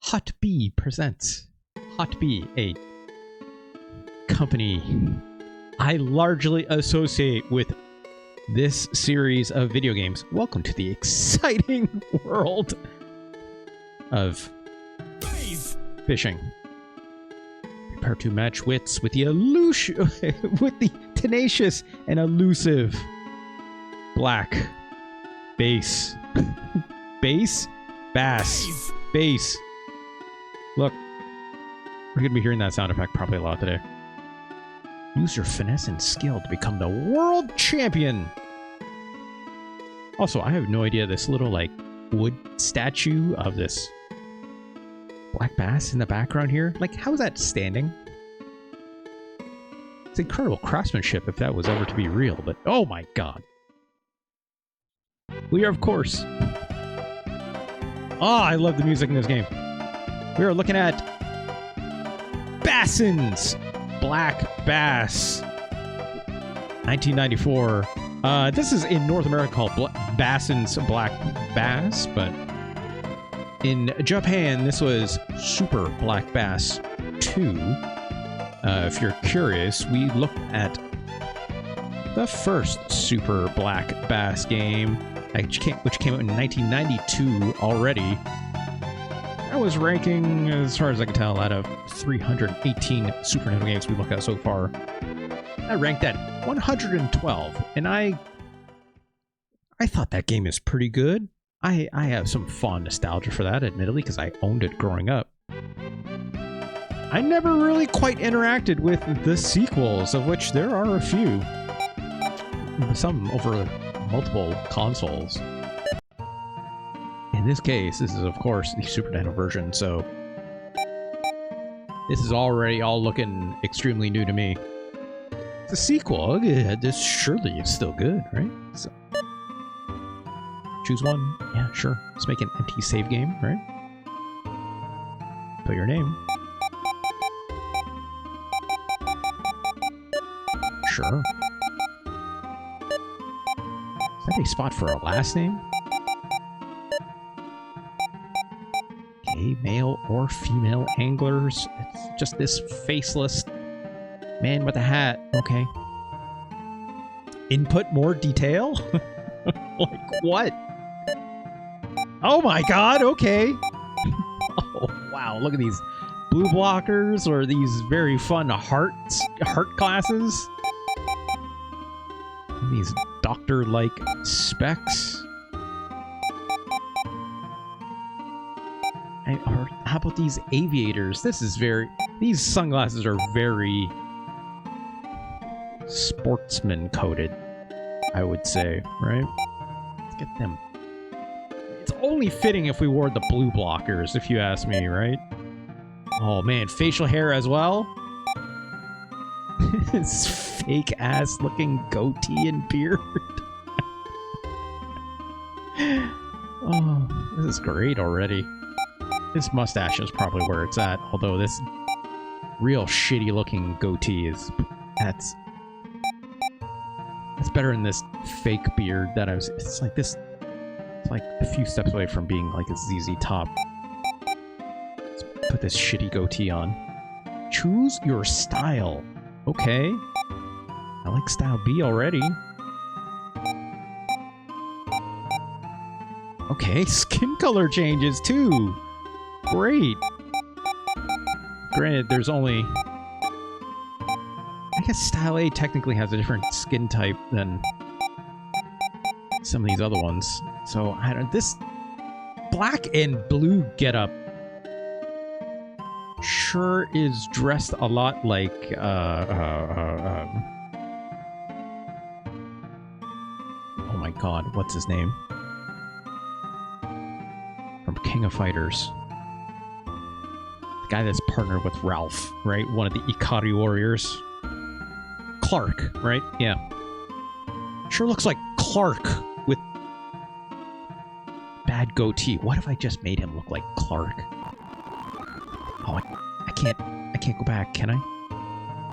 Hot Bee presents Hot Bee, a company I largely associate with this series of video games. Welcome to the exciting world of fishing. Prepare to match wits with the with the tenacious and elusive black bass. Bass. Look, we're going to be hearing that sound effect probably a lot today. Use your finesse and skill to become the world champion. Also, I have no idea this little, like, wood statue of this black bass in the background here. Like, how is that standing? It's incredible craftsmanship if that was ever to be real, but oh my god. We are, of course... Oh, I love the music in this game. We are looking at Bassin's Black Bass, 1994. This is in North America called Bassin's Black Bass, but in Japan, this was Super Black Bass 2. If you're curious, we looked at the first Super Black Bass game, which came out in 1992 already. That was ranking, as far as I can tell, out of 318 Super Nintendo games we looked at so far. I ranked at 112, and I thought that game is pretty good. I have some fond nostalgia for that, admittedly, because I owned it growing up. I never really quite interacted with the sequels, of which there are a few. Some over multiple consoles. In this case, this is, of course, the Super Nintendo version, so this is already all looking extremely new to me. It's a sequel. This surely is still good, right? So, choose one. Yeah, sure. Let's make an empty save game, right? Put your name. Sure. Is that a spot for a last name? Okay, male or female anglers. It's just this faceless man with a hat. Okay. Input more detail? Like what? Oh my god, okay. Oh wow, look at these blue blockers or these very fun heart classes. These doctor-like specs. Or how about these aviators? These sunglasses are very sportsman coded, I would say, right? Let's get them. It's only fitting if we wore the blue blockers, if you ask me, right? Oh man, facial hair as well. This fake ass looking goatee and beard. Oh, this is great already. This mustache is probably where it's at, although this real shitty looking goatee is that's better than this fake beard that it's like this. It's like a few steps away from being like a ZZ Top. Let's put this shitty goatee on. Choose your style. Okay. I like style B already. Okay, skin color changes too. Great. Granted, there's only... I guess style A technically has a different skin type than some of these other ones. So, I don't... This black and blue getup sure is dressed a lot like oh my god, what's his name? From King of Fighters. The guy that's partnered with Ralph, right? One of the Ikari warriors. Clark, right? Yeah. Sure looks like Clark with bad goatee. What if I just made him look like Clark? Oh, I can't go back, can I?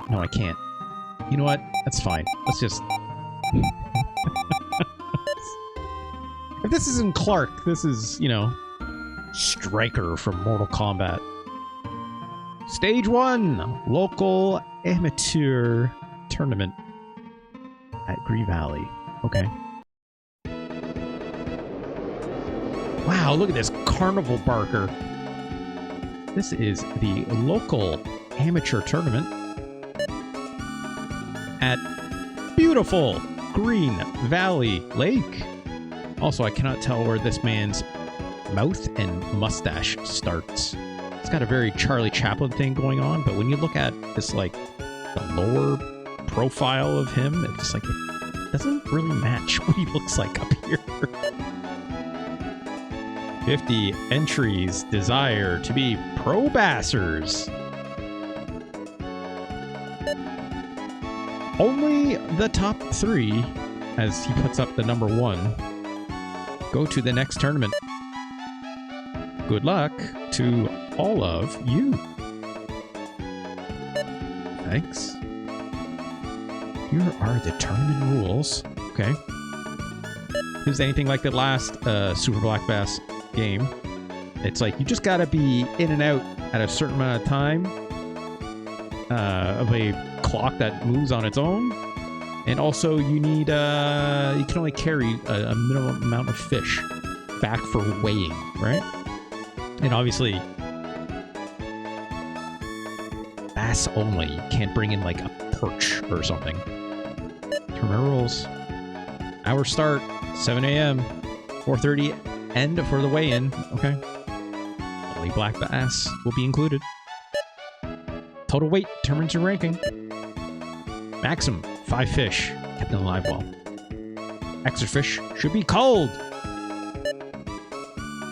No, I can't. You know what? That's fine. Let's just... If this isn't Clark, this is, you know, Striker from Mortal Kombat. Stage 1, local amateur tournament at Gree Valley. Okay. Wow, look at this carnival barker. This is the local amateur tournament at beautiful Green Valley Lake. Also, I cannot tell where this man's mouth and mustache starts. It's got a very Charlie Chaplin thing going on, but when you look at this, like, the lower profile of him, it's like, it doesn't really match what he looks like up here. 50 entries desire to be pro bassers. Only the top 3, as he puts up the number 1, go to the next tournament. Good luck to all of you. Thanks. Here are the tournament rules. Okay. If it's anything like the last Super Black Bass game, it's like you just gotta be in and out at a certain amount of time of a clock that moves on its own, and also you need you can only carry a minimum amount of fish back for weighing, right? And obviously bass only. You can't bring in like a perch or something. Tournament rules. Hour start 7 a.m. 4:30 end for the weigh-in. Okay. Only black bass will be included. Total weight determines your ranking. Maximum 5 fish kept in the live well. Extra fish should be cold.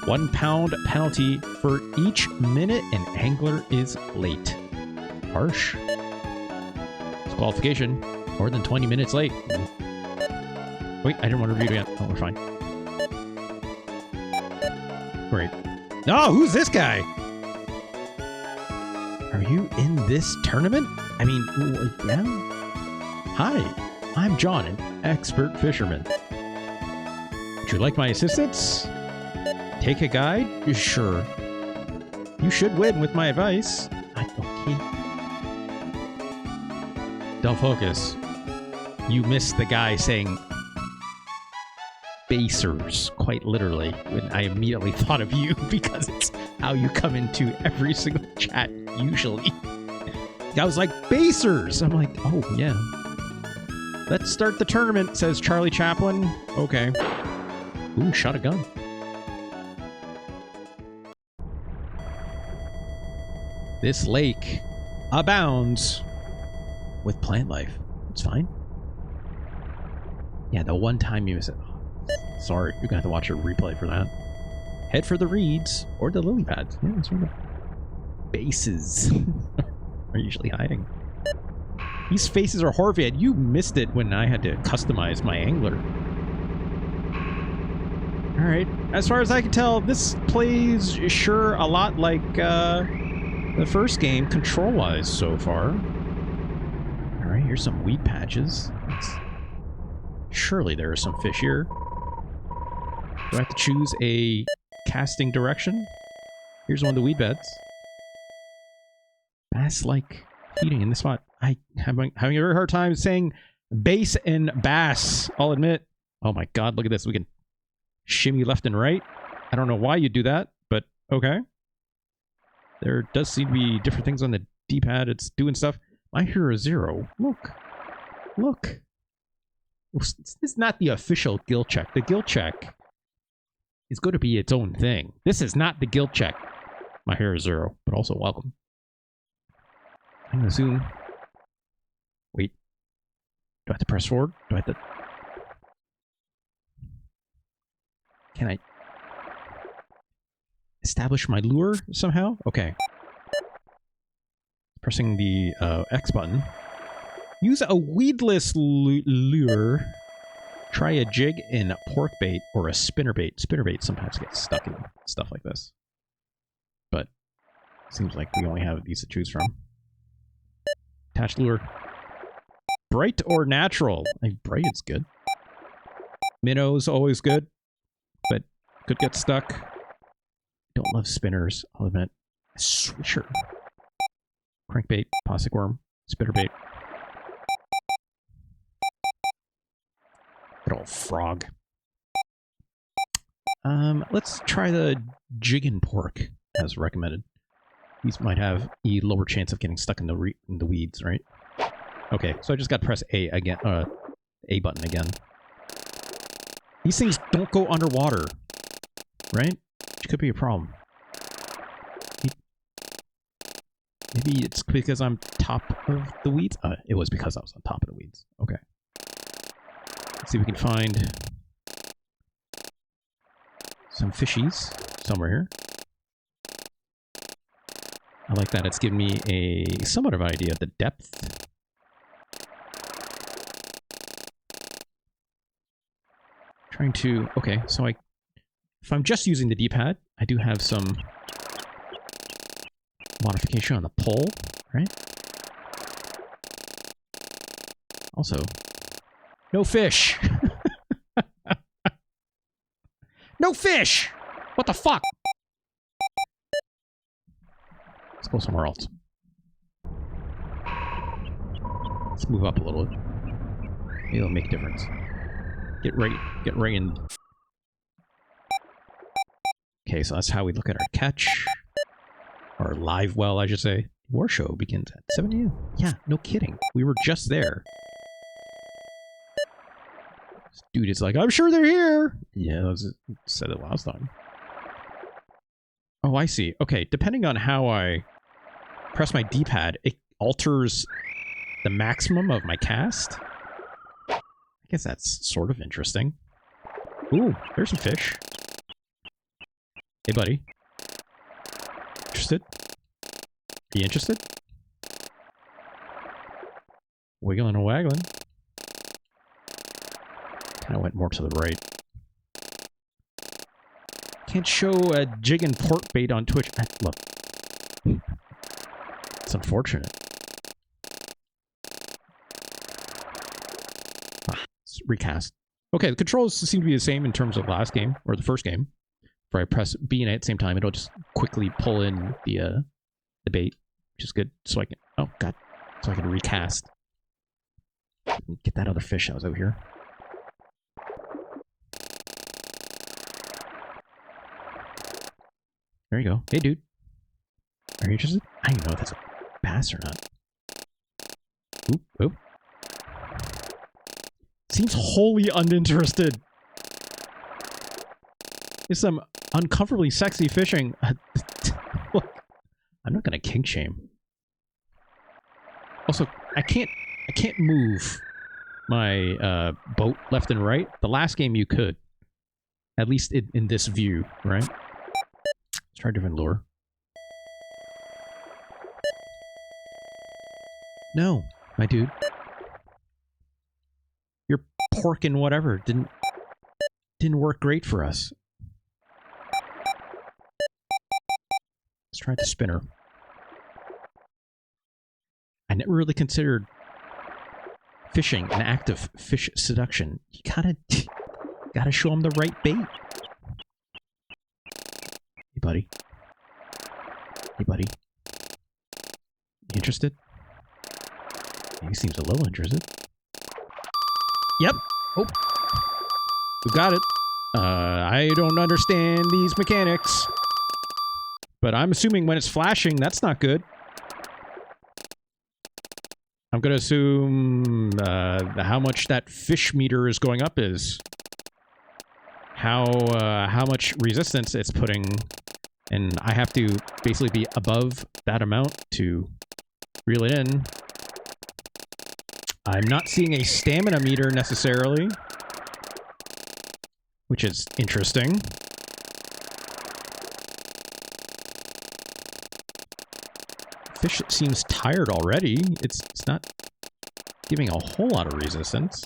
1 pound penalty for each minute an angler is late. Harsh. Disqualification. More than 20 minutes late. Wait, I didn't want to review it yet. Oh, we're fine. Great. No, who's this guy? Are you in this tournament? I mean, yeah. Hi, I'm John, an expert fisherman. Would you like my assistance? Take a guide? Sure. You should win with my advice. Okay. Don't focus. You missed the guy saying basers, quite literally, when I immediately thought of you because it's how you come into every single chat usually. I was like, basers! I'm like, oh, yeah. Let's start the tournament, says Charlie Chaplin. Okay. Ooh, shot a gun. This lake abounds with plant life. It's fine. Yeah, the one time you miss it. Sorry, you're gonna have to watch a replay for that. Head for the reeds or the lily pads. Yeah, that's where the bases are usually hiding. These faces are horrific. You missed it when I had to customize my angler. Alright, as far as I can tell, this plays sure a lot like the first game, control-wise, so far. Alright, here's some weed patches. Surely there are some fish here. Do I have to choose a casting direction? Here's one of the weed beds. Bass-like feeding in this spot. I having a very hard time saying bass and bass, I'll admit. Oh my god, look at this. We can shimmy left and right. I don't know why you do that, but okay. There does seem to be different things on the D-pad. It's doing stuff. My Hero Zero. Look. Look. This is not the official guild check. The guild check is going to be its own thing. This is not the guild check. My Hero Zero, but also welcome. I'm going to zoom. Wait. Do I have to press forward? Do I have to... Can I establish my lure somehow? Okay. Pressing the X button. Use a weedless lure. Try a jig in pork bait or a spinnerbait. Spinnerbait sometimes gets stuck in stuff like this. But seems like we only have these to choose from. Attached lure. Bright or natural? Bright is good. Minnow's always good, but could get stuck. Don't love spinners, I'll admit. Swisher. Crankbait, plastic worm, spinnerbait. Good old frog. Let's try the jiggin pork as recommended. These might have a lower chance of getting stuck in the weeds, right? Okay, so I just got to press A again. A button again. These things don't go underwater, right? Which could be a problem. Maybe it's because I'm top of the weeds. It was because I was on top of the weeds. Okay. Let's see if we can find some fishies somewhere here. I like that. It's giving me a somewhat of an idea of the depth. Trying to... Okay, so if I'm just using the D-pad, I do have some modification on the pull, right? Also, no fish! No fish! What the fuck? Let's go somewhere else. Let's move up a little bit. Maybe it'll make a difference. Get right in. Okay, so that's how we look at our catch. Or live well, I should say. War show begins at 7 a.m. Yeah, no kidding. We were just there. This dude is like, I'm sure they're here! Yeah, said it last time. Oh, I see. Okay, depending on how I press my D-pad, it alters the maximum of my cast. I guess that's sort of interesting. Ooh, there's some fish. Hey, buddy. Interested? Are you interested? Wiggling and waggling. Kind of went more to the right. Can't show a jig and pork bait on Twitch. Look. It's unfortunate. Let's recast. Okay, the controls seem to be the same in terms of last game, or the first game. If I press B and A at the same time, it'll just quickly pull in the bait, which is good. So I can... Oh, God. So I can recast. Get that other fish that was out here. There you go. Hey, dude. Are you interested? I don't even know if that's a bass or not. Oop, oop. Seems wholly uninterested. It's some uncomfortably sexy fishing. Look, I'm not gonna kink shame. Also, I can't move my boat left and right. The last game you could, at least in this view, right? Let's try a different lure. No, my dude. Your pork and whatever didn't work great for us. Let's try the spinner. I never really considered fishing an act of fish seduction. You gotta show them the right bait. Hey, buddy. Hey, buddy. You interested? He seems a little interested. Yep. Oh. We got it. I don't understand these mechanics. But I'm assuming when it's flashing, that's not good. I'm going to assume how much that fish meter is going up is. How much resistance it's putting. And I have to basically be above that amount to reel it in. I'm not seeing a stamina meter necessarily, which is interesting. Fish seems tired already. It's not giving a whole lot of resistance.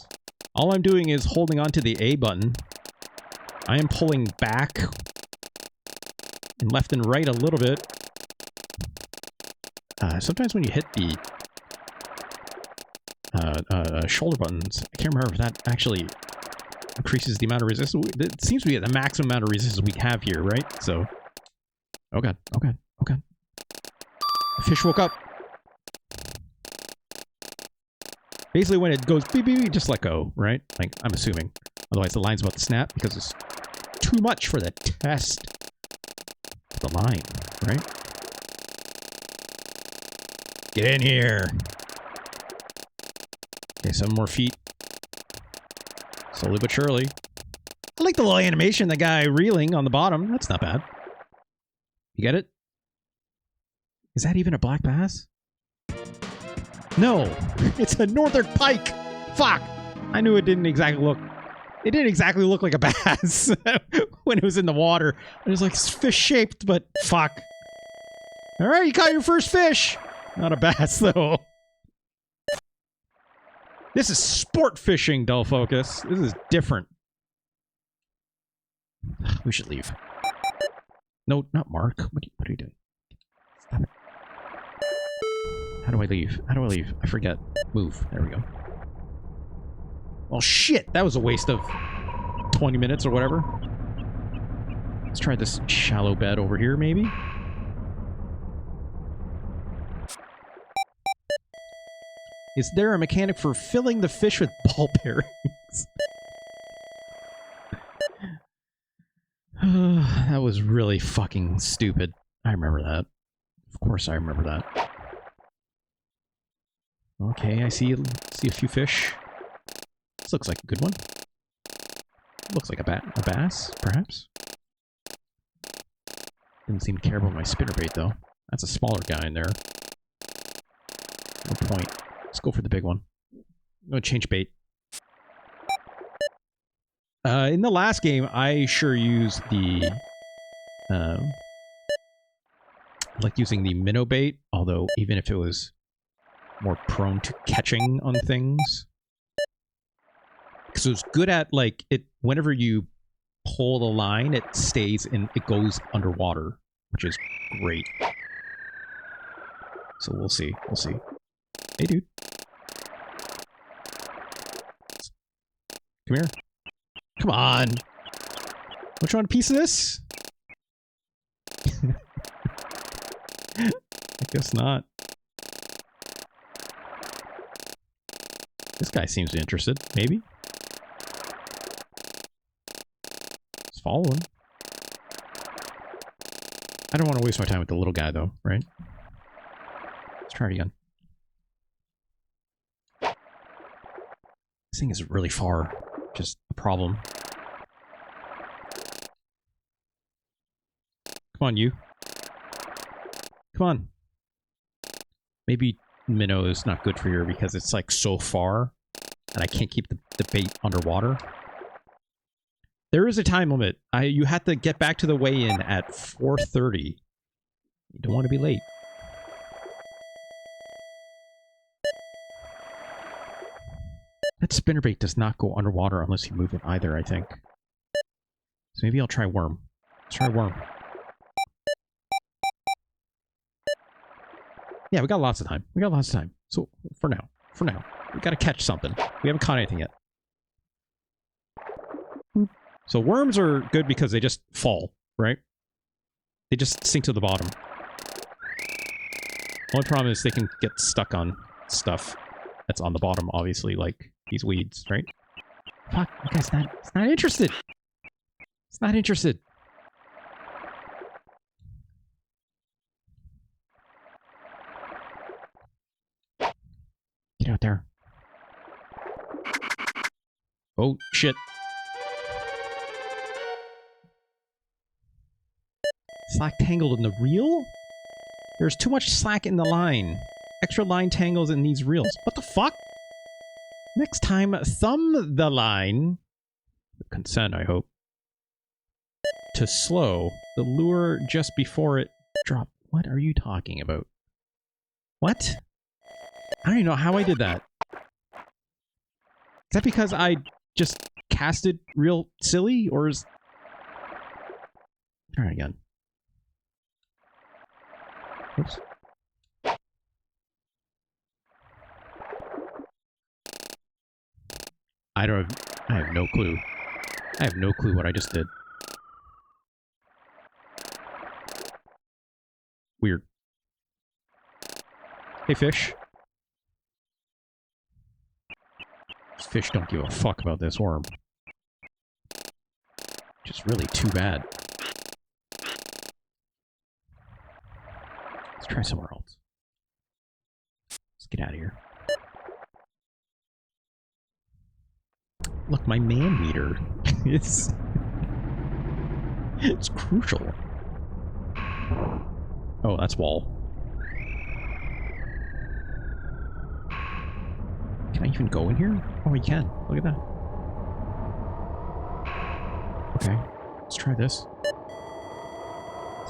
All I'm doing is holding onto the A button. I am pulling back and left and right a little bit. Sometimes when you hit the shoulder buttons, I can't remember if that actually increases the amount of resistance. It seems to be at the maximum amount of resistance we have here, right? So Oh god, oh god, oh god. The fish woke up. Basically when it goes beep beep, beep, just let go, right? Like, I'm assuming. Otherwise the line's about to snap because it's too much for the test. The line, right? Get in here. Okay, 7 more feet. Slowly but surely. I like the little animation, the guy reeling on the bottom. That's not bad. You get it? Is that even a black bass? No, it's a northern pike. Fuck. I knew it didn't exactly look. It didn't exactly look like a bass when it was in the water. It was like fish-shaped, but fuck. All right, you caught your first fish. Not a bass, though. This is sport fishing, Dull Focus. This is different. We should leave. No, not Mark. What are you doing? Stop it. How do I leave? How do I leave? I forget. Move. There we go. Oh, shit! That was a waste of 20 minutes or whatever. Let's try this shallow bed over here, maybe? Is there a mechanic for filling the fish with ball bearings? That was really fucking stupid. I remember that. Of course I remember that. Okay, I see a few fish. This looks like a good one. Looks like a bass, perhaps. Didn't seem to care about my spinnerbait, though. That's a smaller guy in there. No point. Let's go for the big one. I'm gonna change bait. In the last game, I sure used the... like using the minnow bait, although even if it was more prone to catching on things. Because it was good at, like, it. Whenever you pull the line, it stays in, it goes underwater, which is great. So we'll see. We'll see. Hey, dude. Come here. Come on. Don't you want a piece of this? I guess not. This guy seems interested. Maybe. Let's follow him. I don't want to waste my time with the little guy, though, right? Let's try it again. This thing is really far. Just a problem. Come on, you. Come on. Maybe minnow is not good for you because it's like so far and I can't keep the bait underwater. There is a time limit. You have to get back to the weigh-in at 4:30. You don't want to be late. That spinnerbait does not go underwater unless you move it either, I think. So maybe I'll try worm. Let's try worm. Yeah, we got lots of time. We got lots of time. So, for now, we gotta catch something. We haven't caught anything yet. So worms are good because they just fall, right? They just sink to the bottom. Only problem is they can get stuck on stuff that's on the bottom, obviously, like these weeds, right? Fuck, that guy's not interested. It's not interested. Get out there. Oh, shit. Slack tangled in the reel? There's too much slack in the line. Extra line tangles in these reels. What the fuck? Next time, thumb the line. With consent, I hope. To slow the lure just before it drop. What are you talking about? What? I don't even know how I did that. Is that because I just casted real silly, or is... Try it again. Oops. I have no clue. I have no clue what I just did. Weird. Hey, fish. These fish don't give a fuck about this worm. Just really too bad. Let's try somewhere else. Let's get out of here. Look, my man meter is... it's crucial. Oh, that's wall. Can I even go in here? Oh, you can. Look at that. Okay, let's try this.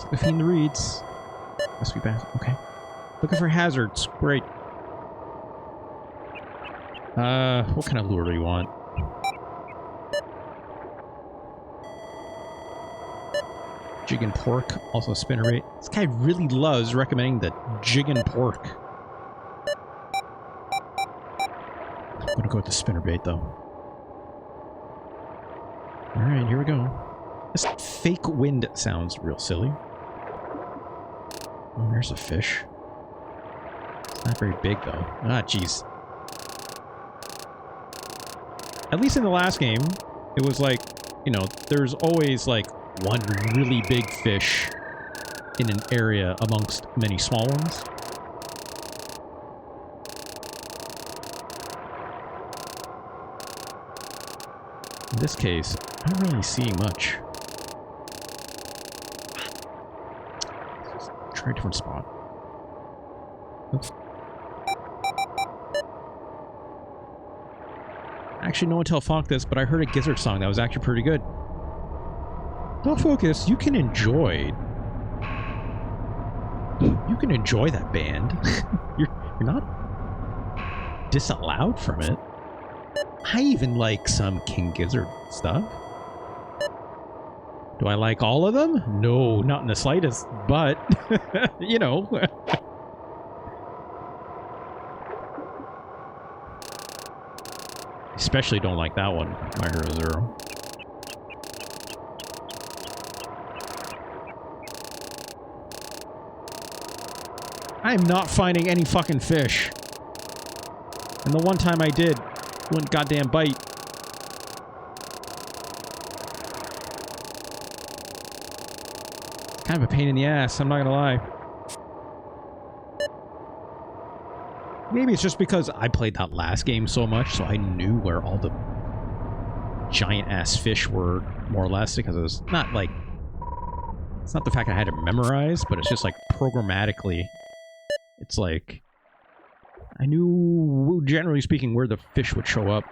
Sniffing the reeds. Must be bad. Okay. Looking for hazards. Great. What kind of lure do you want? Jig and pork, also spinnerbait. This guy really loves recommending the jig and pork. I'm gonna go with the spinnerbait though. Alright, here we go. This fake wind sounds real silly. Oh, there's a fish. It's not very big though. Ah, jeez. At least in the last game, it was like, you know, there's always like one really big fish in an area amongst many small ones. In this case, I'm not really seeing much. Let's try a different spot. Oops. Actually, no one tell Fonk this, but I heard a Gizzard song that was actually pretty good. Well, Focus, you can enjoy that band. You're not disallowed from it. I even like some King Gizzard stuff. Do I like all of them? No, not in the slightest, but, you know. Especially don't like that one, My Hero Zero. I am not finding any fucking fish. And the one time I did, one goddamn bite. Kind of a pain in the ass, I'm not gonna lie. Maybe it's just because I played that last game so much, so I knew where all the giant-ass fish were, more or less, because it was not like... It's not the fact I had to memorize, but it's just like programmatically. It's like... I knew, generally speaking, where the fish would show up.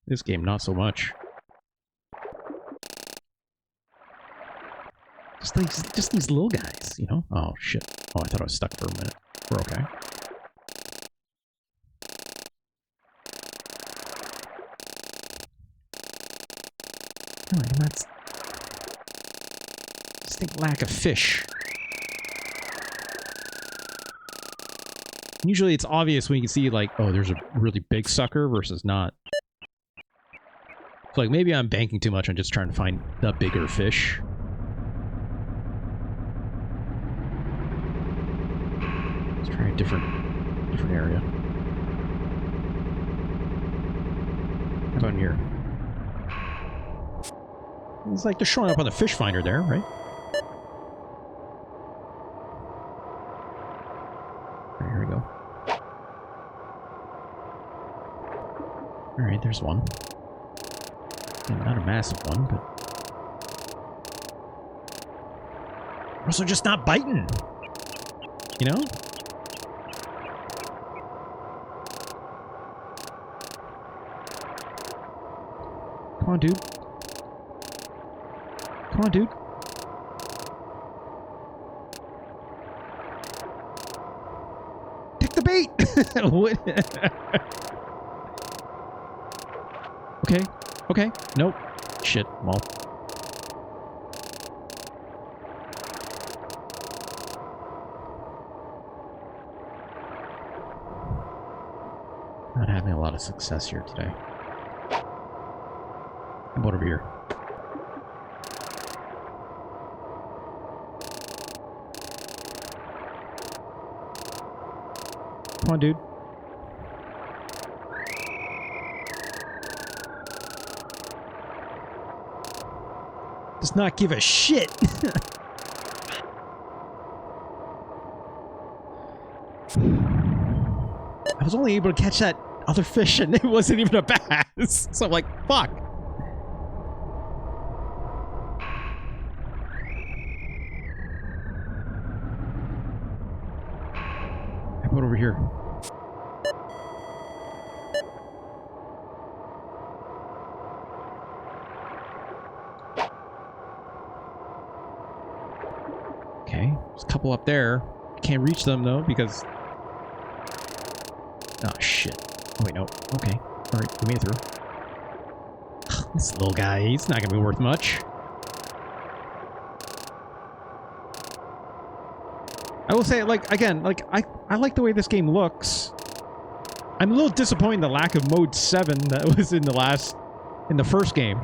This game, not so much. Just these little guys, you know? Oh, shit. Oh, I thought I was stuck for a minute. We're okay. Alright, and that's... distinct lack of fish. Usually it's obvious when you can see, like, oh, there's a really big sucker versus not. So, like, maybe I'm banking too much on just trying to find the bigger fish. Let's try a different area. How about in here? It's like they're showing up on the fish finder there, right? Alright, here we go. Alright, there's one. Yeah, not a massive one, but... also just not biting! You know? Come on, dude. Come on, dude. Take the bait! What? Okay. Okay. Nope. Shit. Well. Not having a lot of success here today. How about over here? Come on, dude. Does not give a shit. I was only able to catch that other fish and it wasn't even a bass. So I'm like, fuck. How about over here? Okay, there's a couple up there. Can't reach them though because... Oh shit. Oh wait, no. Okay. Alright, we made it through. This little guy, he's not gonna be worth much. I will say, like, again, like, I like the way this game looks. I'm a little disappointed in the lack of mode 7 that was in the first game.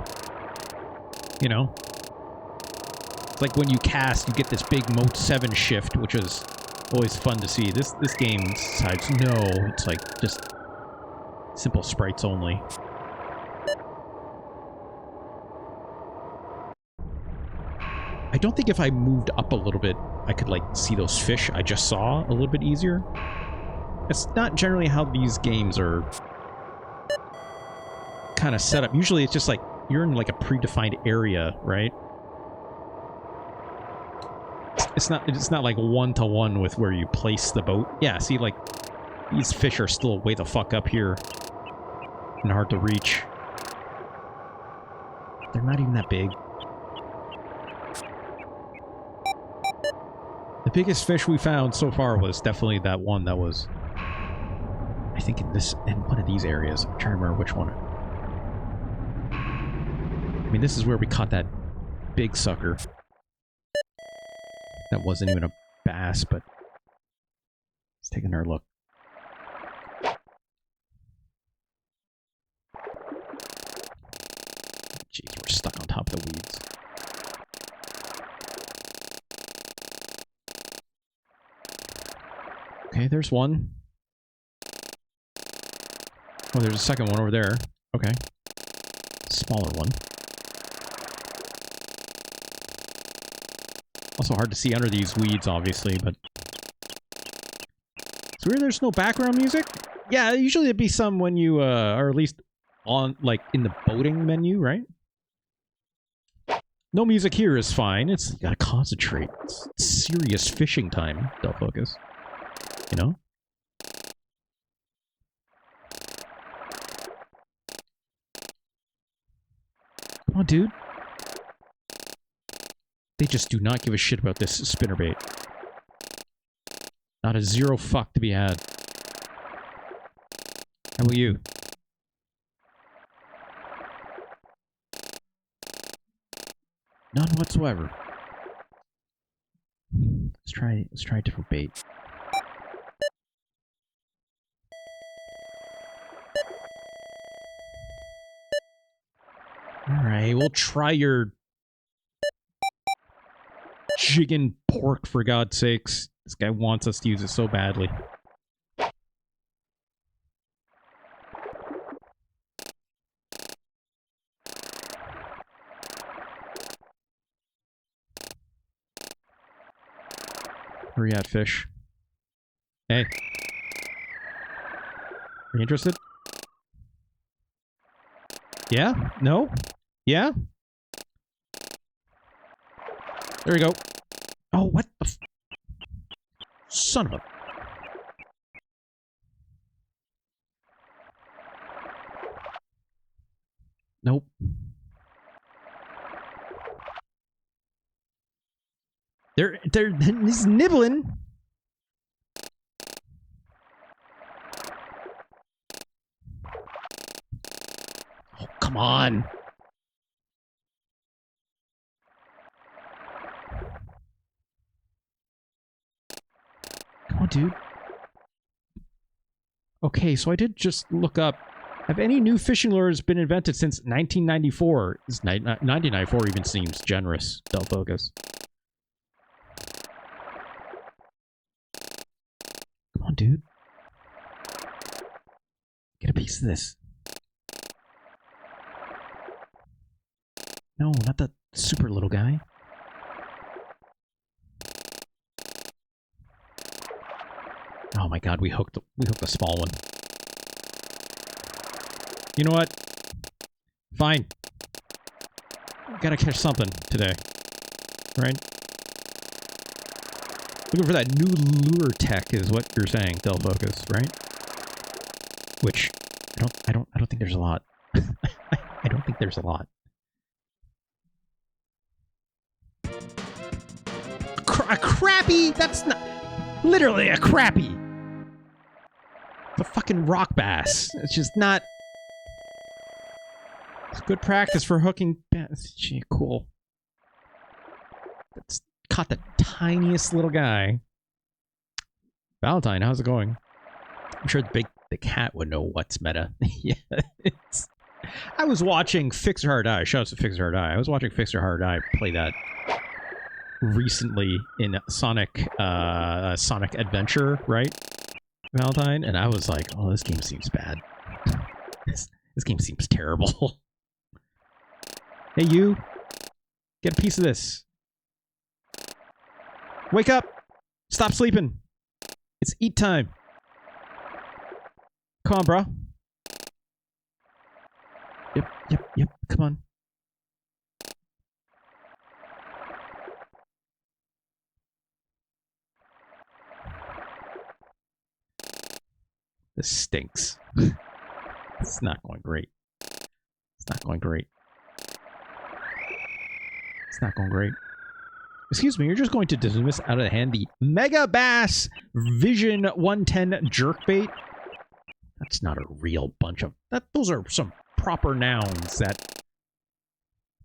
You know? Like when you cast, you get this big mode 7 shift, which is always fun to see. This game decides, no, it's like just simple sprites only. I don't think if I moved up a little bit, I could like see those fish I just saw a little bit easier. It's not generally how these games are kind of set up. Usually it's just like you're in like a predefined area, right? It's not like one-to-one with where you place the boat. Yeah, see, like, these fish are still way the fuck up here. And hard to reach. They're not even that big. The biggest fish we found so far was definitely that one that was... I think in one of these areas. I'm trying to remember which one. I mean, this is where we caught that big sucker. That wasn't even a bass, but let's take another look. Jeez, we're stuck on top of the weeds. Okay, there's one. Oh, there's a second one over there. Okay. Smaller one. Also hard to see under these weeds, obviously, but... It's weird there's no background music? Yeah, usually it'd be some when you, are at least on, like, in the boating menu, right? No music here is fine. It's, you gotta concentrate. It's serious fishing time, Del Focus. You know? Come on, dude. They just do not give a shit about this spinnerbait. Not a zero fuck to be had. How about you? None whatsoever. Let's try a different bait. Alright, we'll try your jigging pork, for God's sakes. This guy wants us to use it so badly. Where you at, fish? Hey. Are you interested? Yeah? No? Yeah? There we go. Oh, what the f... Son of a... Nope. He's nibbling. Oh, come on. Come on, dude. Okay, so I did just look up. Have any new fishing lures been invented since 1994? 1994 even seems generous, Del Focus. Come on, dude. Get a piece of this. No, not the super little guy. Oh my god, we hooked the small one. You know what? Fine. Gotta catch something today. Right? Looking for that new lure tech is what you're saying, Del Focus, right? Which I don't think there's a lot. I don't think there's a lot. A crappie? That's not literally a crappie. It's a fucking rock bass. It's just not. It's good practice for hooking bass. Gee, cool. It's caught the tiniest little guy. Valentine, how's it going? I'm sure the cat would know what's meta. Yeah, I was watching Fix Her Hard Eye. Shout out to Fix Her Hard Eye. I was watching Fix Her Hard Eye play that recently in Sonic Adventure, right? Valentine, and I was like, oh, this game seems bad. This game seems terrible. Hey, you. Get a piece of this. Wake up! Stop sleeping! It's eat time. Come on, bro. Yep. Come on. This stinks. It's not going great. It's not going great. It's not going great. Excuse me, you're just going to dismiss out of hand the Mega Bass Vision 110 jerkbait? That's not a real bunch of... Those are some proper nouns that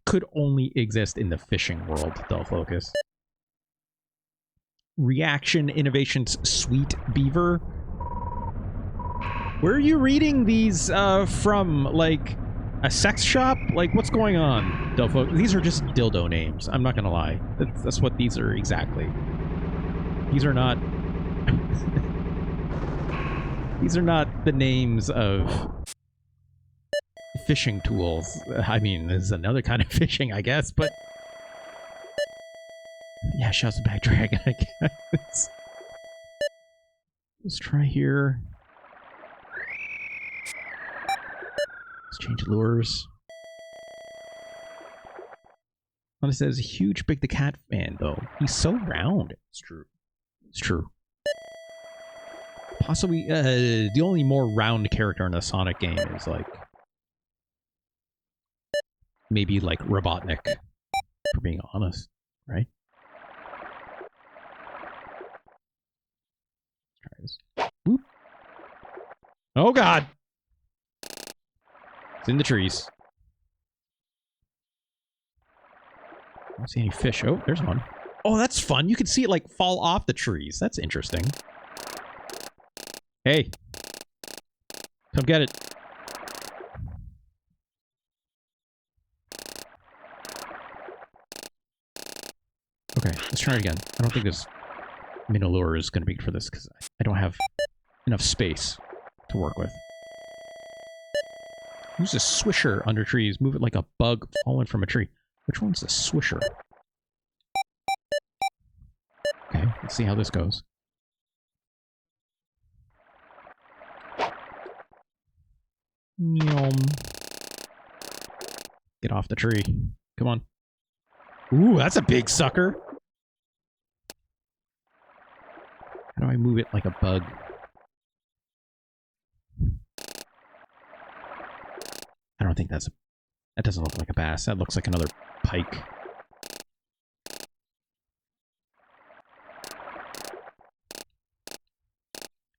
could only exist in the fishing world, Del Focus. Reaction Innovations Sweet Beaver. Where are you reading these from? Like, a sex shop? Like, what's going on, Del Focus? These are just dildo names. I'm not gonna lie. That's what these are exactly. These are not... These are not the names of fishing tools. I mean, this is another kind of fishing, I guess, but... Yeah, shouts to Back Dragon, I guess. Let's try here. Let's change lures. It says, huge Big the Cat fan, though. He's so round. It's true. It's true. Possibly, the only more round character in a Sonic game is, like... Maybe, like, Robotnik. For being honest. Right? Let's try this. Whoop. Oh, God! It's in the trees. I don't see any fish. Oh, there's one. Oh, that's fun. You can see it, like, fall off the trees. That's interesting. Hey. Come get it. Okay, let's try it again. I don't think this minnow lure is going to be for this, because I don't have enough space to work with. Use a swisher under trees. Move it like a bug falling from a tree. Which one's the swisher? Okay, let's see how this goes. Yum. Get off the tree. Come on. Ooh, that's a big sucker. How do I move it like a bug? I don't think that's a... That doesn't look like a bass. That looks like another pike.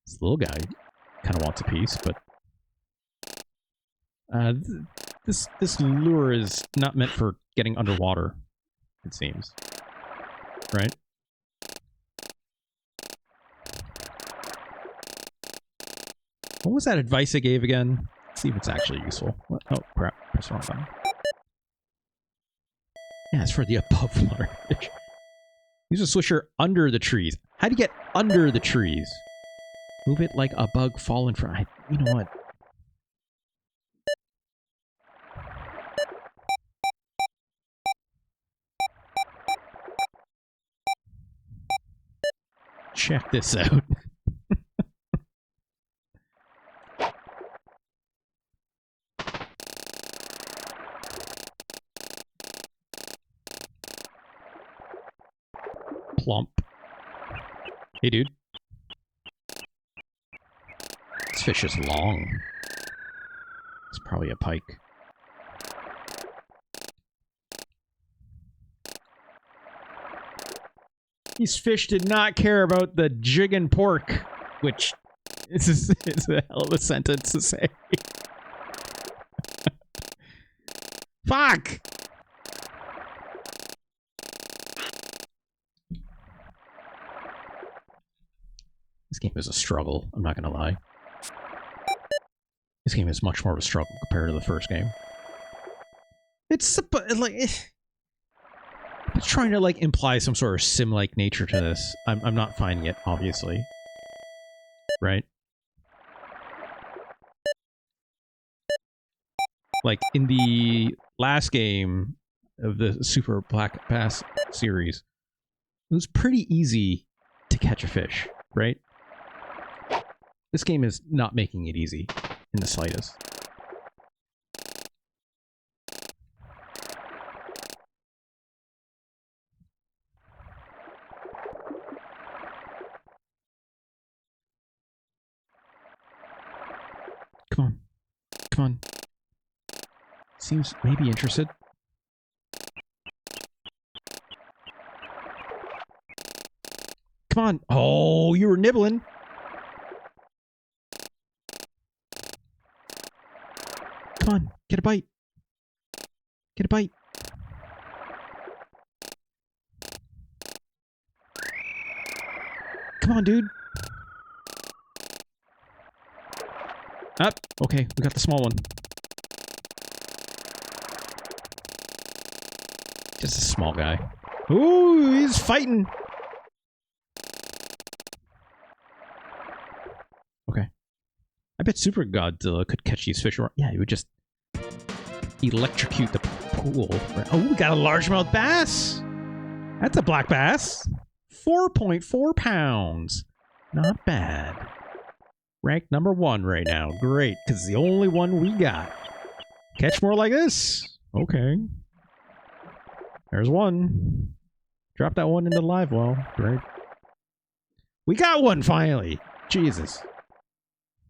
This little guy kind of wants a piece, but... This lure is not meant for getting underwater, it seems. Right? What was that advice I gave again? Let's see if it's actually useful. What? Oh, crap. Press the wrong button. Yeah, it's for the above water fish. Use a swisher under the trees. How do you get under the trees? Move it like a bug falling from... You know what? Check this out. Plump. Hey, dude. This fish is long. It's probably a pike. These fish did not care about the jiggin' pork, which is a hell of a sentence to say. Fuck! This game is a struggle, I'm not gonna lie. This game is much more of a struggle compared to the first game. It's like... It's trying to, like, imply some sort of sim-like nature to this. I'm not finding it, obviously. Right? Like, in the last game of the Super Black Bass series, it was pretty easy to catch a fish, right? This game is not making it easy in the slightest. Come on. Come on. Seems maybe interested. Come on. Oh, you were nibbling. Come on. Get a bite. Get a bite. Come on, dude. Up. Okay, we got the small one. Just a small guy. Ooh, he's fighting. Okay. I bet Super Godzilla could catch these fish. Yeah, he would just electrocute the pool. Oh, we got a largemouth bass. That's a black bass. 4.4 pounds. Not bad. Ranked number 1 right now. Great, because it's the only one we got. Catch more like this. Okay. There's one. Drop that one into the live well. Great. We got one finally. Jesus.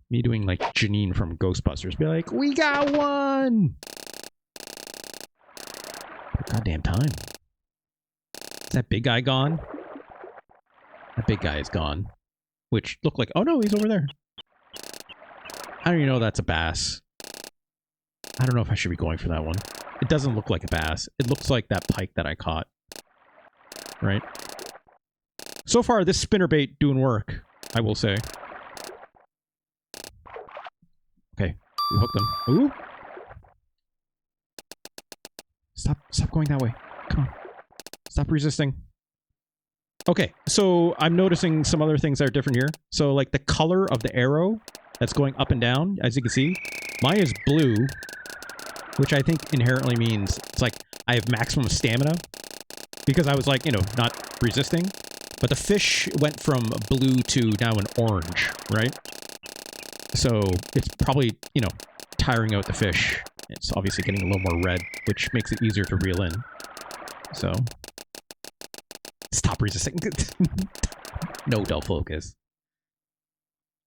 Me doing like Janine from Ghostbusters. Be like, we got one! Goddamn time. Is that big guy gone? That big guy is gone. Which looked like... Oh no, he's over there. I don't even know that's a bass. I don't know if I should be going for that one. It doesn't look like a bass. It looks like that pike that I caught. Right? So far, this spinnerbait doing work, I will say. Okay, we hooked him. Ooh! Stop going that way. Come on. Stop resisting. Okay, so I'm noticing some other things that are different here. So, like, the color of the arrow that's going up and down, as you can see, mine is blue, which I think inherently means it's like I have maximum stamina because I was, like, you know, not resisting. But the fish went from blue to now an orange, right? So it's probably, you know, tiring out the fish. It's obviously getting a little more red, which makes it easier to reel in. So... Stop resisting. No dull focus.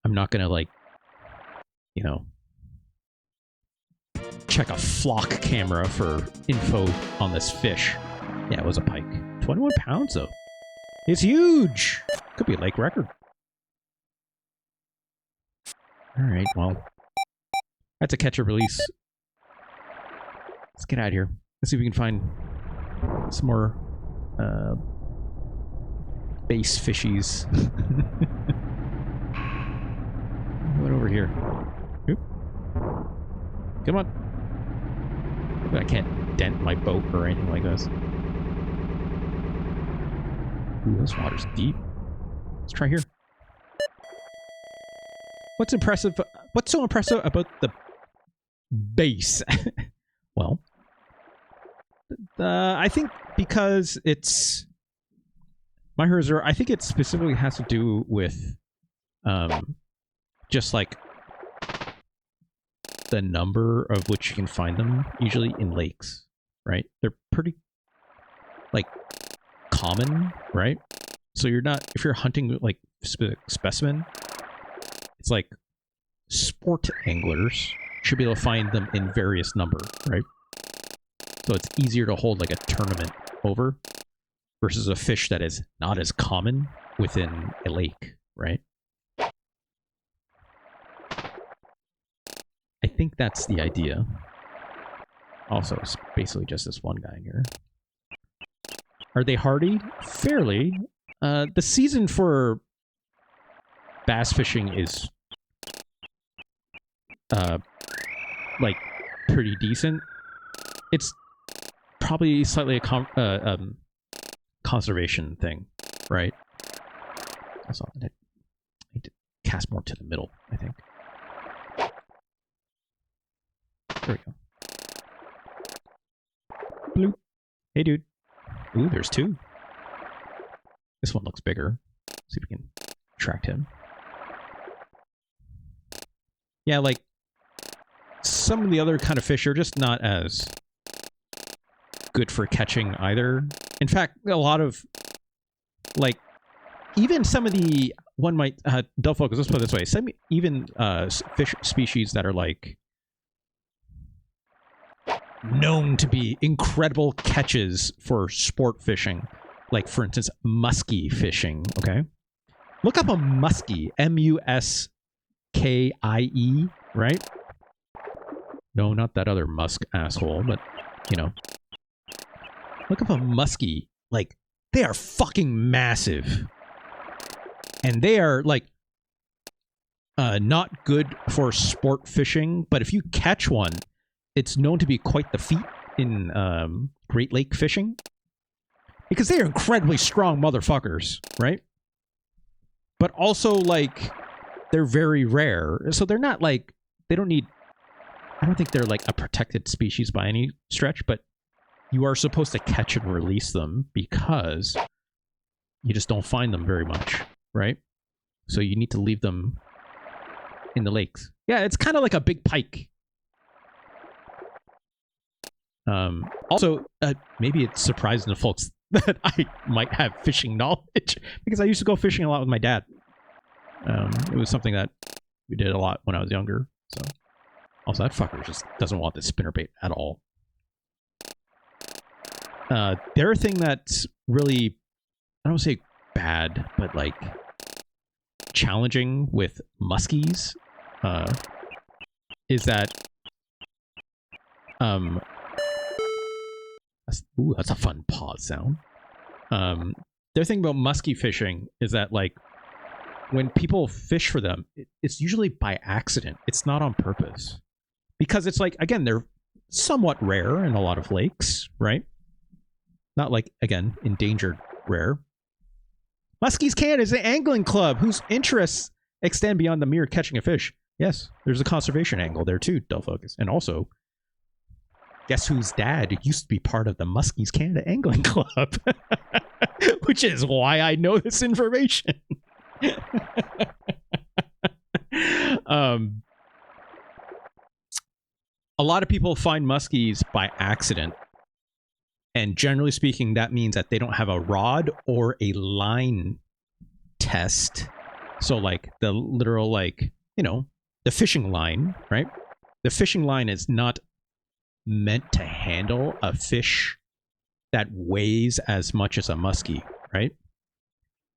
I'm not gonna, like, you know, check a flock camera for info on this fish. Yeah, it was a pike. 21 pounds, though. It's huge! Could be a lake record. Alright, well. That's a catch and release. Let's get out of here. Let's see if we can find some more, base fishies. What over here? Oop. Come on. I can't dent my boat or anything like this. Ooh, this water's deep. Let's try here. What's impressive? What's so impressive about the base? Well, I think because it's My herzer, I think it specifically has to do with just like the number of which you can find them, usually in lakes, right? They're pretty like common, right? So you're not, if you're hunting like specimen, it's like sport anglers should be able to find them in various number, right? So it's easier to hold like a tournament over versus a fish that is not as common within a lake, right? I think that's the idea. Also, it's basically just this one guy in here. Are they hardy? Fairly. The season for bass fishing is like pretty decent. It's probably slightly a conservation thing, right? Also, I need to cast more to the middle, I think. There we go. Bloop. Hey, dude. Ooh, there's two. This one looks bigger. See if we can attract him. Yeah, like some of the other kind of fish are just not as good for catching either. In fact, a lot of like even some of the one might dull focus. Let's put it this way: some even fish species that are like known to be incredible catches for sport fishing, like for instance muskie fishing. Okay, look up a muskie, M-U-S-K-I-E, right? No, not that other musk asshole, but you know, look up a muskie. Like, they are fucking massive, and they are like not good for sport fishing, but if you catch one, it's known to be quite the feat in Great Lake fishing, because they are incredibly strong motherfuckers, right? But also, like, they're very rare, so they're not like, they don't need, I don't think they're like a protected species by any stretch, but you are supposed to catch and release them because you just don't find them very much, right? So you need to leave them in the lakes. Yeah, it's kind of like a big pike. Also, maybe it's surprising to folks that I might have fishing knowledge, because I used to go fishing a lot with my dad. It was something that we did a lot when I was younger. So, also, that fucker just doesn't want the spinnerbait at all. The other thing that's really, I don't say bad, but like challenging with muskies is that that's a fun pause sound. The other thing about muskie fishing is that, like, when people fish for them, it's usually by accident. It's not on purpose. Because it's like, again, they're somewhat rare in a lot of lakes, right? Not like, again, endangered rare. Muskies Canada is an angling club whose interests extend beyond the mere catching a fish. Yes, there's a conservation angle there too, Dull Focus. And also, guess whose dad used to be part of the Muskies Canada Angling Club? Which is why I know this information. A lot of people find muskies by accident. And generally speaking, that means that they don't have a rod or a line test. So like the literal, like, you know, the fishing line, right? The fishing line is not meant to handle a fish that weighs as much as a muskie, right?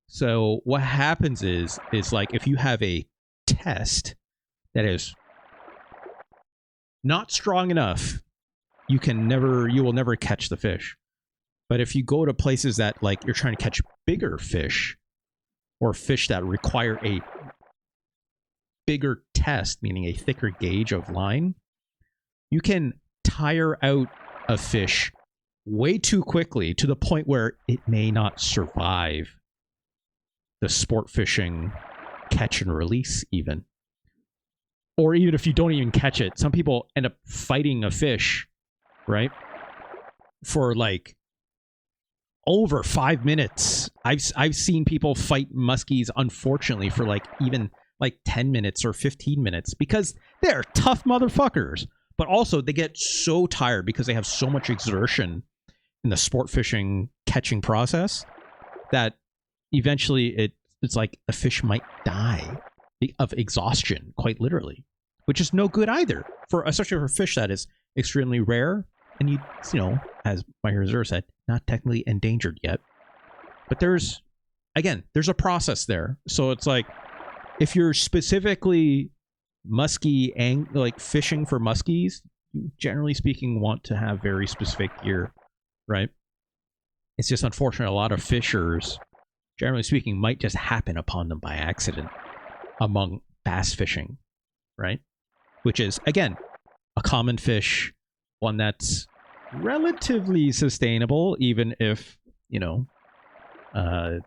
So what happens is like if you have a test that is not strong enough, you will never catch the fish. But if you go to places that, like, you're trying to catch bigger fish, or fish that require a bigger test, meaning a thicker gauge of line, you can tire out a fish way too quickly to the point where it may not survive the sport fishing catch and release even. Or even if you don't even catch it, some people end up fighting a fish, right? For like over 5 minutes. I've seen people fight muskies, unfortunately, for like even like 10 minutes or 15 minutes because they're tough motherfuckers. But also they get so tired because they have so much exertion in the sport fishing catching process that eventually it's like a fish might die of exhaustion, quite literally, which is no good either, for especially for a fish that is extremely rare and you know, as my reserve said, not technically endangered yet. But there's a process there. So it's like if you're specifically muskie like fishing for muskies, you generally speaking want to have very specific gear, right? It's just unfortunate a lot of fishers, generally speaking, might just happen upon them by accident among bass fishing, right? Which is, again, a common fish, one that's relatively sustainable, even if, you know, the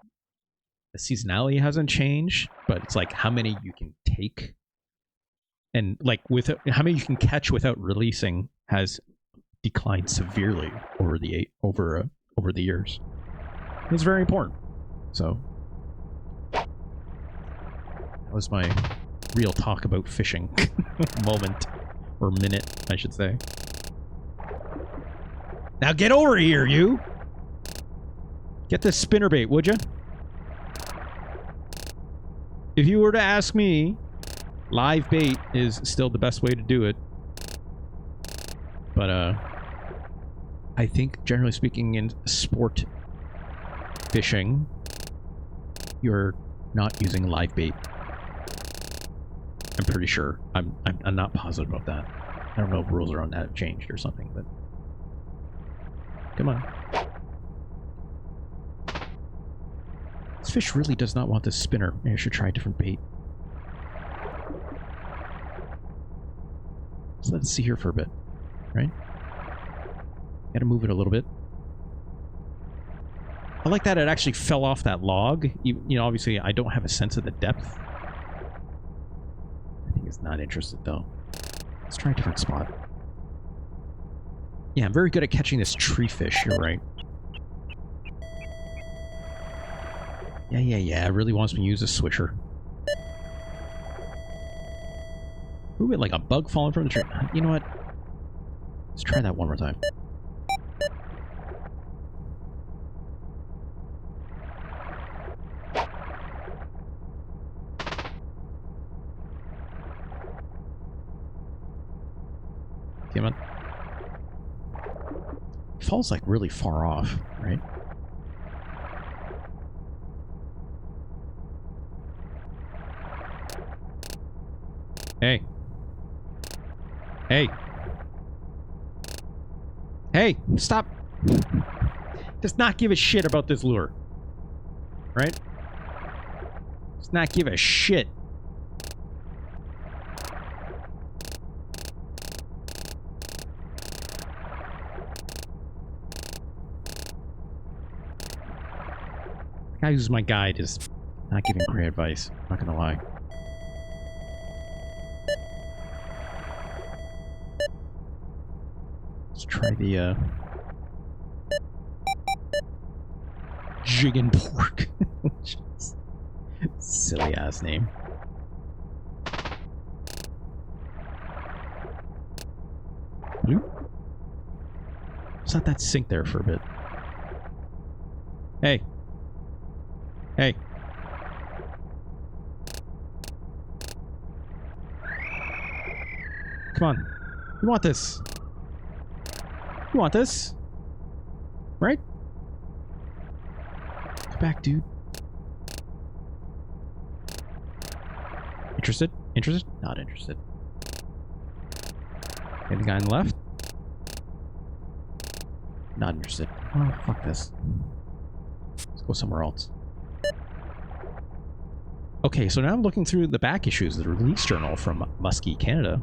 seasonality hasn't changed, but it's like how many you can take and like with how many you can catch without releasing has declined severely over the years. It's very important. So that was my real talk about fishing moment, or minute, I should say. Now get over here, you! Get this spinnerbait, would you? If you were to ask me, live bait is still the best way to do it. But, I think, generally speaking, in sport fishing, you're not using live bait. I'm pretty sure. I'm not positive about that. I don't know if rules around that have changed or something, but... Come on. This fish really does not want this spinner. Maybe I should try a different bait. Let's let it see here for a bit, right? Gotta move it a little bit. I like that it actually fell off that log. You know, obviously I don't have a sense of the depth. I think it's not interested though. Let's try a different spot. Yeah, I'm very good at catching this tree fish, you're right. Yeah, it really wants me to use a swisher. Ooh, like a bug falling from the tree. You know what? Let's try that one more time. Come on. It falls like really far off, right? Hey. Hey. Hey, stop. Does not give a shit about this lure. Right? Does not give a shit. The guy who's my guide is not giving great advice. I'm not gonna lie. Let's try the jig and pork. Silly ass name. Bloop. Let's let that sink there for a bit. Hey. Hey. Come on. You want this. You want this. Right? Come back, dude. Interested? Interested? Not interested. Okay, the guy on the left? Not interested. Oh, fuck this. Let's go somewhere else. Okay, so now I'm looking through the back issues of the release journal from Muskie Canada.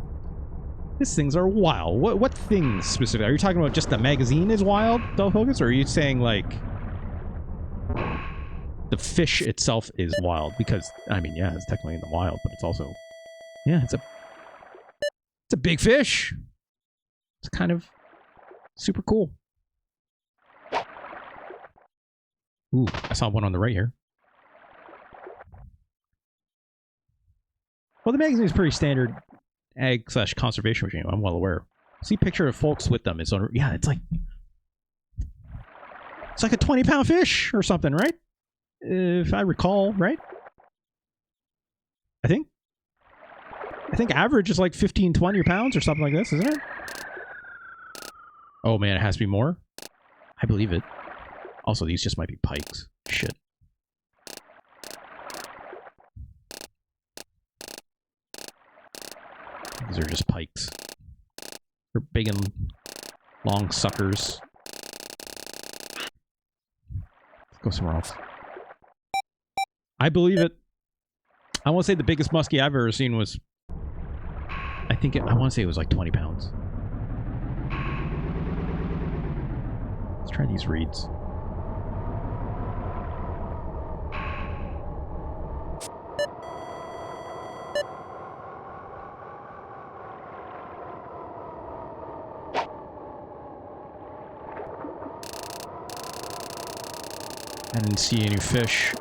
These things are wild. What things specifically? Are you talking about just the magazine is wild, Focus, or are you saying, like, the fish itself is wild? Because, I mean, yeah, it's technically in the wild, but it's also... Yeah, it's a big fish. It's kind of super cool. Ooh, I saw one on the right here. Well, the magazine is pretty standard ag/conservation regime. I'm well aware. See picture of folks with them. It's on. Yeah, it's like a 20-pound fish or something, right? If I recall, right? I think average is like 15, 20 pounds or something like this, isn't it? Oh man, it has to be more. I believe it. Also, these just might be pikes. Shit. These are just pikes. They're big and long suckers. Let's go somewhere else. I believe it. I want to say the biggest muskie I've ever seen was... I want to say it was like 20 pounds. Let's try these reeds. I didn't see any fish.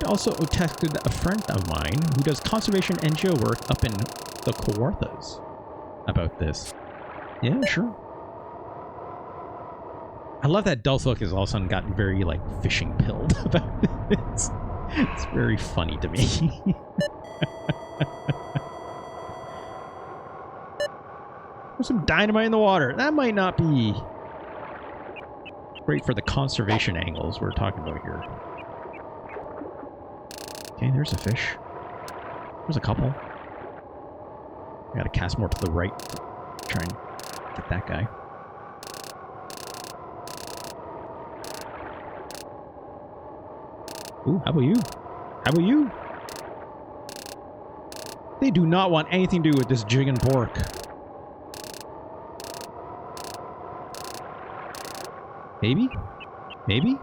I also texted a friend of mine who does conservation NGO work up in the Kawarthas about this. Yeah, sure. I love that Dulthhook has all of a sudden gotten very, like, fishing pilled about this. It's very funny to me. There's some dynamite in the water. That might not be great for the conservation angles we're talking about here. Okay, there's a fish. There's a couple. I gotta cast more to the right. Try and get that guy. Ooh, how about you? How about you? They do not want anything to do with this jig and pork. Maybe? Maybe?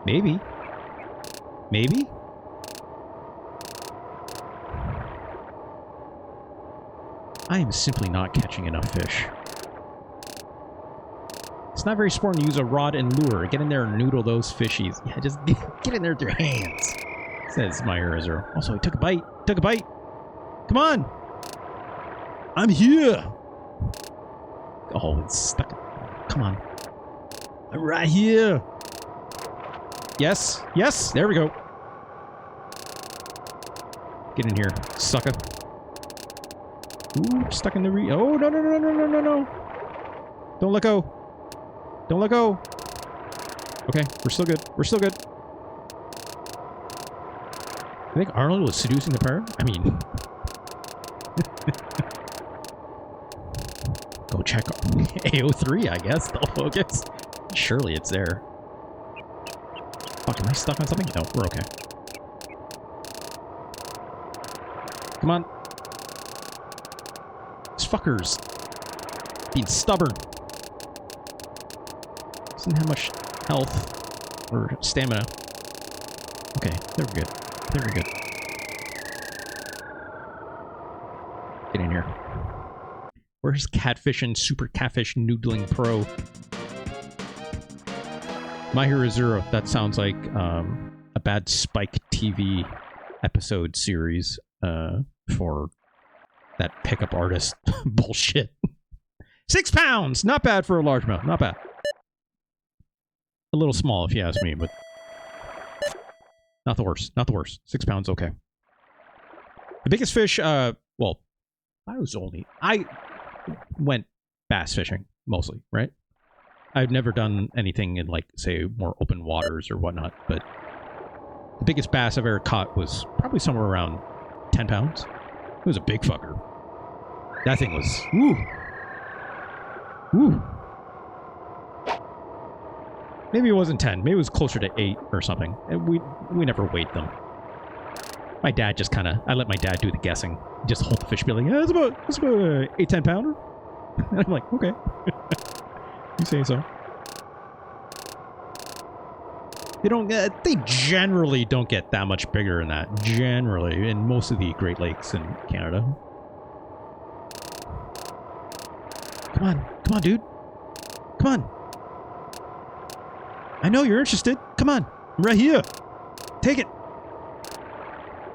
Maybe? Maybe? I am simply not catching enough fish. It's not very smart to use a rod and lure. Get in there and noodle those fishies. Yeah, just get in there with your hands, says my Zero. Also, he took a bite. Took a bite. Come on. I'm here. Oh, it's stuck. Come on. I'm right here. Yes. Yes. There we go. Get in here, sucker. Ooh, stuck in the oh, no, no, no, no, no, no, no. Don't let go. Don't let go. Okay, we're still good. We're still good. I think Arnold was seducing the parrot. I mean... Go check AO3, I guess. They'll focus. Surely it's there. Fuck, am I stuck on something? No, we're okay. Come on. These fuckers. Being stubborn. Doesn't have much health or stamina. Okay, there we're good. There we're good. Get in here. Where's Catfish and Super Catfish Noodling Pro? My Hero Zero. That sounds like a bad Spike TV episode series for that pickup artist bullshit. 6 pounds! Not bad for a largemouth. Not bad. A little small, if you ask me, but not the worst. Not the worst. 6 pounds, okay. The biggest fish, well, I went bass fishing, mostly, right? I've never done anything in, like, say, more open waters or whatnot, but the biggest bass I've ever caught was probably somewhere around 10 pounds. It was a big fucker. That thing was, woo! Woo! Maybe it wasn't 10. Maybe it was closer to 8 or something. And we never weighed them. My dad just kind of... I let my dad do the guessing. Just hold the fish, be like, yeah, it's about a 8, 10 pounder. And I'm like, okay. You say so. They don't... they generally don't get that much bigger than that. Generally. In most of the Great Lakes in Canada. Come on. Come on, dude. Come on. I know you're interested. Come on. I'm right here. Take it.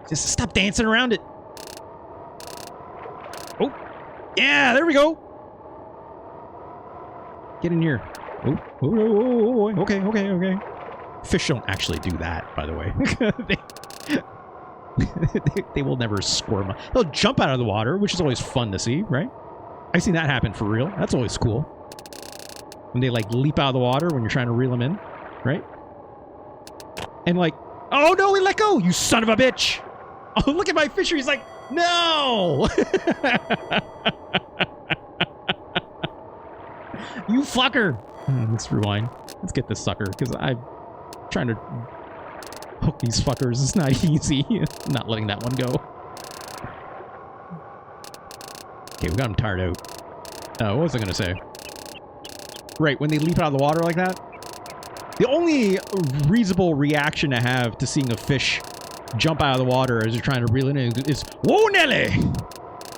Just stop dancing around it. Oh. Yeah, there we go. Get in here. Oh. Okay. Fish don't actually do that, by the way. they will never squirm. They'll jump out of the water, which is always fun to see, right? I've seen that happen for real. That's always cool. When they, like, leap out of the water when you're trying to reel them in, right? And, like, oh, no, he let go, you son of a bitch. Oh, look at my fisher. He's like, no. You fucker. Let's rewind. Let's get this sucker, because I'm trying to hook these fuckers. It's not easy. Not letting that one go. Okay, we got him tired out. What was I going to say? Right, when they leap out of the water like that, the only reasonable reaction to have to seeing a fish jump out of the water as you're trying to reel it in is, whoa, Nelly!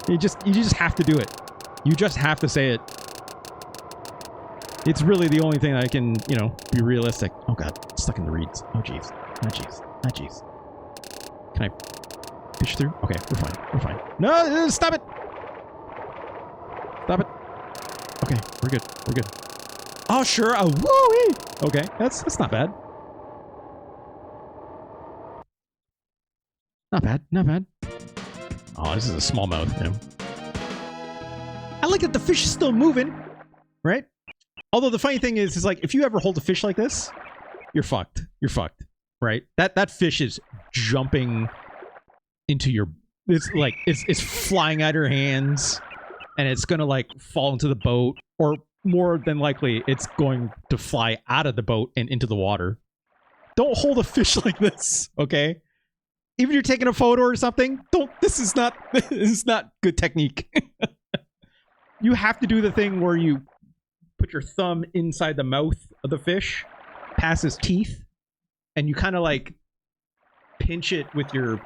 You just have to do it. You just have to say it. It's really the only thing that I can, you know, be realistic. Oh god, stuck in the reeds. Oh jeez. Oh jeez. Oh jeez. Can I fish through? Okay, we're fine. We're fine. No, stop it! Stop it. Okay, we're good. We're good. Oh sure. Oh woo-wee! Okay, that's not bad. Not bad. Not bad. Oh, this is a smallmouth. Yeah. I like that the fish is still moving, right? Although the funny thing is like, if you ever hold a fish like this, you're fucked. You're fucked, right? That fish is jumping into your... It's like, it's flying out of your hands, and it's gonna like fall into the boat, or more than likely, it's going to fly out of the boat and into the water. Don't hold a fish like this, okay? Even if you're taking a photo or something, don't... This is not good technique. You have to do the thing where you put your thumb inside the mouth of the fish, past his teeth, and you kind of like pinch it with your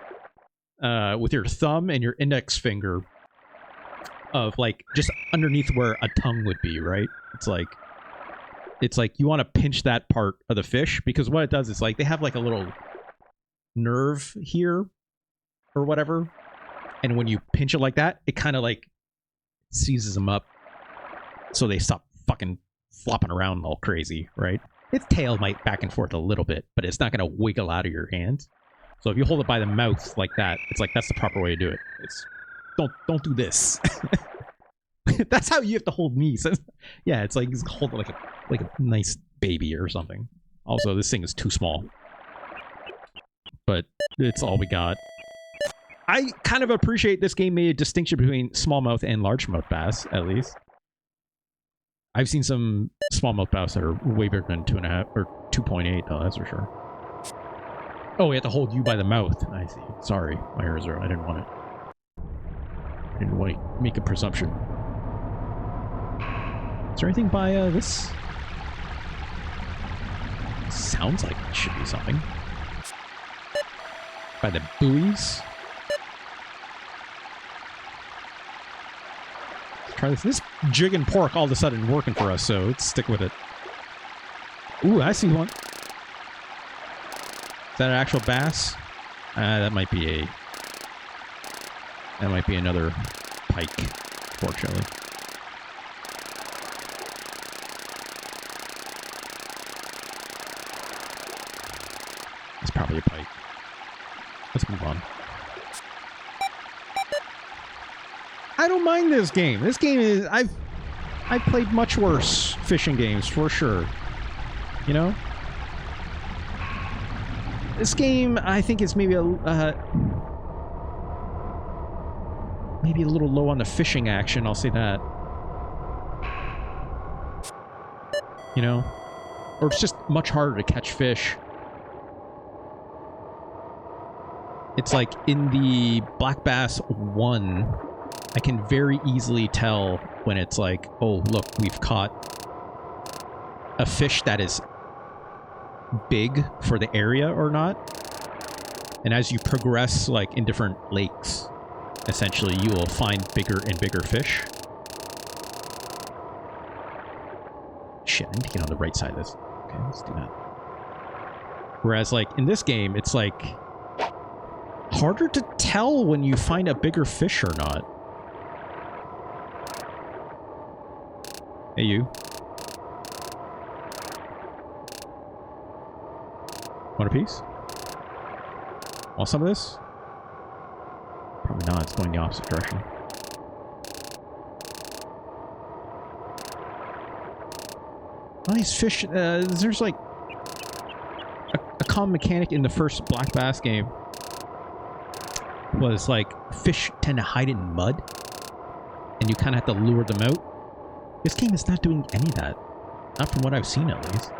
thumb and your index finger of like just underneath where a tongue would be, right? It's like you want to pinch that part of the fish, because what it does is like they have like a little nerve here or whatever, and when you pinch it like that, it kind of like seizes them up, so they stop fucking flopping around all crazy, right? Its tail might back and forth a little bit, but it's not going to wiggle out of your hands. So if you hold it by the mouth like that, it's like that's the proper way to do it. It's don't do this. That's how you have to hold me. So, yeah, it's like hold it like a nice baby or something. Also, this thing is too small, but it's all we got. I kind of appreciate this game made a distinction between smallmouth and largemouth bass, at least. I've seen some smallmouth bass that are way bigger than 2.5 or 2.8, though, that's for sure. Oh, we have to hold you by the mouth. I see. Sorry, my ears are... I didn't want to make a presumption. Is there anything by this? Sounds like it should be something. By the buoys? Try this. This jig and pork all of a sudden working for us, so let's stick with it. Ooh, I see one. Is that an actual bass? That might be another pike, fortunately. It's probably a pike. Let's move on. I don't mind this game. This game is... I've played much worse fishing games, for sure. You know? This game, I think, is maybe a little low on the fishing action, I'll say that. You know? Or it's just much harder to catch fish. It's like in the Black Bass 1... I can very easily tell when it's like, oh, look, we've caught a fish that is big for the area or not. And as you progress, like, in different lakes, essentially, you will find bigger and bigger fish. shit, I need to get on the right side of this. Okay, let's do that. Whereas, like, in this game, it's, like, harder to tell when you find a bigger fish or not. Hey, you. Want a piece? Want some of this? Probably not. It's going the opposite direction. All these fish... there's, like, a common mechanic in the first black bass game was, like, fish tend to hide in mud, and you kind of have to lure them out. This game is not doing any of that. Not from what I've seen, at least.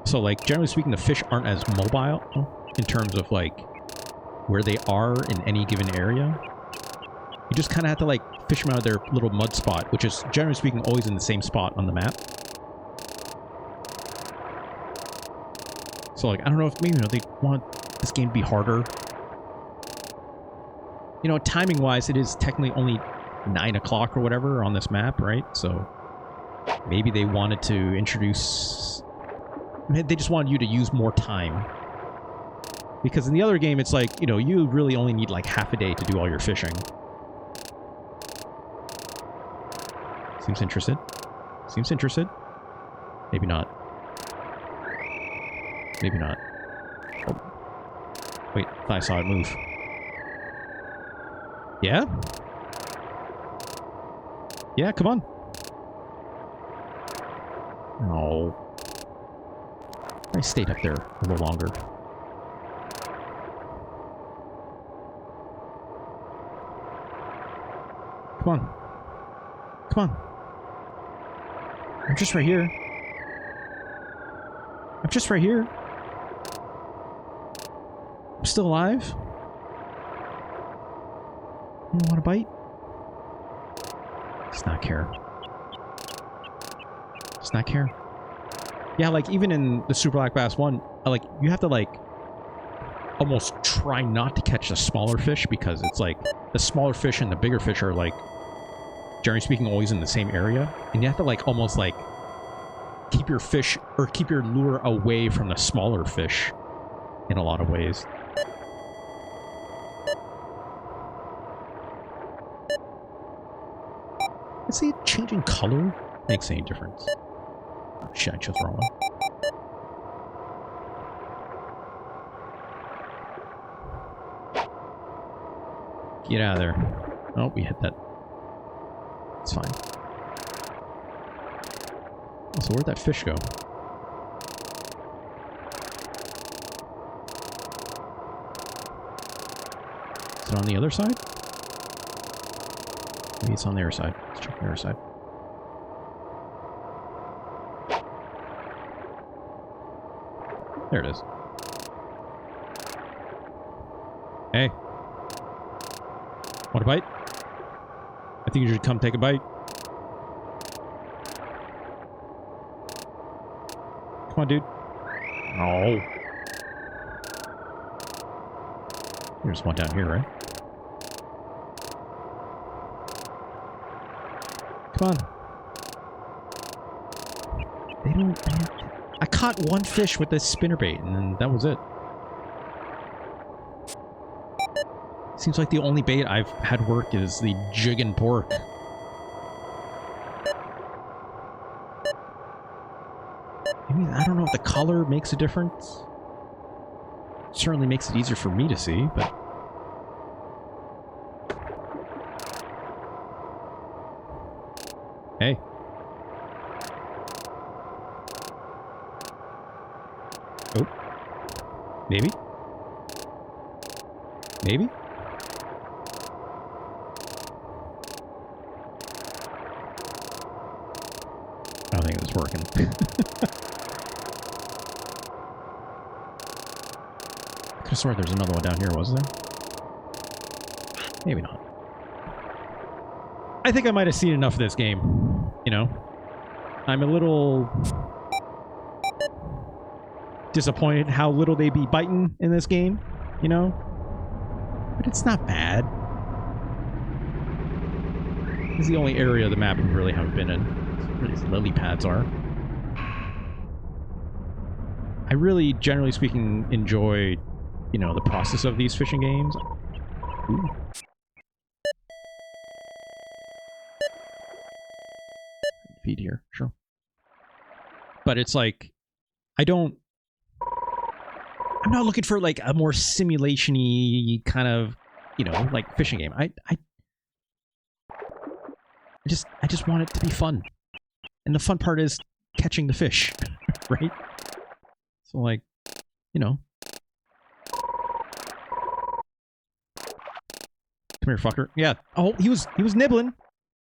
So, like, generally speaking, the fish aren't as mobile in terms of, like, where they are in any given area. You just kind of have to, like, fish them out of their little mud spot, which is, generally speaking, always in the same spot on the map. So, like, I don't know if maybe they want this game to be harder. You know, timing-wise, it is technically only 9 o'clock or whatever on this map, right? So, maybe they wanted to introduce... They just wanted you to use more time. Because in the other game, it's like, you know, you really only need, like, half a day to do all your fishing. Seems interested. Seems interested. Maybe not. Maybe not. Oh. Wait, I thought I saw it move. Yeah? Yeah, come on. No. I stayed up there a little longer. Come on. Come on. I'm just right here. I'm just right here. I'm still alive. You want a bite? Does not care. Does not care. Yeah, like, even in the Super Black Bass 1, like, you have to, like, almost try not to catch the smaller fish, because it's, like, the smaller fish and the bigger fish are, like, generally speaking, always in the same area. And you have to, like, almost, like, keep your fish, or keep your lure away from the smaller fish in a lot of ways. Is it changing color? Makes any difference. Oh, shit, I chose the wrong one. Get out of there. Oh, we hit that. It's fine. Oh, so where'd that fish go? Is it on the other side? Maybe it's on the other side. Let's check the other side. There it is. Hey. Want a bite? I think you should come take a bite. Come on, dude. No. There's one down here, right? Come on. They don't... I caught one fish with this spinnerbait, and then that was it. Seems like the only bait I've had work is the jig and pork. I mean, I don't know if the color makes a difference. It certainly makes it easier for me to see, but... Hey. Oh. Maybe? Maybe? I don't think it's working. I could have sworn there's another one down here, wasn't there? Maybe not. I think I might have seen enough of this game, you know? I'm a little disappointed how little they be biting in this game, you know? But it's not bad. This is the only area of the map we really haven't been in. where these lily pads are. I really, generally speaking, enjoy, you know, the process of these fishing games. Ooh. Feed here, sure. But it's like, I'm not looking for like a more simulation-y kind of, you know, like fishing game. I just want it to be fun. And the fun part is catching the fish, right? So like, you know. Come here, fucker. Yeah. Oh, he was nibbling.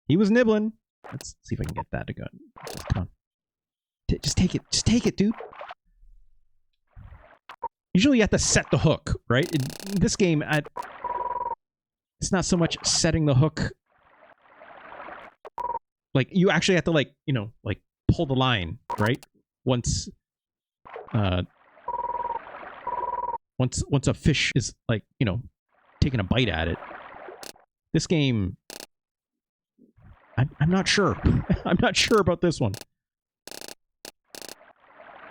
He was nibbling. Let's see if I can get that to go. Come on. Just take it. Just take it, dude. Usually you have to set the hook, right? In this game, it's not so much setting the hook. Like, you actually have to, like, you know, like, pull the line, right? Once a fish is, like, you know, taking a bite at it. This game, I'm not sure. I'm not sure about this one.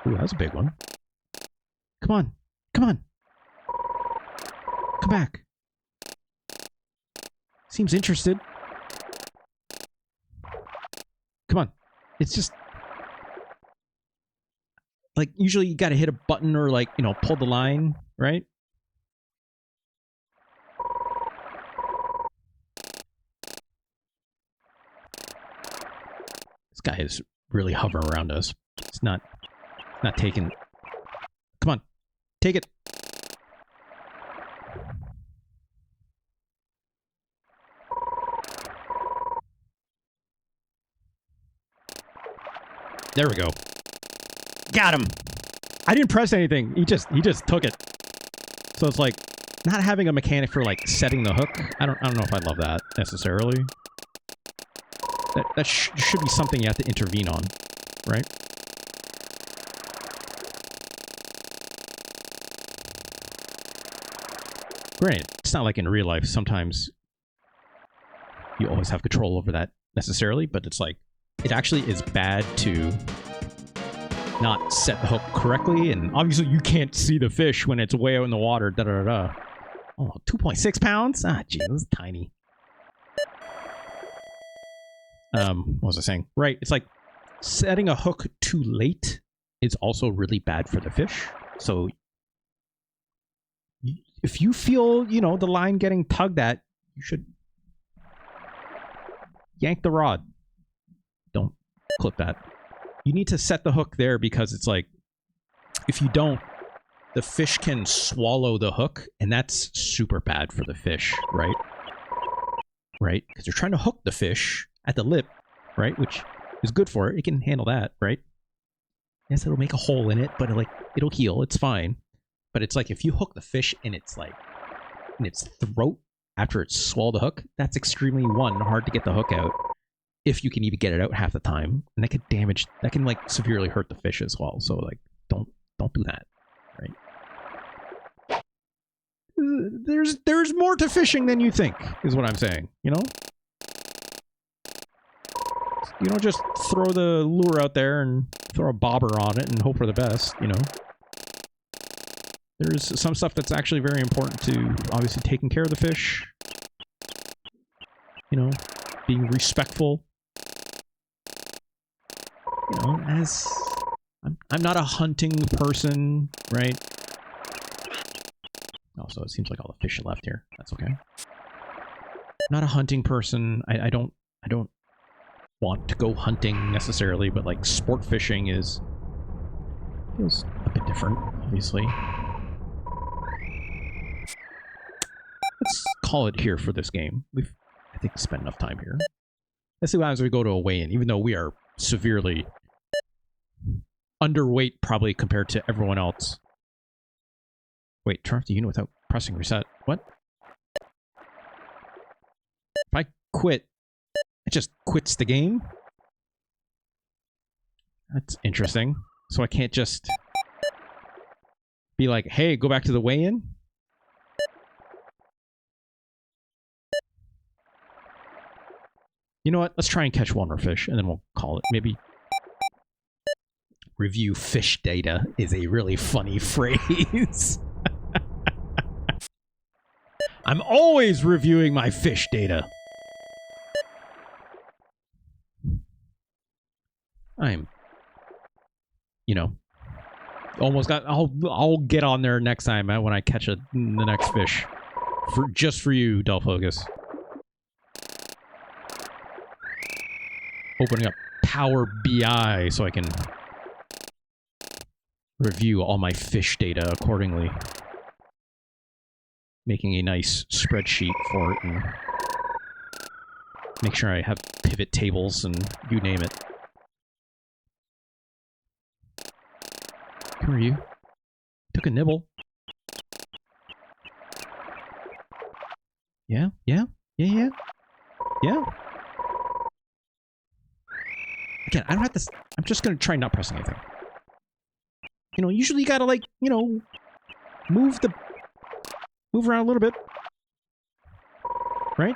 Ooh, that's a big one. Come on. Come on. Come back. Seems interested. Come on. It's just... like, usually you gotta hit a button or, like, you know, pull the line, right? This guy is really hovering around us. It's not taking... Come on. Take it. There we go. Got him. I didn't press anything. He just took it. So it's like not having a mechanic for like setting the hook. I don't know if I love that necessarily. That should be something you have to intervene on, right? Granted, it's not like in real life. Sometimes you always have control over that necessarily, but it's like it actually is bad to not set the hook correctly, and obviously you can't see the fish when it's way out in the water. Da da da. Oh, 2.6 pounds? Ah, geez, this is tiny. What was I saying? Right, it's like setting a hook too late is also really bad for the fish. So if you feel, you know, the line getting tugged at, you should yank the rod. Don't clip that. You need to set the hook there because it's like, if you don't, the fish can swallow the hook, and that's super bad for the fish, right? Right? Because you're trying to hook the fish at the lip, right? Which is good for it. It can handle that, right? Yes, it'll make a hole in it, but it'll heal. It's fine. But it's like if you hook the fish in its like in its throat after it's swallowed the hook, that's extremely hard to get the hook out. If you can even get it out half the time, and that can like severely hurt the fish as well. So like, don't do that, right? There's more to fishing than you think, is what I'm saying. You know, you don't just throw the lure out there and throw a bobber on it and hope for the best. You know, there's some stuff that's actually very important to obviously taking care of the fish. You know, being respectful. You know, as I'm not a hunting person, right? Also, it seems like all the fish are left here. That's okay. Not a hunting person. I don't want to go hunting necessarily, but like sport fishing feels a bit different, obviously. Let's call it here for this game. I think, spent enough time here. Let's see what happens when we go to a weigh-in, even though we are severely underweight probably compared to everyone else. Wait, turn off the unit without pressing reset. What? If I quit, it just quits the game? That's interesting. So I can't just be like, hey, go back to the weigh-in? You know what? Let's try and catch one more fish, and then we'll call it. Maybe review fish data is a really funny phrase. I'm always reviewing my fish data. I'm, you know, almost got. I'll get on there next time when I catch the next fish, just for you, Delphocus. Opening up Power BI so I can review all my fish data accordingly. Making a nice spreadsheet for it and make sure I have pivot tables and you name it. Who are you? Took a nibble. Yeah? Yeah? Yeah, yeah? Yeah? Again, I don't have to... I'm just gonna try not pressing anything. You know, usually you gotta, like, you know, move around a little bit. Right?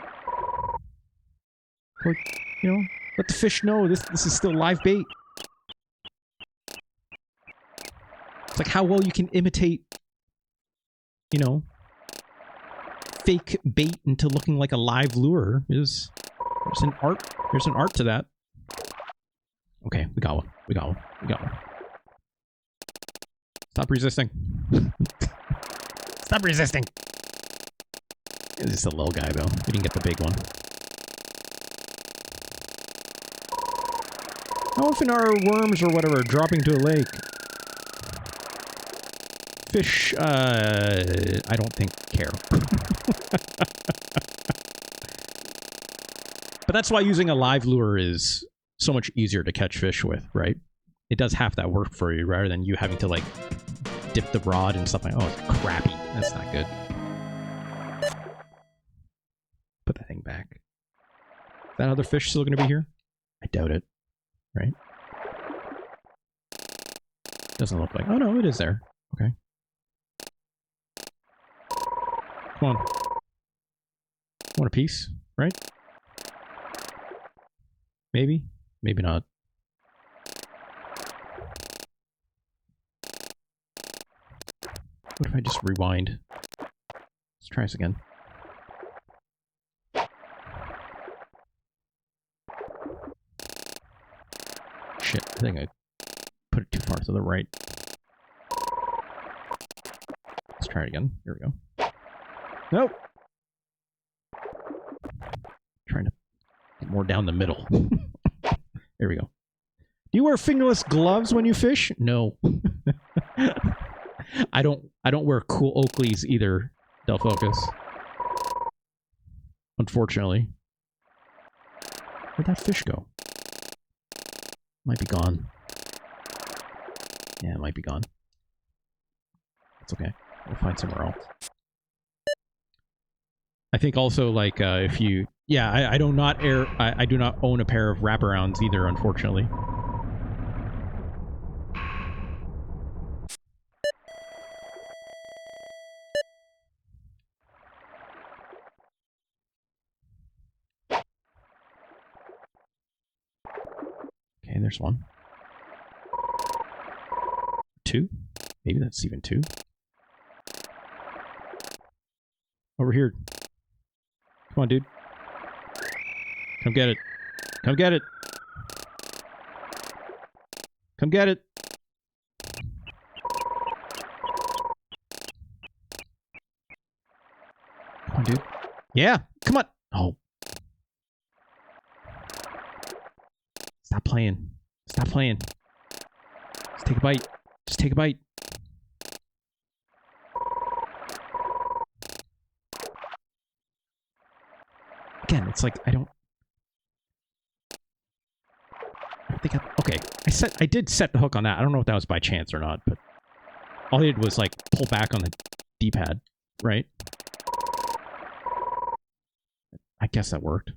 Or, you know, let the fish know this is still live bait. It's like how well you can imitate, you know, fake bait into looking like a live lure is... There's an art to that. Okay, we got one. We got one. We got one. Stop resisting. Stop resisting. It's just a little guy, though. We didn't get the big one. How often are worms or whatever dropping to a lake? Fish, I don't think care. But that's why using a live lure is so much easier to catch fish with, right? It does half that work for you, rather than you having to, like, dip the rod and stuff like, oh, it's crappy. That's not good. Put that thing back. Is that other fish still going to be here? I doubt it. Right? Doesn't look like... Oh, no, it is there. Okay. Come on. Want a piece? Right? Maybe? Maybe not. What if I just rewind? Let's try this again. Shit, I think I put it too far to the right. Let's try it again. Here we go. Nope! Trying to get more down the middle. There we go. Do you wear fingerless gloves when you fish? No. I don't wear cool Oakleys either, Delphocus. Unfortunately. Where'd that fish go? Might be gone. Yeah, it might be gone. It's okay. We'll find somewhere else. I think also, like, if you... Yeah, I do not own a pair of wraparounds either, unfortunately. Okay, there's one. Two? Maybe that's even two. Over here. Come on, dude. Come get it. Come get it. Come get it. Come on, dude. Yeah, come on. Oh. Stop playing. Stop playing. Just take a bite. Just take a bite. Again, it's like I don't think okay. I did set the hook on that. I don't know if that was by chance or not, but all I did was like pull back on the D-pad, right? I guess that worked.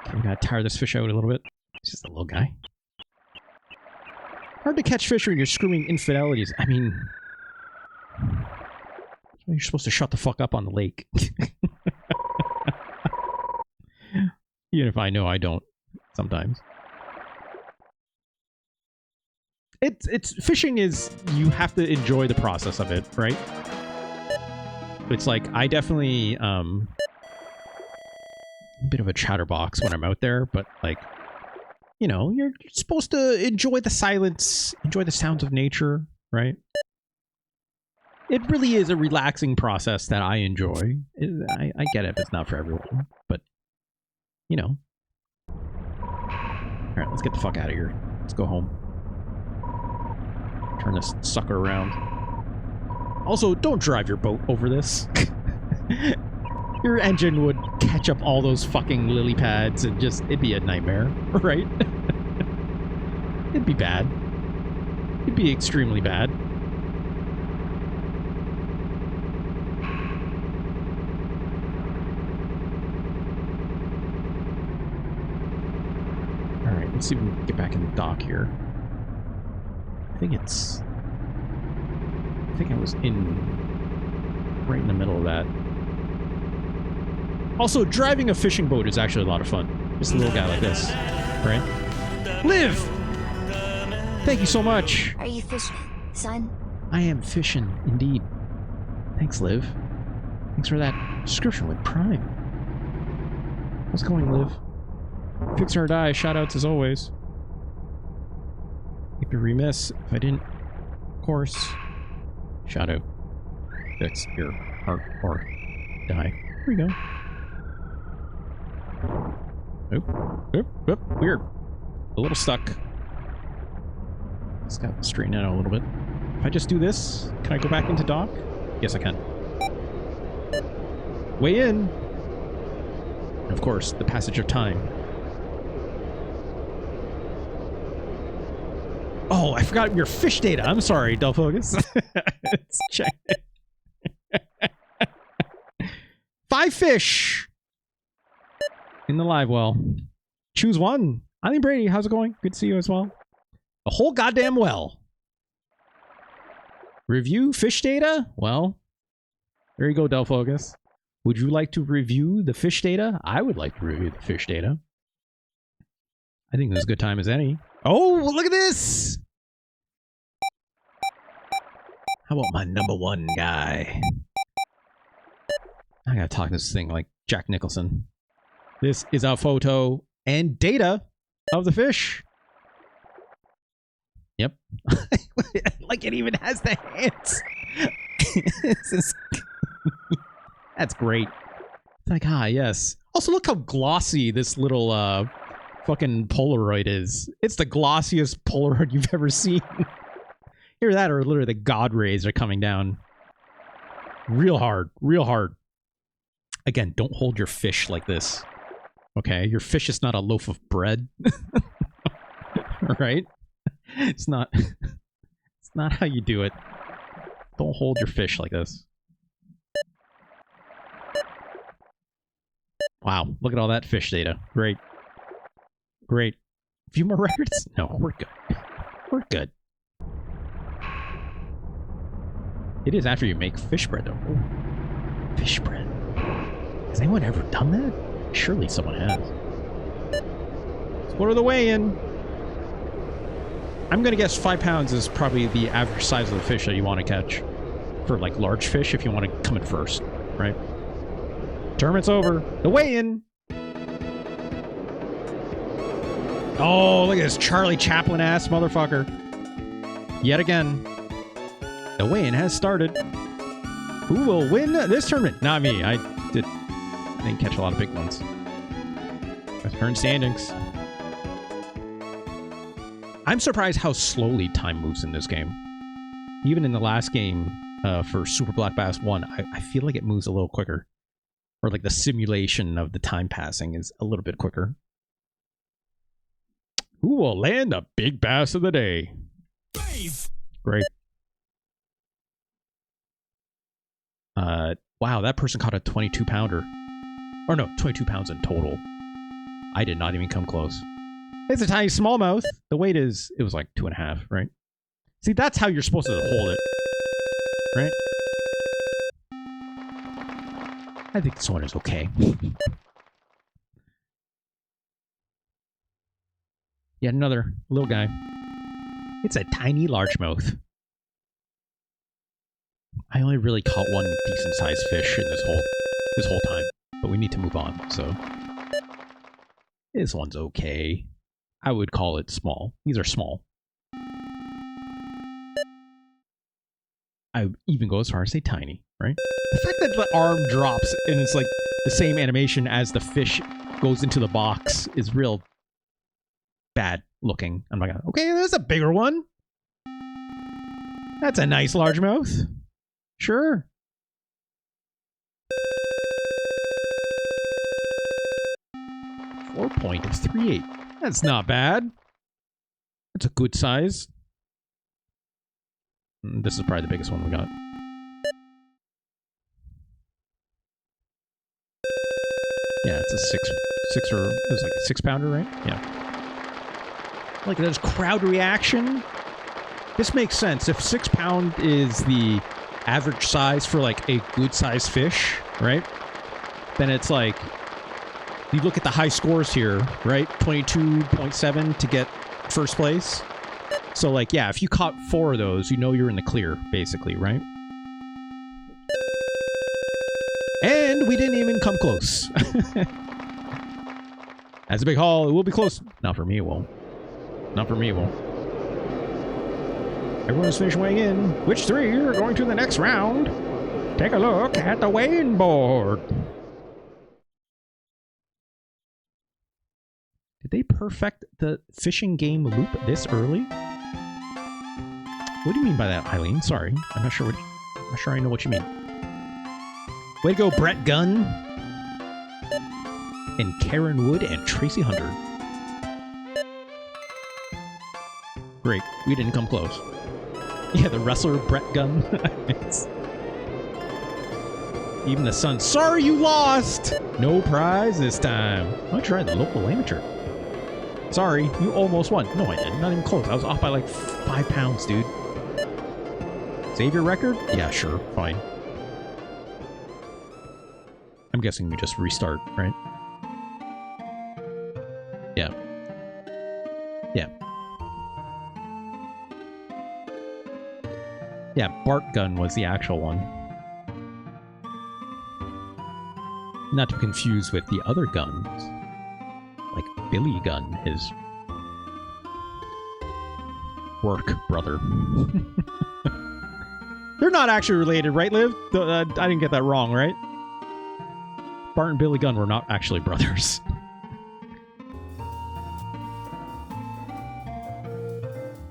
Okay, we gotta tire this fish out a little bit. He's just a little guy. Hard to catch fish when you're screaming infidelities. I mean, you're supposed to shut the fuck up on the lake. Even if I know I don't sometimes. It's fishing is, you have to enjoy the process of it, right? It's like, I definitely a bit of a chatterbox when I'm out there, but like, you know, you're supposed to enjoy the silence, enjoy the sounds of nature, right? It really is a relaxing process that I enjoy. I get it if it's not for everyone, but, you know. Alright, let's get the fuck out of here. Let's go home. Turn this sucker around. Also, don't drive your boat over this. Your engine would catch up all those fucking lily pads and just, it'd be a nightmare, right? It'd be bad. It'd be extremely bad. Alright, let's see if we can get back in the dock here. I think I was right in the middle of that. Also, driving a fishing boat is actually a lot of fun. Just a little guy like this, right? Liv! Thank you so much! Are you fishing, son? I am fishing, indeed. Thanks, Liv. Thanks for that subscription with Prime. How's it going, Liv? Fix or die, shoutouts as always. I'd be remiss if I didn't, of course, shout out. Fix your heart or die. Here we go. Oop, weird. A little stuck. Just got to straighten it out a little bit. If I just do this, can I go back into dock? Yes, I can. Way in. And of course, the passage of time. Oh, I forgot your fish data. I'm sorry, Delphocus. Let's check it. 5 fish in the live well. Choose one. Eileen Brady, how's it going? Good to see you as well. A whole goddamn well. Review fish data? Well, there you go, Delphocus. Would you like to review the fish data? I would like to review the fish data. I think this is a good time as any. Oh, look at this! How about my #1 guy? I gotta talk this thing like Jack Nicholson. This is a photo and data of the fish. Yep. Like it even has the hands. That's great. It's like, yes. Also, look how glossy this little fucking Polaroid is. It's the glossiest Polaroid you've ever seen. Either that or literally the God rays are coming down. Real hard. Real hard. Again, don't hold your fish like this. Okay? Your fish is not a loaf of bread. Right? It's not how you do it. Don't hold your fish like this. Wow, look at all that fish data. Great. Great. A few more records? No, we're good. We're good. It is after you make fish bread, though. Ooh, fish bread. Has anyone ever done that? Surely someone has. Let's go to the weigh-in. I'm gonna guess 5 pounds is probably the average size of the fish that you want to catch. For, like, large fish, if you want to come in first, right? Tournament's over. The weigh-in. Oh, look at this Charlie Chaplin-ass motherfucker. Yet again. The weigh-in has started. Who will win this tournament? Not me. I didn't catch a lot of big ones. Current standings. I'm surprised how slowly time moves in this game. Even in the last game for Super Black Bass 1, I feel like it moves a little quicker. Or like the simulation of the time passing is a little bit quicker. Who will land the big bass of the day? Great. Wow, that person caught a 22-pounder. Or no, 22 pounds in total. I did not even come close. It's a tiny smallmouth. The weight is, it was like 2.5, right? See, that's how you're supposed to hold it. Right? I think this one is okay. Yet another little guy. It's a tiny largemouth. I only really caught one decent-sized fish in this whole time, but we need to move on. So this one's okay. I would call it small. These are small. I would even go as far as say tiny, right? The fact that the arm drops and it's like the same animation as the fish goes into the box is real bad looking. I'm not gonna. Okay, there's a bigger one. That's a nice largemouth. Sure. .38. That's not bad. That's a good size. This is probably the biggest one we got. Yeah, it's a six or it was like a 6-pounder, right? Yeah. Like there's crowd reaction. This makes sense. If 6-pound is the average size for like a good sized fish, right? Then it's like you look at the high scores here, right? 22.7 to get first place. So like, yeah, if you caught 4 of those, you know you're in the clear, basically, right? And we didn't even come close. That's a big haul. It will be close. Not for me, it won't. Not for me, it won't. Everyone's finished weighing in. Which 3 are going to the next round? Take a look at the weighing board. Did they perfect the fishing game loop this early? What do you mean by that, Eileen? Sorry, I'm not sure I know what you mean. Way to go, Brett Gunn and Karen Wood and Tracy Hunter. Great, we didn't come close. Yeah, the wrestler Brett Gunn. Even the sun. Sorry you lost! No prize this time. I'll try the local amateur. Sorry, you almost won. No, I didn't. Not even close. I was off by like 5 pounds, dude. Save your record? Yeah, sure. Fine. I'm guessing we just restart, right? Yeah. Yeah. Yeah, Bart Gunn was the actual one. Not to be confused with the other guns. Like Billy Gunn, his work brother. They're not actually related, right, Liv? I didn't get that wrong, right? Bart and Billy Gunn were not actually brothers.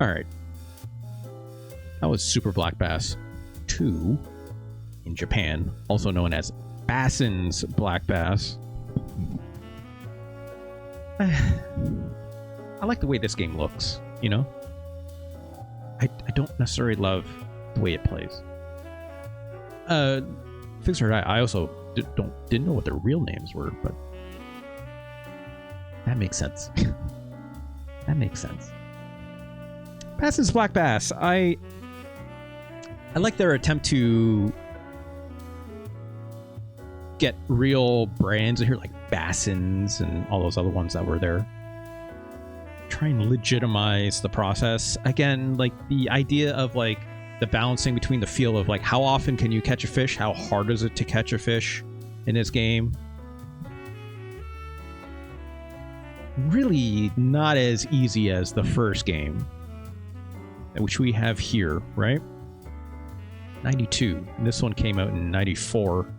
Alright. That was Super Black Bass 2 in Japan, also known as Bassin's Black Bass. I like the way this game looks, you know? I don't necessarily love the way it plays. Fixer, I also didn't know what their real names were, but that makes sense. That makes sense. Bassin's Black Bass. I like their attempt to get real brands in here, like Bassin's and all those other ones that were there. Try and legitimize the process. Again, like the idea of like the balancing between the feel of like how often can you catch a fish, how hard is it to catch a fish in this game. Really not as easy as the first game, which we have here, right? 92. And this one came out in 94.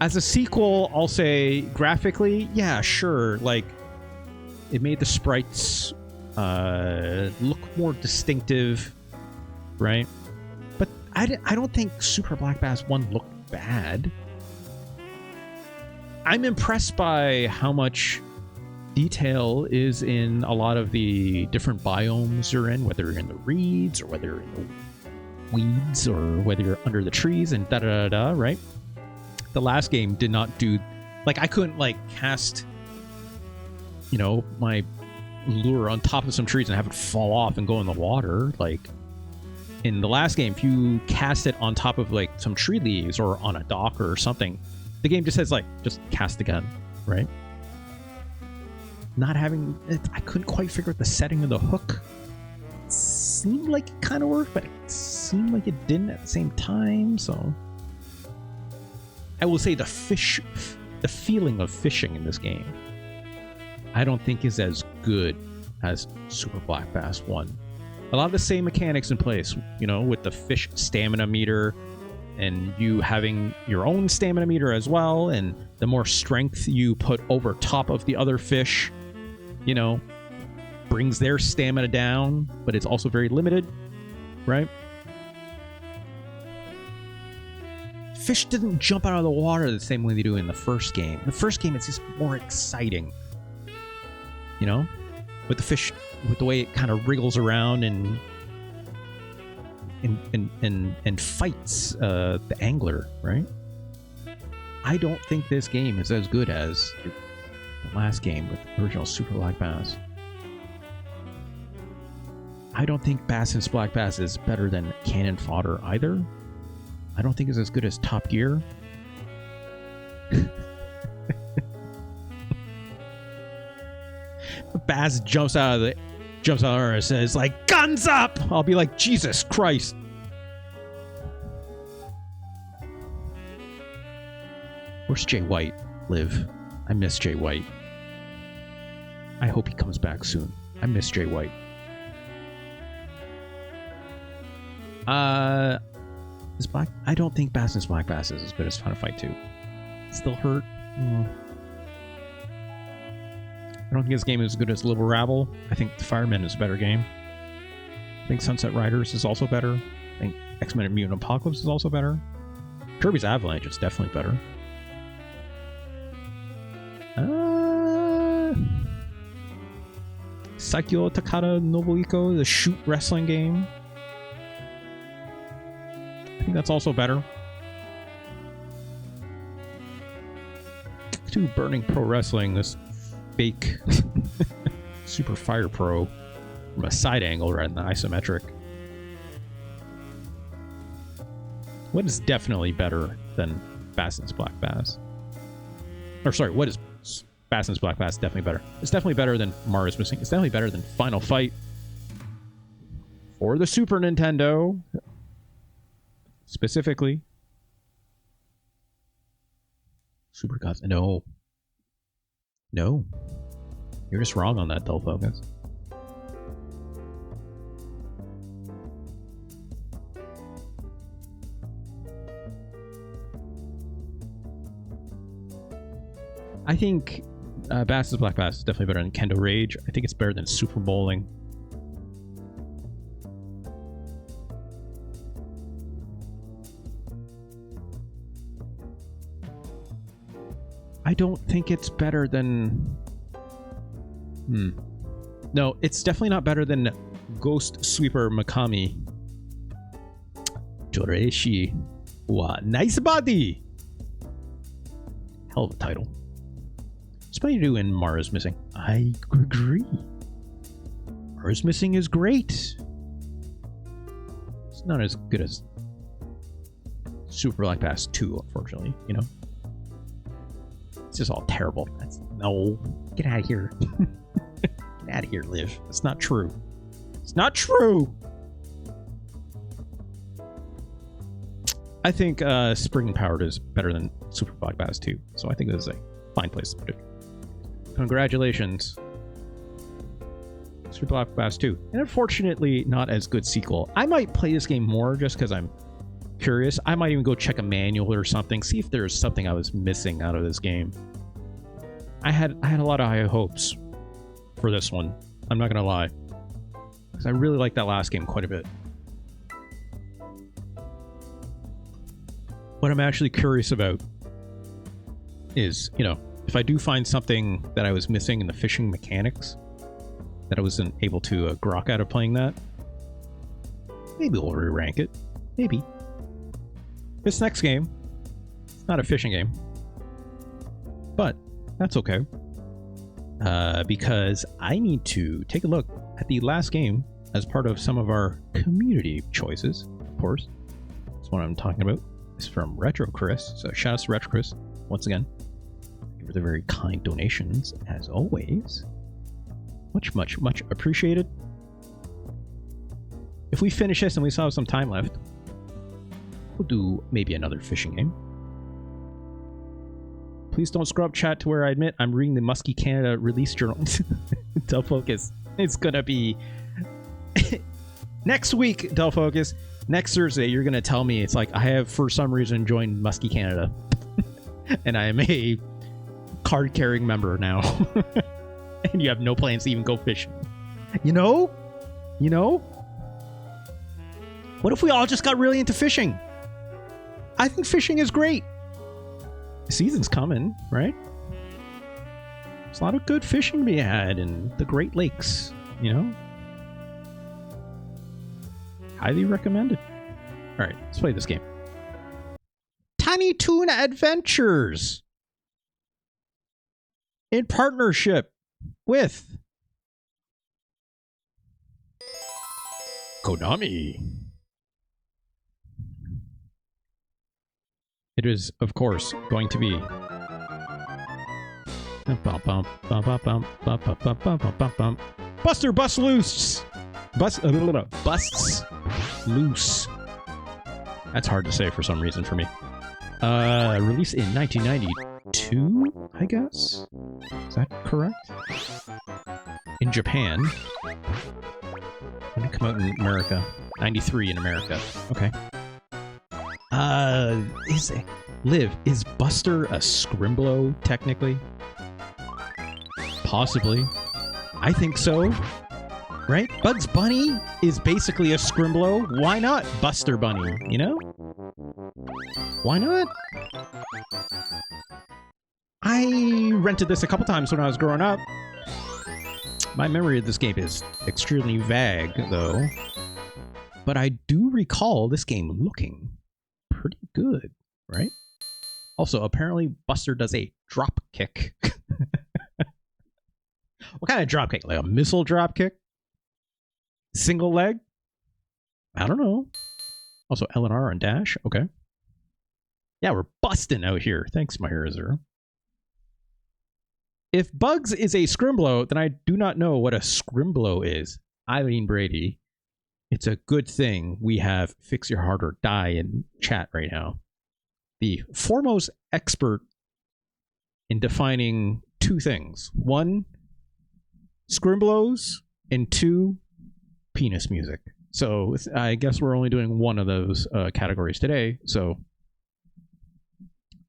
As a sequel, I'll say graphically, yeah, sure. Like, it made the sprites look more distinctive, right? But I don't think Super Black Bass 1 looked bad. I'm impressed by how much detail is in a lot of the different biomes you're in, whether you're in the reeds or whether you're in the weeds or whether you're under the trees and da-da-da-da, right? The last game did not do... Like, I couldn't, like, cast, you know, my lure on top of some trees and have it fall off and go in the water. Like, in the last game, if you cast it on top of, like, some tree leaves or on a dock or something, the game just says, like, just cast the gun, right? not having it, I couldn't quite figure out the setting of the hook. It seemed like it kind of worked, but it seemed like it didn't at the same time. So I will say the feeling of fishing in this game, I don't think is as good as Super Black Bass 1. A lot of the same mechanics in place, you know, with the fish stamina meter and you having your own stamina meter as well, and the more strength you put over top of the other fish, you know, brings their stamina down, but it's also very limited, right? Fish didn't jump out of the water the same way they do in the first game. The first game, it's just more exciting, you know, with the fish, with the way it kind of wriggles around and fights the angler, right? I don't think this game is as good as the last game with the original Super Black Bass. I don't think Bassin's Black Bass is better than Cannon Fodder either. I don't think it's as good as Top Gear. Bass jumps out of the water and says, like, guns up! I'll be like, Jesus Christ. Where's Jay White live? I miss Jay White. I hope he comes back soon. I miss Jay White. I don't think Bassin's Black Bass is as good as Final Fight 2. Still hurt? I don't think this game is as good as Little Rabble. I think The Fireman is a better game. I think Sunset Riders is also better. I think X-Men Mutant Apocalypse is also better. Kirby's Avalanche is definitely better. Saikyo Takata Nobuiko, the shoot wrestling game. I think that's also better. To Burning Pro Wrestling, this fake Super Fire Pro from a side angle rather than isometric. What is definitely better than Bassin's Black Bass? Or sorry, what is Bassin's Black Bass definitely better? It's definitely better than Mario's Missing. It's definitely better than Final Fight for the Super Nintendo. Specifically, Super Godzilla. No. You're just wrong on that, Dull Focus. I think Bassin's Black Bass is definitely better than Kendo Rage. I think it's better than Super Bowling. I don't think it's better than... No, it's definitely not better than Ghost Sweeper Makami. Joreshi wa Nice Body! Hell of a title. What's better to do in Mara's Missing? I agree. Mara's Missing is great. It's not as good as Super Black Bass 2, unfortunately, you know? It's just all terrible. No. Get out of here. Get out of here, Liv. It's not true. It's not true! I think Spring Powered is better than Super Black Bass 2, so I think this is a fine place to put it. Congratulations. Super Black Bass 2. And unfortunately, not as good sequel. I might play this game more just because I'm curious. I might even go check a manual or something, see if there's something I was missing out of this game. I had a lot of high hopes for this one. I'm not gonna lie, because I really like that last game quite a bit. What I'm actually curious about is, you know, if I do find something that I was missing in the fishing mechanics that I wasn't able to grok out of playing that, maybe we'll re-rank it. Maybe. This next game, it's not a fishing game, but that's okay, because I need to take a look at the last game as part of some of our community choices, of course. That's what I'm talking about. It's from Retro Chris, so shout out to Retro Chris once again for the very kind donations, as always. Much, much, much appreciated. If we finish this and we still have some time left, we'll do maybe another fishing game. Please don't screw up chat to where I admit I'm reading the Muskie Canada release journal. Del Focus. It's gonna be next week, Del Focus. Next Thursday, you're gonna tell me it's like I have for some reason joined Muskie Canada, and I am a card-carrying member now, and you have no plans to even go fishing. You know? You know? What if we all just got really into fishing? I think fishing is great. The season's coming, right? There's a lot of good fishing to be had in the Great Lakes, you know? Highly recommended. All right, let's play this game. Tiny Toon Adventures! In partnership with Konami. It is, of course, going to be Buster Bust Loose. Busts Loose. That's hard to say for some reason for me. Released in 1992, I guess? Is that correct? In Japan. When did it come out in America? 93 in America. Okay. Is Buster a Scrimblow, technically? Possibly. I think so. Right? Bugs Bunny is basically a Scrimblow. Why not Buster Bunny, you know? Why not? I rented this a couple times when I was growing up. My memory of this game is extremely vague, though. But I do recall this game looking pretty good, right? Also, apparently Buster does a drop kick. What kind of drop kick? Like a missile drop kick? Single leg? I don't know. Also, LNR and dash. Okay. Yeah, we're busting out here. Thanks, my hero zero. If Bugs is a Scrimblow, then I do not know what a Scrimblow is. Eileen Brady. It's a good thing we have Fix Your Heart or Die in chat right now. The foremost expert in defining two things. One, Scrimblows, and two, penis music. So I guess we're only doing one of those categories today, so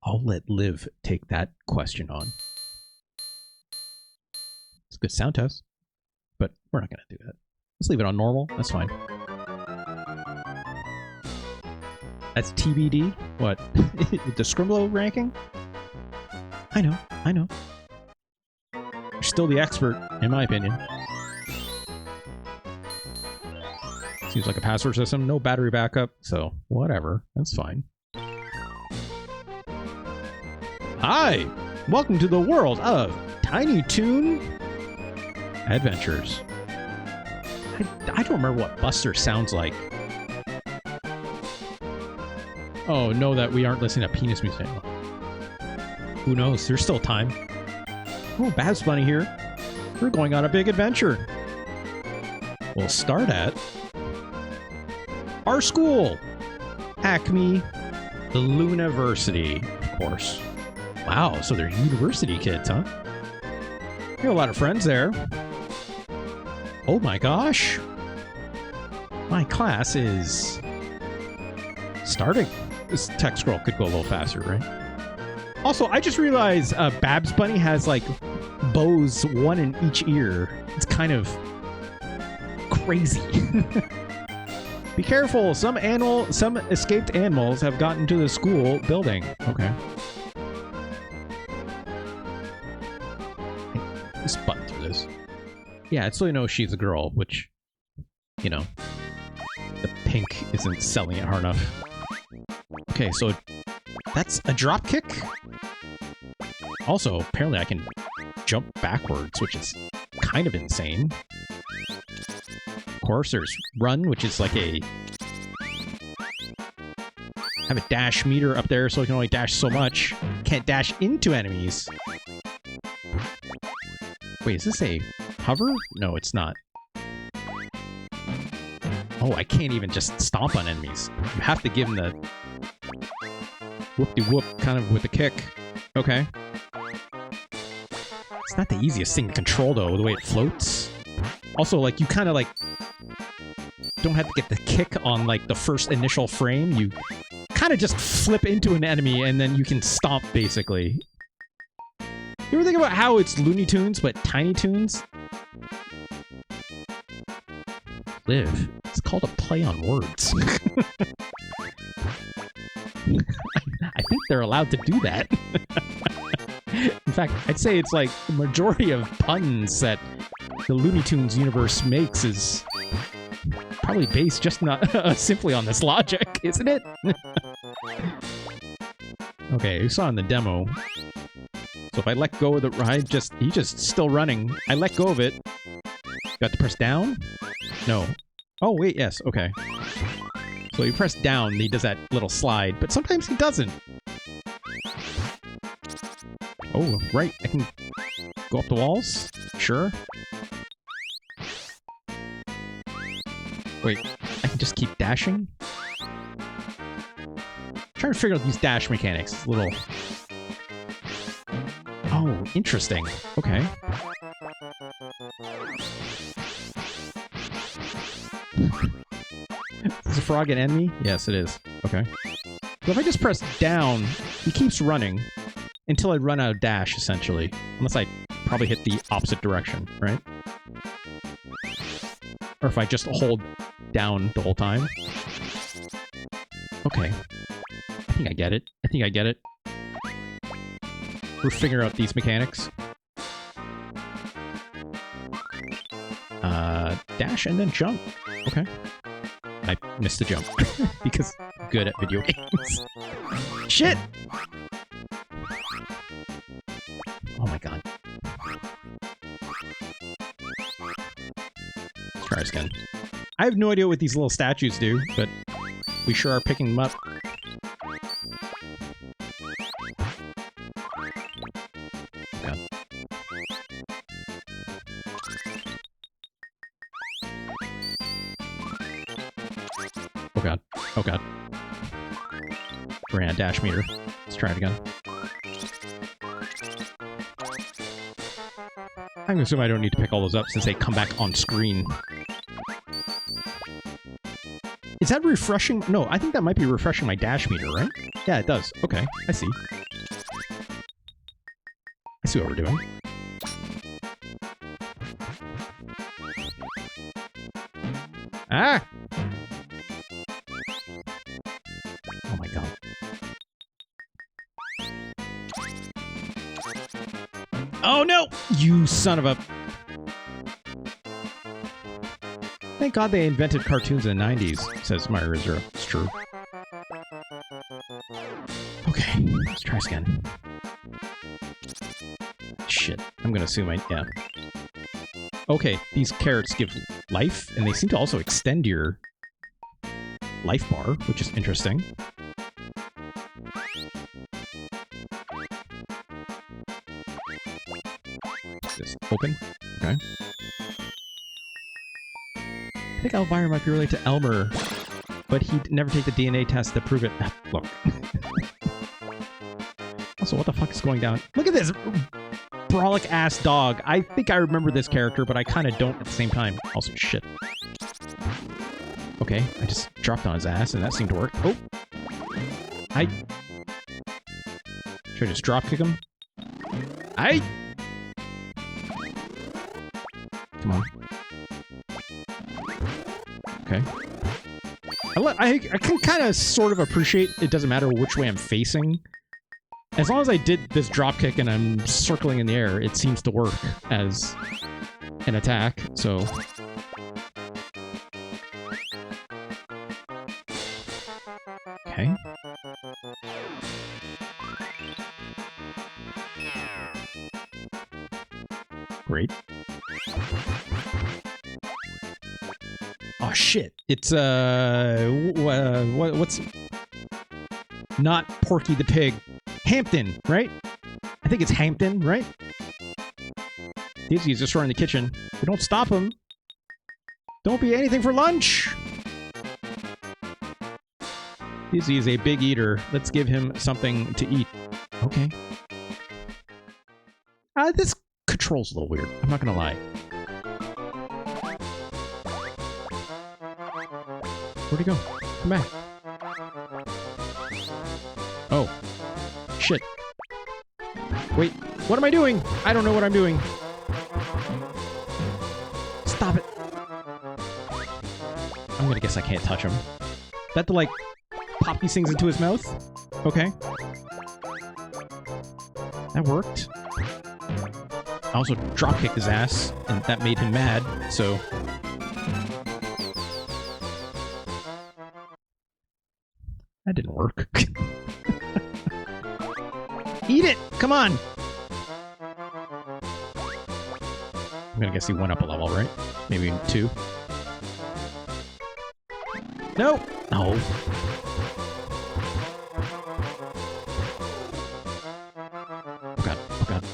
I'll let Liv take that question on. It's a good sound test, but we're not going to do that. Let's leave it on normal. That's fine. That's TBD. What? The Scrimblow ranking? I know. I know. You're still the expert, in my opinion. Seems like a password system. No battery backup. So, whatever. That's fine. Hi! Welcome to the world of Tiny Toon Adventures. I don't remember what Buster sounds like. Oh, know that we aren't listening to penis music anymore. Who knows? There's still time. Oh, Babs Bunny here. We're going on a big adventure. We'll start at our school. Acme Luniversity, of course. Wow, so they're university kids, huh? You have a lot of friends there. Oh my gosh. My class is starting. This text scroll could go a little faster, right? Also, I just realized Babs Bunny has like bows, one in each ear. It's kind of crazy. Be careful. Some escaped animals have gotten to the school building. Okay. Just button through this. Yeah, it's so you know she's a girl, which, you know, the pink isn't selling it hard enough. Okay, so that's a drop kick. Also, apparently I can jump backwards, which is kind of insane. Of course, there's run, which is like a... have a dash meter up there, so I can only dash so much. Can't dash into enemies. Wait, is this a hover? No, it's not. Oh, I can't even just stomp on enemies. You have to give them the whoop-de-whoop kind of with a kick. Okay. It's not the easiest thing to control, though, the way it floats. Also, like, you kind of, like, don't have to get the kick on, like, the first initial frame. You kind of just flip into an enemy, and then you can stomp, basically. You ever think about how it's Looney Tunes, but Tiny Toons? Live. It's called a play on words. I think they're allowed to do that. In fact, I'd say it's like the majority of puns that the Looney Tunes universe makes is probably based just not simply on this logic, isn't it? Okay, you saw in the demo. So if I let go of the ride, he's just still running. I let go of it. Got to press down? No. Oh, wait, yes, okay. So you press down, he does that little slide, but sometimes he doesn't. Oh, right, I can go up the walls? Sure. Wait, I can just keep dashing? I'm trying to figure out these dash mechanics. It's a little... Oh, interesting. Okay. Is the frog an enemy? Yes, it is. Okay. So if I just press down, he keeps running until I run out of dash, essentially. Unless I probably hit the opposite direction, right? Or if I just hold down the whole time. Okay. I think I get it. I think I get it. We're figuring out these mechanics. Dash and then jump. Okay. I missed the jump because I'm good at video games. Shit! Oh my god. Let's try this again. I have no idea what these little statues do, but we sure are picking them up. God. Oh god. Oh god. Ran a dash meter. Let's try it again. I'm gonna assume I don't need to pick all those up since they come back on screen. Is that refreshing? No, I think that might be refreshing my dash meter, right? Yeah, it does. Okay, I see. I see what we're doing. Ah! Oh my god. Oh no! You son of a... Thank God they invented cartoons in the 90s, says Myra Zero. It's true. Okay, let's try this again. Shit, I'm gonna assume yeah. Okay, these carrots give life, and they seem to also extend your life bar, which is interesting. Just open. Okay. I think Elvira might be related to Elmer, but he'd never take the DNA test to prove it. Look. Also, what the fuck is going down? Look at this brolic-ass dog. I think I remember this character, but I kind of don't at the same time. Also, shit. Okay, I just dropped on his ass, and that seemed to work. Oh! Should I just drop kick him? Come on. Okay. I can kind of sort of appreciate it doesn't matter which way I'm facing. As long as I did this dropkick and I'm circling in the air, it seems to work as an attack, so... Okay. Great. Oh shit! It's what's not Porky the Pig? Hampton, right? I think it's Hampton, right? Dizzy is destroying the kitchen. We don't stop him. Don't be anything for lunch! Dizzy is a big eater. Let's give him something to eat. Okay. This control's a little weird. I'm not gonna lie. Where'd he go? Come back. Oh. Shit. Wait. What am I doing? I don't know what I'm doing. Stop it. I'm gonna guess I can't touch him. That to, like, pop these things into his mouth? Okay. That worked. I also drop-kicked his ass, and that made him mad, so... That didn't work. Eat it! Come on! I'm gonna guess he went up a level, right? Maybe 2. No! No. Oh god, oh god.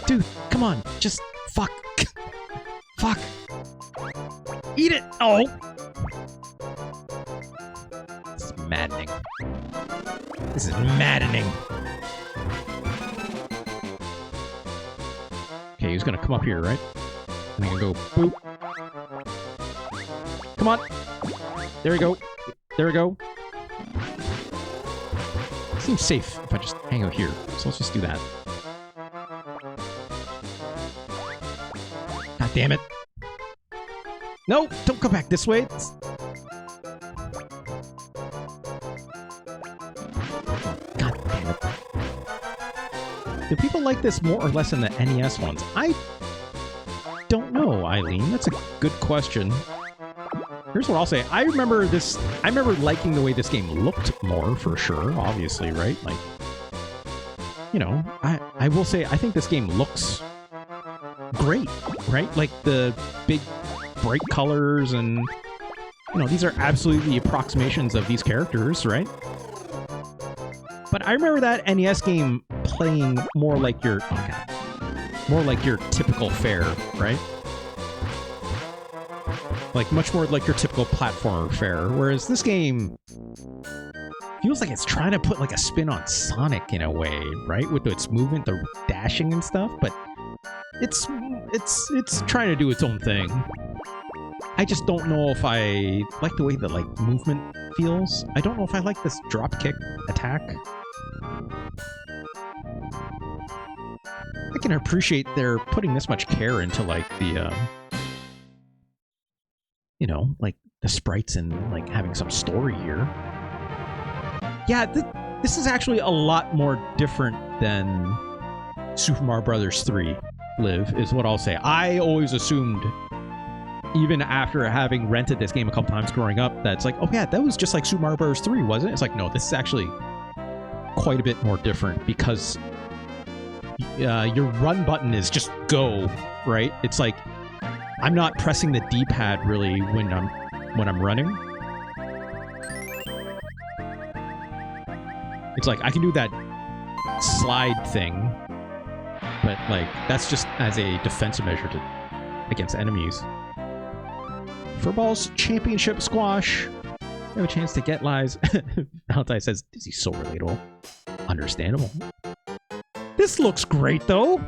Dude, come on! Just... fuck! Fuck! Eat it! Oh! This is maddening. This is maddening. Okay, he's gonna come up here, right? And I can go boop. Come on! There we go. There we go. It seems safe if I just hang out here. So let's just do that. God damn it. No! Don't go back this way! God damn it. Do people like this more or less than the NES ones? I don't know, Eileen. That's a good question. Here's what I'll say. I remember liking the way this game looked more, for sure, obviously, right? Like, you know, I will say, I think this game looks great, right? Like, the big, bright colors and, you know, these are absolutely approximations of these characters, right? But I remember that NES game playing more like your, oh god, more like your typical fare, right? Like, much more like your typical platformer fare, whereas this game feels like it's trying to put, like, a spin on Sonic in a way, right? With its movement, the dashing and stuff, but it's trying to do its own thing. I just don't know if I like the way the, like, movement feels. I don't know if I like this dropkick attack. I can appreciate they're putting this much care into, like, the, you know, like, the sprites and, like, having some story here. Yeah, this is actually a lot more different than Super Mario Bros. 3, Liv, is what I'll say. I always assumed, even after having rented this game a couple times growing up, that it's like, oh yeah, that was just like Super Mario Bros. 3, wasn't it? It's like, no, this is actually quite a bit more different, because your run button is just go, right? It's like, I'm not pressing the D-pad really when I'm running. It's like I can do that slide thing, but like that's just as a defensive measure against enemies. Furball's Championship Squash. You have a chance to get lives. Valentine says, "Is he so relatable?" Understandable. This looks great though.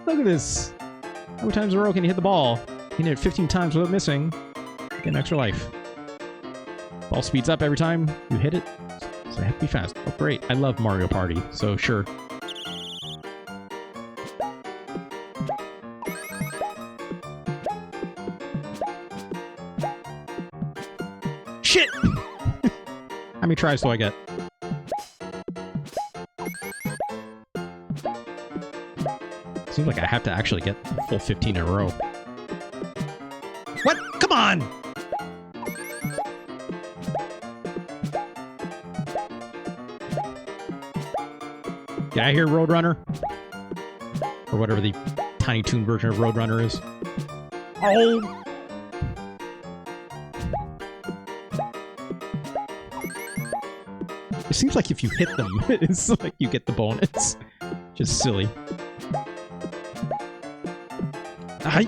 Look at this. How many times in a row can you hit the ball? You hit it 15 times without missing. Get an extra life. Ball speeds up every time you hit it, so you have to be fast. Oh, great. I love Mario Party, so sure. Shit! How many tries do I get? Seems like I have to actually get the full 15 in a row. What? Come on! Get out of here, Roadrunner. Or whatever the Tiny Toon version of Roadrunner is. Oh! It seems like if you hit them, it's like you get the bonus. Just silly. I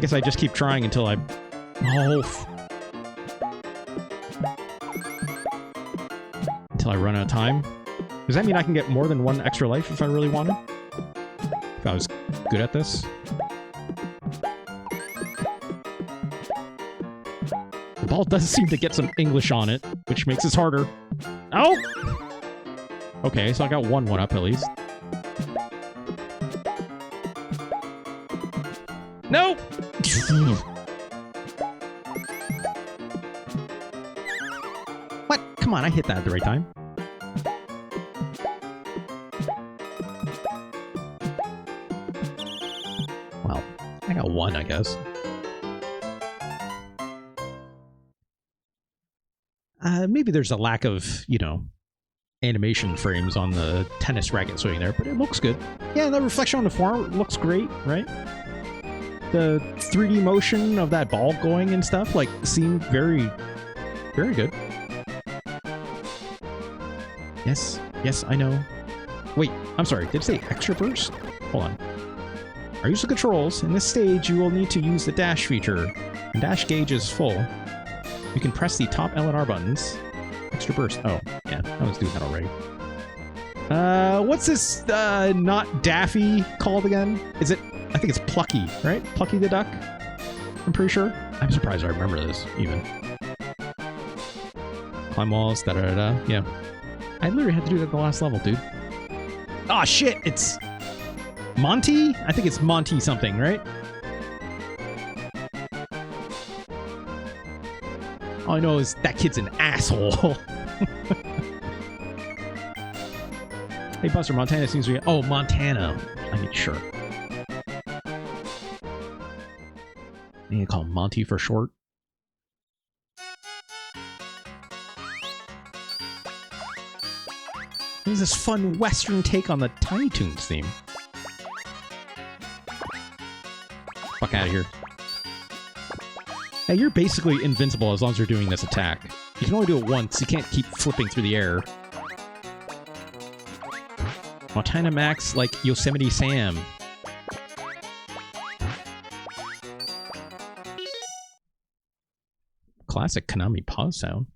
guess I just keep trying until I... Oh. Until I run out of time. Does that mean I can get more than one extra life if I really wanted? If I was good at this? The ball does seem to get some English on it, which makes this harder. Oh! Okay, so I got one up at least. No! What? Come on, I hit that at the right time. Well, I got one, I guess. Maybe there's a lack of, you know, animation frames on the tennis racket swing there, but it looks good. Yeah, the reflection on the floor looks great, right? The 3D motion of that ball going and stuff, like, seemed very, very good. Yes, yes, I know. Wait, I'm sorry, did it say extra burst? Hold on. Our use of controls. In this stage, you will need to use the dash feature. When dash gauge is full, you can press the top L and R buttons. Extra burst. Oh, yeah, I was doing that already. What's this, not Daffy called again? Is it, I think it's Plucky, right? Plucky the Duck? I'm pretty sure. I'm surprised I remember this, even. Climb walls, da-da-da-da, yeah. I literally had to do that at the last level, dude. Oh shit, it's... Monty? I think it's Monty something, right? All I know is that kid's an asshole. Hey, Buster, Montana seems to be... Oh, Montana. I mean, sure. You can call him Monty for short. There's this fun Western take on the Tiny Toons theme. Fuck out of here. Hey, you're basically invincible as long as you're doing this attack. You can only do it once. You can't keep flipping through the air. Montana Max like Yosemite Sam. Classic Konami pause sound.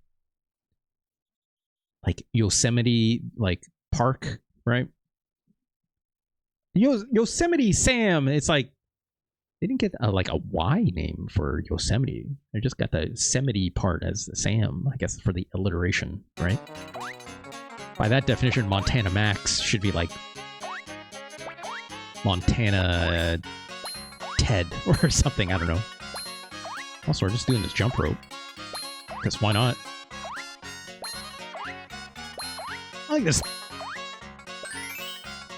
Like Yosemite, like Park, right? Yosemite Sam. It's like they didn't get like a Y name for Yosemite. They just got the Yosemite part as the Sam, I guess, for the alliteration, right? By that definition, Montana Max should be like Montana Ted or something. I don't know. Also, we're just doing this jump rope. Because why not? I like this.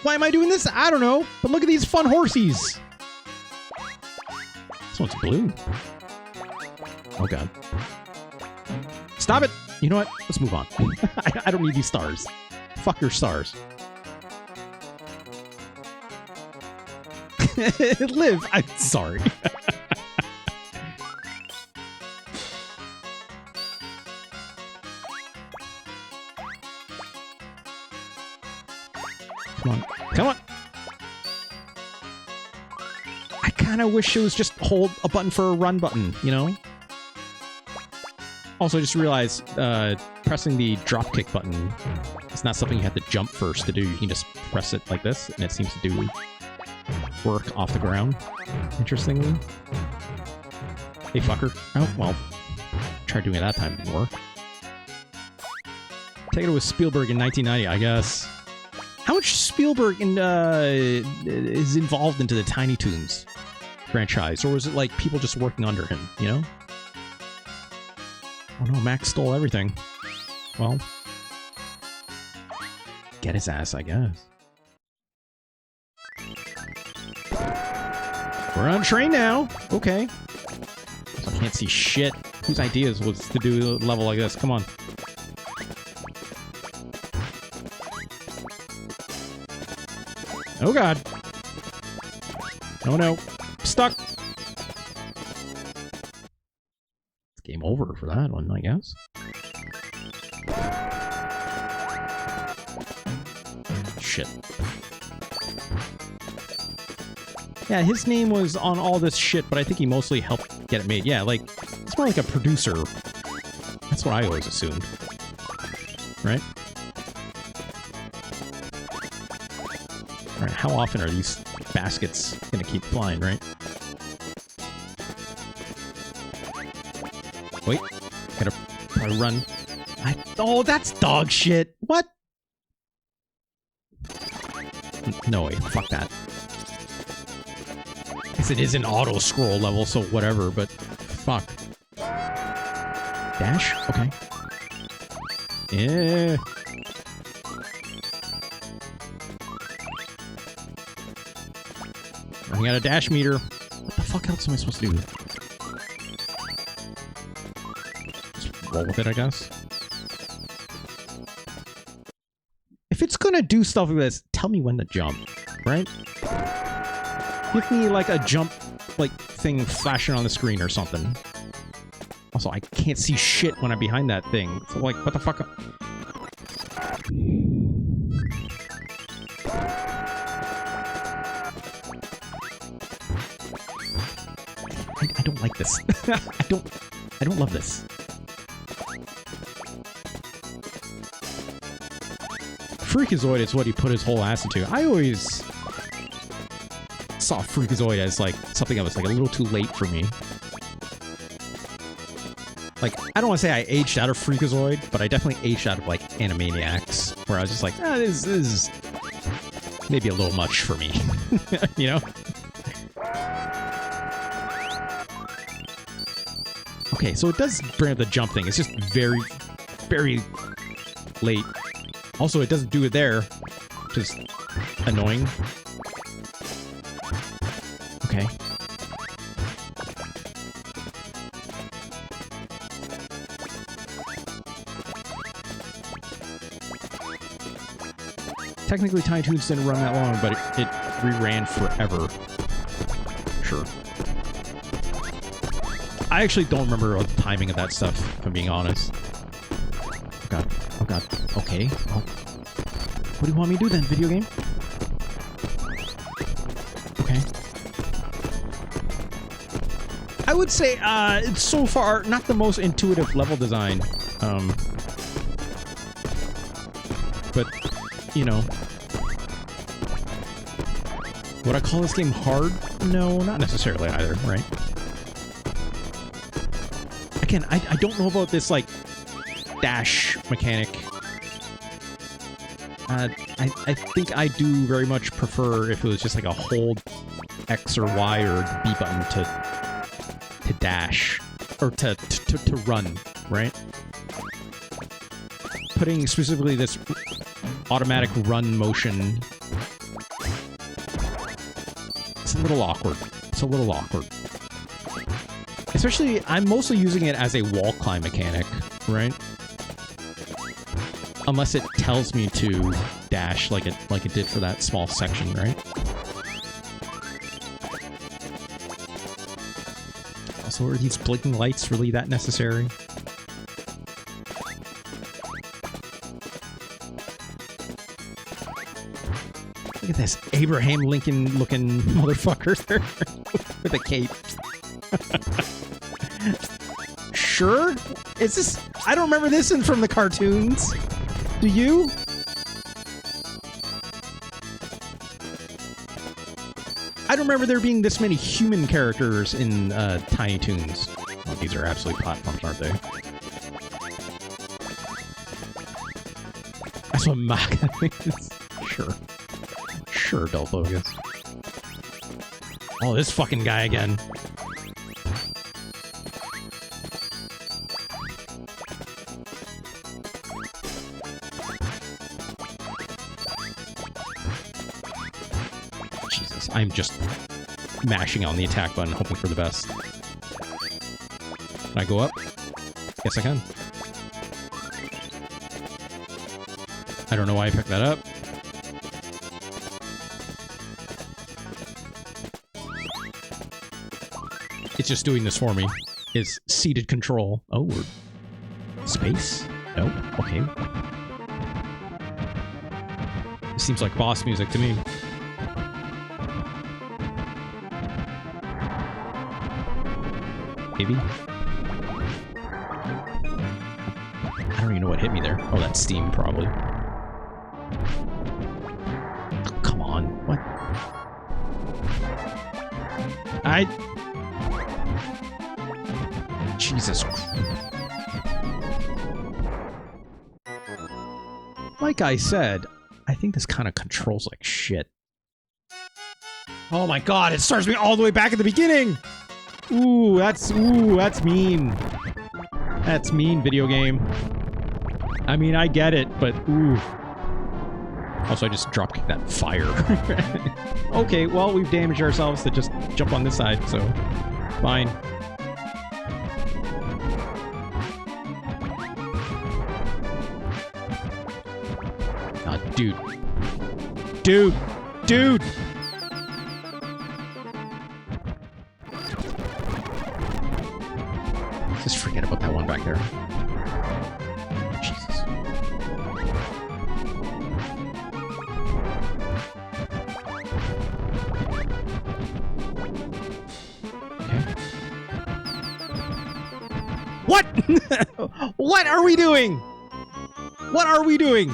Why am I doing this? I don't know. But look at these fun horsies. This one's blue. Oh, God. Stop it. You know what? Let's move on. I don't need these stars. Fuck your stars. Live. I'm sorry. Come on. Come on. I kind of wish it was just hold a button for a run button, you know? Also, I just realized pressing the dropkick button is not something you have to jump first to do. You can just press it like this, and it seems to do work off the ground, interestingly. Hey, fucker. Oh, well. Tried doing it that time, didn't work. Take it with Spielberg in 1990, I guess. How much Spielberg is involved into the Tiny Toons franchise? Or was it like people just working under him, you know? Oh no, Max stole everything. Well, get his ass, I guess. We're on train now. Okay. So I can't see shit. Whose ideas was to do a level like this? Come on. Oh god. Oh no. Stuck. It's game over for that one, I guess. Shit. Yeah, his name was on all this shit, but I think he mostly helped get it made. Yeah, like, it's more like a producer. That's what I always assumed. Right? Alright, how often are these baskets gonna keep flying, right? Wait, gotta probably run. Oh, that's dog shit! What? No way, fuck that. Guess it is an auto-scroll level, so whatever, but fuck. Dash? Okay. Yeah. I got a dash meter. What the fuck else am I supposed to do? Just roll with it, I guess. If it's gonna do stuff like this, tell me when to jump, right? Give me like a jump like thing flashing on the screen or something. Also, I can't see shit when I'm behind that thing. So like, what the fuck? I don't like this. I don't love this. Freakazoid is what he put his whole ass into. I always saw Freakazoid as like something that was like a little too late for me. Like, I don't want to say I aged out of Freakazoid, but I definitely aged out of like Animaniacs, where I was just like, ah, this is maybe a little much for me. You know? Okay, so it does bring up the jump thing. It's just very, very late. Also, it doesn't do it there, which is annoying. Okay. Technically, Tiny Toons didn't run that long, but it reran forever. Sure. I actually don't remember the timing of that stuff, if I'm being honest. Oh god. Oh god. Okay. Oh. What do you want me to do then, video game? Okay. I would say, it's so far not the most intuitive level design. But, you know. Would I call this game hard? No, not necessarily either, right? Again, I don't know about this, like, dash mechanic. I think I do very much prefer if it was just like a hold X or Y or B button to dash. Or to run, right? Putting specifically this automatic run motion... It's a little awkward. It's a little awkward. Especially, I'm mostly using it as a wall climb mechanic, right? Unless it tells me to dash like it did for that small section, right? Also, are these blinking lights really that necessary? Look at this Abraham Lincoln looking motherfucker there with a cape. Sure? Is this... I don't remember this in from the cartoons. Do you? I don't remember there being this many human characters in Tiny Toons. Oh, these are absolutely platforms, aren't they? That's what Maka is. Sure. Sure, dull focus. Oh, this fucking guy again. Jesus, I'm just mashing on the attack button, hoping for the best. Can I go up? Yes, I can. I don't know why I picked that up. It's just doing this for me. Is seated control. Oh, we're... Space? No? Okay. It seems like boss music to me. Maybe? I don't even know what hit me there. Oh, that's steam, probably. Oh, come on. What? Jesus. Like I said, I think this kind of controls like shit. Oh my god, it starts me all the way back at the beginning! Ooh, that's mean. That's mean, video game. I mean, I get it, but ooh. Also, I just dropkicked that fire. Okay, well, we've damaged ourselves to just jump on this side, so fine. Dude. Dude! Dude! Just forget about that one back there. Jesus. Okay. What? What are we doing? What are we doing?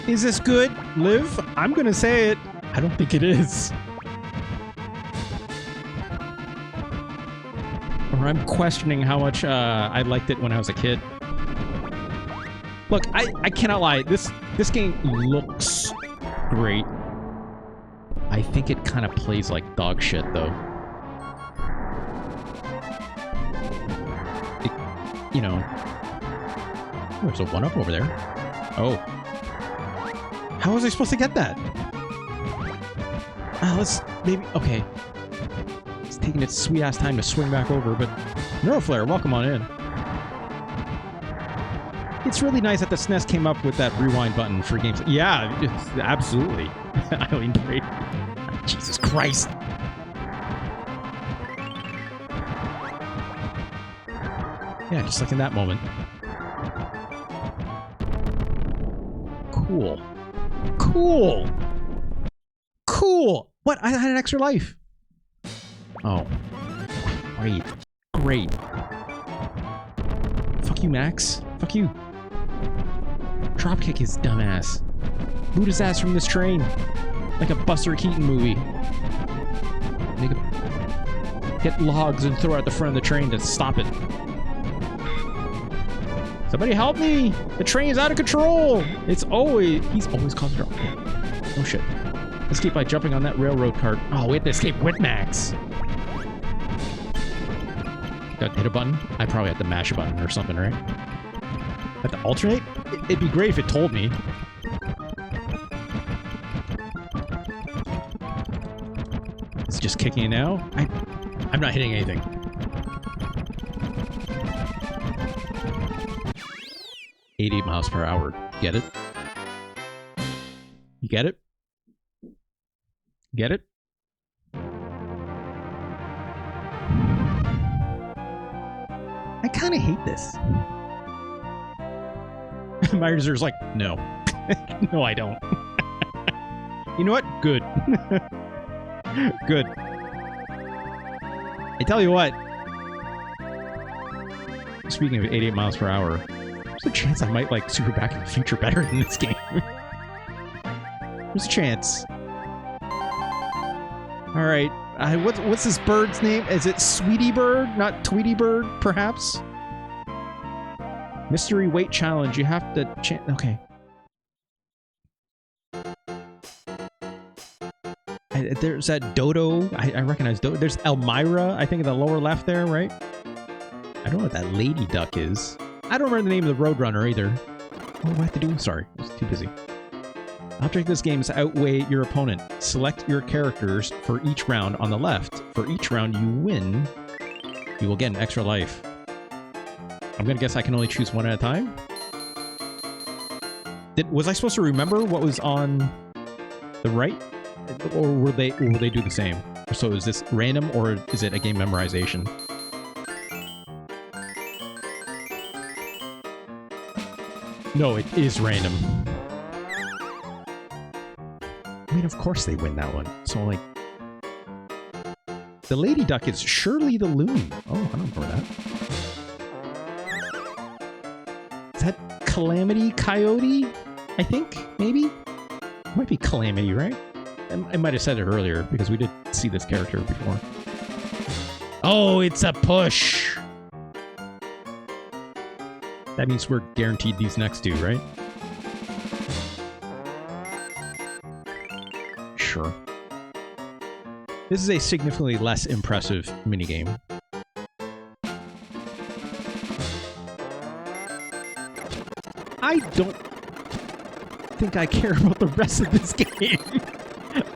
Is this good, Liv? I'm gonna say it. I don't think it is. Or I'm questioning how much I liked it when I was a kid. Look, I cannot lie. This game looks great. I think it kind of plays like dog shit, though. You know. Oh, there's a 1-up over there. Oh. How was I supposed to get that? Let's maybe... Okay. It's taking its sweet-ass time to swing back over, but... Neuroflare, welcome on in. It's really nice that the SNES came up with that rewind button for games. Yeah, absolutely. Eileen Brady. Jesus Christ. Yeah, just like in that moment. Cool. Cool! Cool! What? I had an extra life! Oh. Great. Great. Fuck you, Max. Fuck you. Dropkick his dumbass. Boot his ass from this train. Like a Buster Keaton movie. Make him get logs and throw it at the front of the train to stop it. Somebody help me! The train is out of control! He's always causing trouble. Oh shit. Escape by jumping on that railroad cart. Oh, we have to escape with Max. Got to hit a button? I probably have to mash a button or something, right? Have to alternate? It'd be great if it told me. It's just kicking it now? I'm not hitting anything. $88 miles per hour. Get it? You get it? Get it? I kind of hate this. Myers like, no. No, I don't. You know what? Good. Good. I tell you what. Speaking of 88 miles per hour, there's a chance I might like Super Back in the Future better than this game. There's a chance. Alright. What's this bird's name? Is it Sweetie Bird? Not Tweety Bird, perhaps? Mystery weight challenge. You have to... Okay. There's that Dodo. I recognize Dodo. There's Elmira, I think, in the lower left there, right? I don't know what that lady duck is. I don't remember the name of the Roadrunner either. What do I have to do? Sorry, I was too busy. Object of this game is to outweigh your opponent. Select your characters for each round on the left. For each round you win, you will get an extra life. I'm gonna guess I can only choose one at a time? Was I supposed to remember what was on the right? Or will they do the same? So is this random or is it a game memorization? No, it is random. I mean, of course they win that one. So, like... The lady duck is Shirley the Loon. Oh, I don't remember that. Is that Calamity Coyote? I think, maybe? It might be Calamity, right? I might have said it earlier because we did see this character before. Oh, it's a push! That means we're guaranteed these next two, right? Sure. This is a significantly less impressive minigame. I don't think I care about the rest of this game.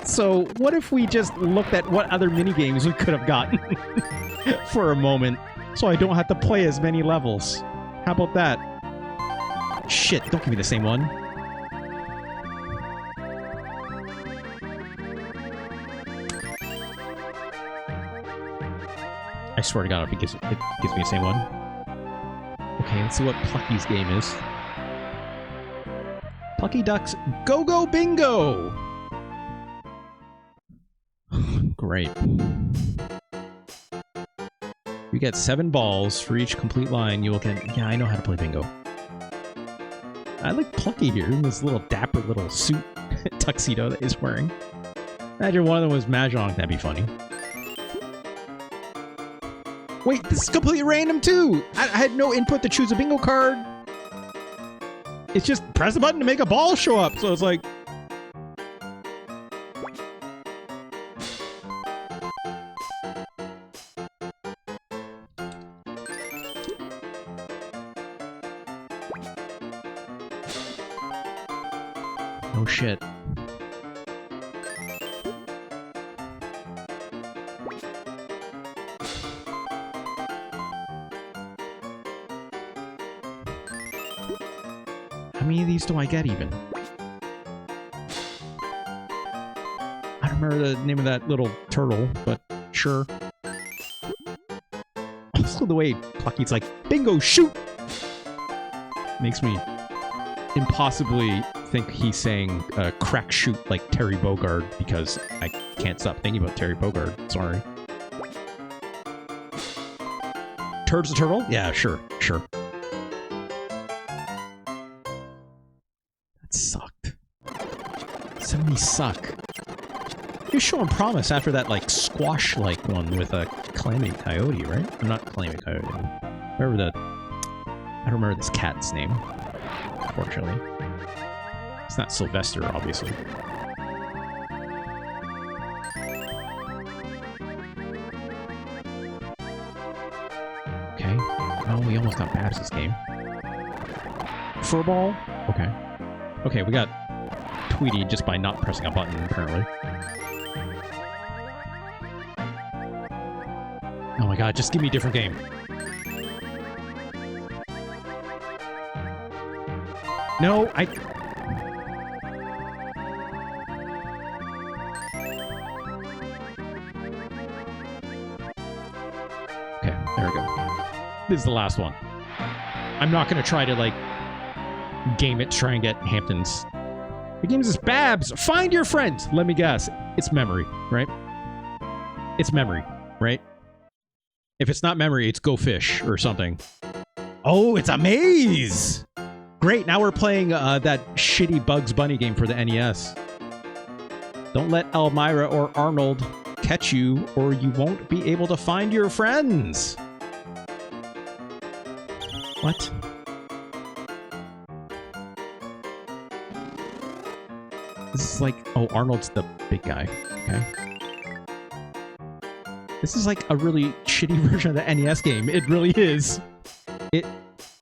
So what if we just looked at what other minigames we could have gotten for a moment, so I don't have to play as many levels? How about that? Shit, don't give me the same one. I swear to God, if it gives me the same one. Okay, let's see what Plucky's game is. Plucky Ducks Go-Go Bingo! Great. You get 7 balls for each complete line. You will get... Yeah, I know how to play bingo. I like Plucky here in this little dapper little suit tuxedo that he's wearing. Imagine one of them was Mahjong. That'd be funny. Wait, this is completely random too! I had no input to choose a bingo card. It's just press the button to make a ball show up. So it's like... Oh shit. How many of these do I get even? I don't remember the name of that little turtle, but sure. Also the way Plucky's like, bingo, shoot! Makes me impossibly think he's saying crack shoot like Terry Bogard, because I can't stop thinking about Terry Bogard. Sorry. Turd's the turtle? Yeah, sure, sure. That sucked. Some of these suck. You're showing promise after that, like, squash-like one with a Calamity Coyote, right? I'm not Calamity Coyote. I don't remember this cat's name, unfortunately. It's not Sylvester, obviously. Okay. Oh, we almost got past this game. Furball? Okay. Okay, we got Tweety just by not pressing a button, apparently. Oh my god, just give me a different game. No, Okay, there we go. This is the last one. I'm not going to try to, like, game it to try and get Hamptons. The game is Babs! Find your friends! Let me guess. It's memory, right? It's memory, right? If it's not memory, it's Go Fish or something. Oh, it's a maze! Great, now we're playing that shitty Bugs Bunny game for the NES. Don't let Elmira or Arnold catch you, or you won't be able to find your friends. What? This is like... Oh, Arnold's the big guy. Okay. This is like a really shitty version of the NES game. It really is.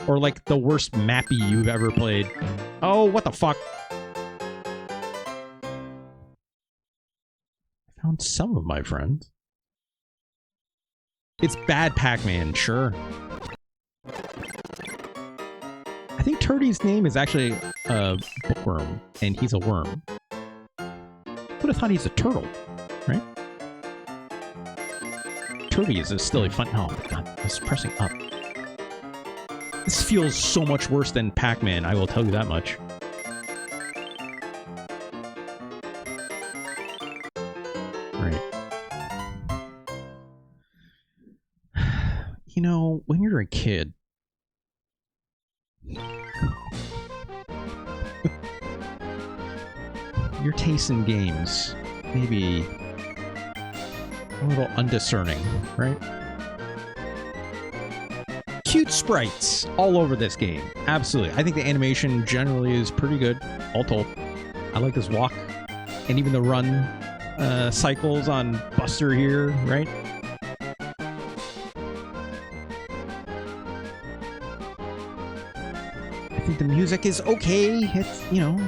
Or like the worst mappy you've ever played. Oh, what the fuck? I found some of my friends. It's bad Pac-Man, sure. I think Turdy's name is actually a bookworm, and he's a worm. Would have thought he's a turtle, right? Turdy is still a fun... Oh, God, I was pressing up. This feels so much worse than Pac-Man, I will tell you that much. Right. kid. Your taste in games, maybe a little undiscerning, right? Cute sprites all over this game. Absolutely. I think the animation generally is pretty good, all told. I like this walk and even the run cycles on Buster here, right? I think the music is okay. It's, you know,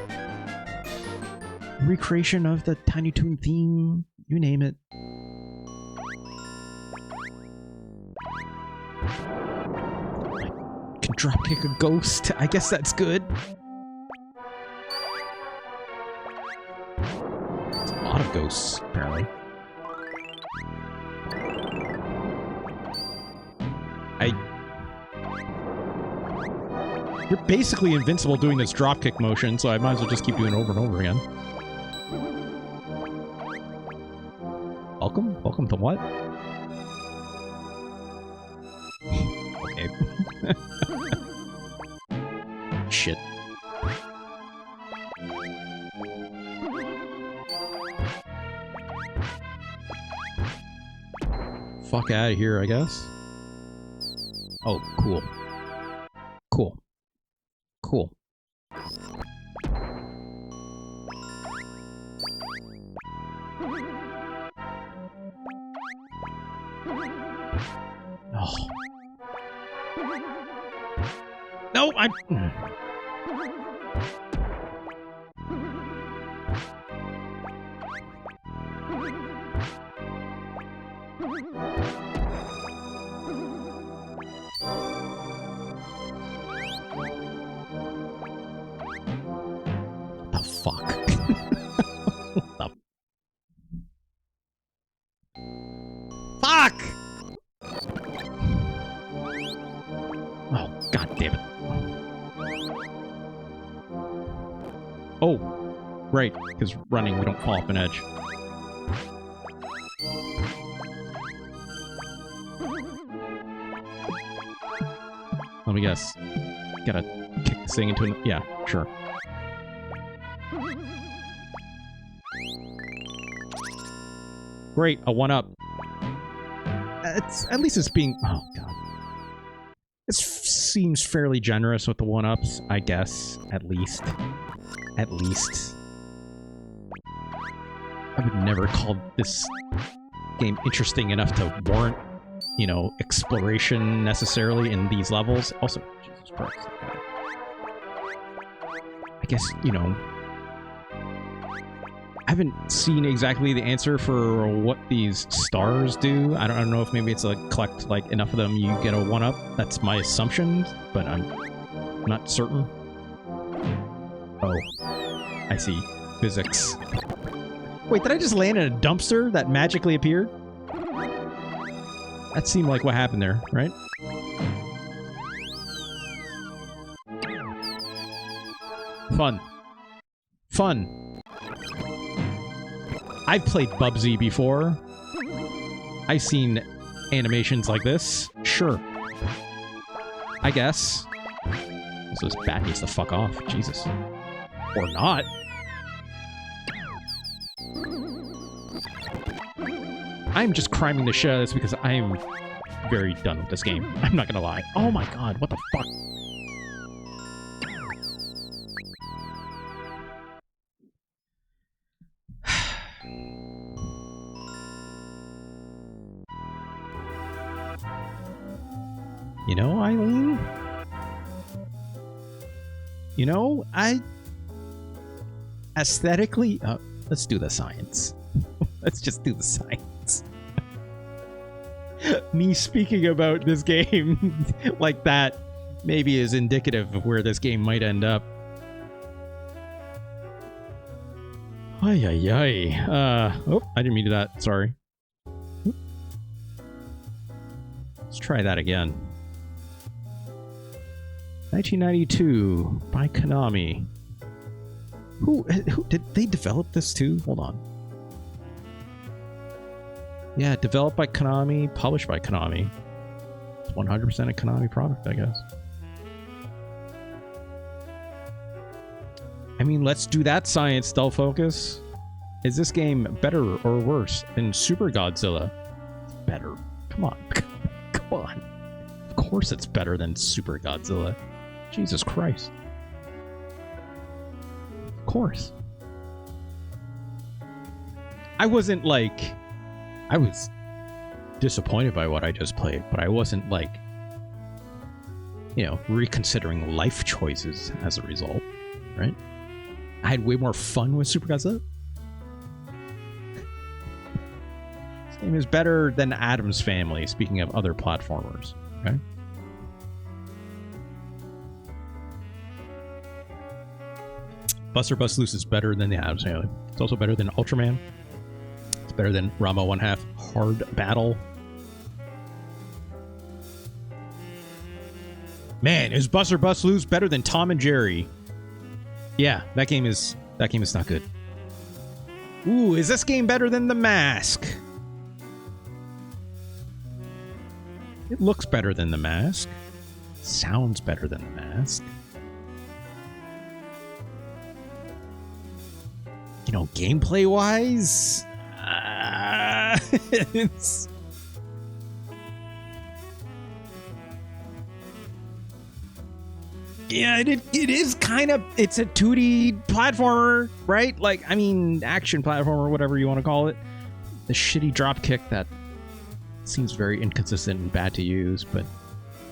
recreation of the Tiny Toon theme, you name it. I can dropkick a ghost. I guess that's good. It's a lot of ghosts, apparently. You're basically invincible doing this dropkick motion, so I might as well just keep doing it over and over again. Welcome? Welcome to what? Okay. Shit. Fuck out of here, I guess. Oh, cool. Cool. Cool. Oh. No, I'm... The fuck? The fuck? Oh, god damn it. Oh, right, because running, we don't fall off an edge. Let me guess. Gotta kick this thing into an... Yeah, sure. Great, a 1-up. At least it's being... Oh, God. This seems fairly generous with the 1-ups, I guess. At least. At least. I would never call this game interesting enough to warrant, you know, exploration necessarily in these levels. Also, Jesus Christ. I guess, you know... I haven't seen exactly the answer for what these stars do. I don't know if maybe it's like collect like enough of them you get a 1-up. That's my assumption, but I'm not certain. Oh, I see. Physics. Wait, did I just land in a dumpster that magically appeared? That seemed like what happened there, right? Fun. Fun. I've played Bubsy before. I've seen animations like this. Sure. I guess. So this bat needs to fuck off. Jesus. Or not. I'm just criming the shit out of this because I am very done with this game. I'm not gonna lie. Oh my god, what the fuck? You know, Eileen? You know, aesthetically... let's do the science. Let's just do the science. Me speaking about this game like that maybe is indicative of where this game might end up. Ay, ay, ay. Oh, I didn't mean to do that. Sorry. Let's try that again. 1992 by Konami. Who did they develop this too? Hold on. Yeah, developed by Konami, published by Konami. It's 100% a Konami product, I guess. I mean, let's do that science, Stealth Focus. Is this game better or worse than Super Godzilla? It's better. Come on. Come on. Of course it's better than Super Godzilla. Jesus Christ. Of course. I wasn't like... I was disappointed by what I just played, but I wasn't like, you know, reconsidering life choices as a result, right? I had way more fun with Super Godzilla. This game is better than Addams Family, speaking of other platformers, okay? Buster Bust Loose is better than the Addams Family. It's also better than Ultraman. It's better than Rama 1/2 Hard Battle. Man, is Buster Bust Loose better than Tom and Jerry? Yeah, that game is not good. Ooh, is this game better than The Mask? It looks better than The Mask. Sounds better than The Mask. You know, gameplay-wise, it's... Yeah, it is kind of... It's a 2D platformer, right? Like, I mean, action platformer, whatever you want to call it. The shitty dropkick that seems very inconsistent and bad to use, but...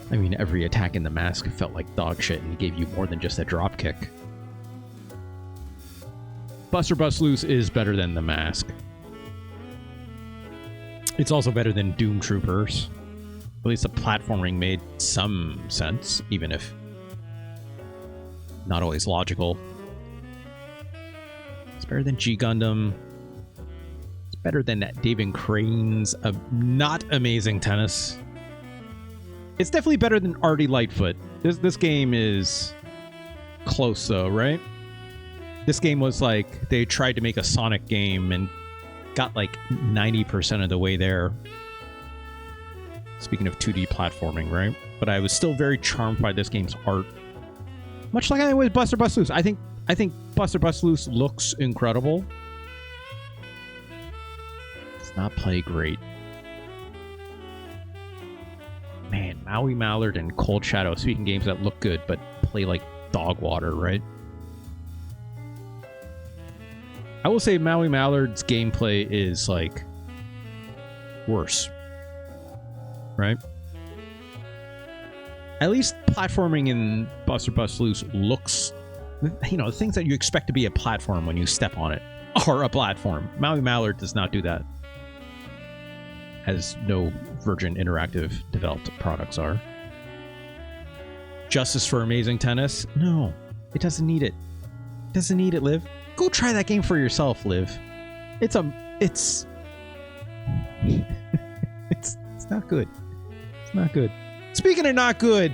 I mean, every attack in The Mask felt like dog shit and gave you more than just a dropkick. Buster Bust Loose is better than The Mask. It's also better than Doom Troopers. At least the platforming made some sense, even if not always logical. It's better than G Gundam. It's better than David Crane's not amazing tennis. It's definitely better than Artie Lightfoot. This game is close though, right? This game was like, they tried to make a Sonic game and got like 90% of the way there. Speaking of 2D platforming, right? But I was still very charmed by this game's art. Much like I was Buster Bust Loose. I think Buster Bust Loose looks incredible. It's not play great. Man, Maui Mallard and Cold Shadow, speaking games that look good but play like dog water, right? I will say Maui Mallard's gameplay is like worse, right? At least platforming in Buster Bust Loose looks, you know, the things that you expect to be a platform when you step on it are a platform. Maui Mallard does not do that, as no Virgin Interactive developed products are. Justice for Amazing Tennis? No, it doesn't need it. It doesn't need it, Liv. Go try that game for yourself, Liv. It's it's not good. It's not good. Speaking of not good,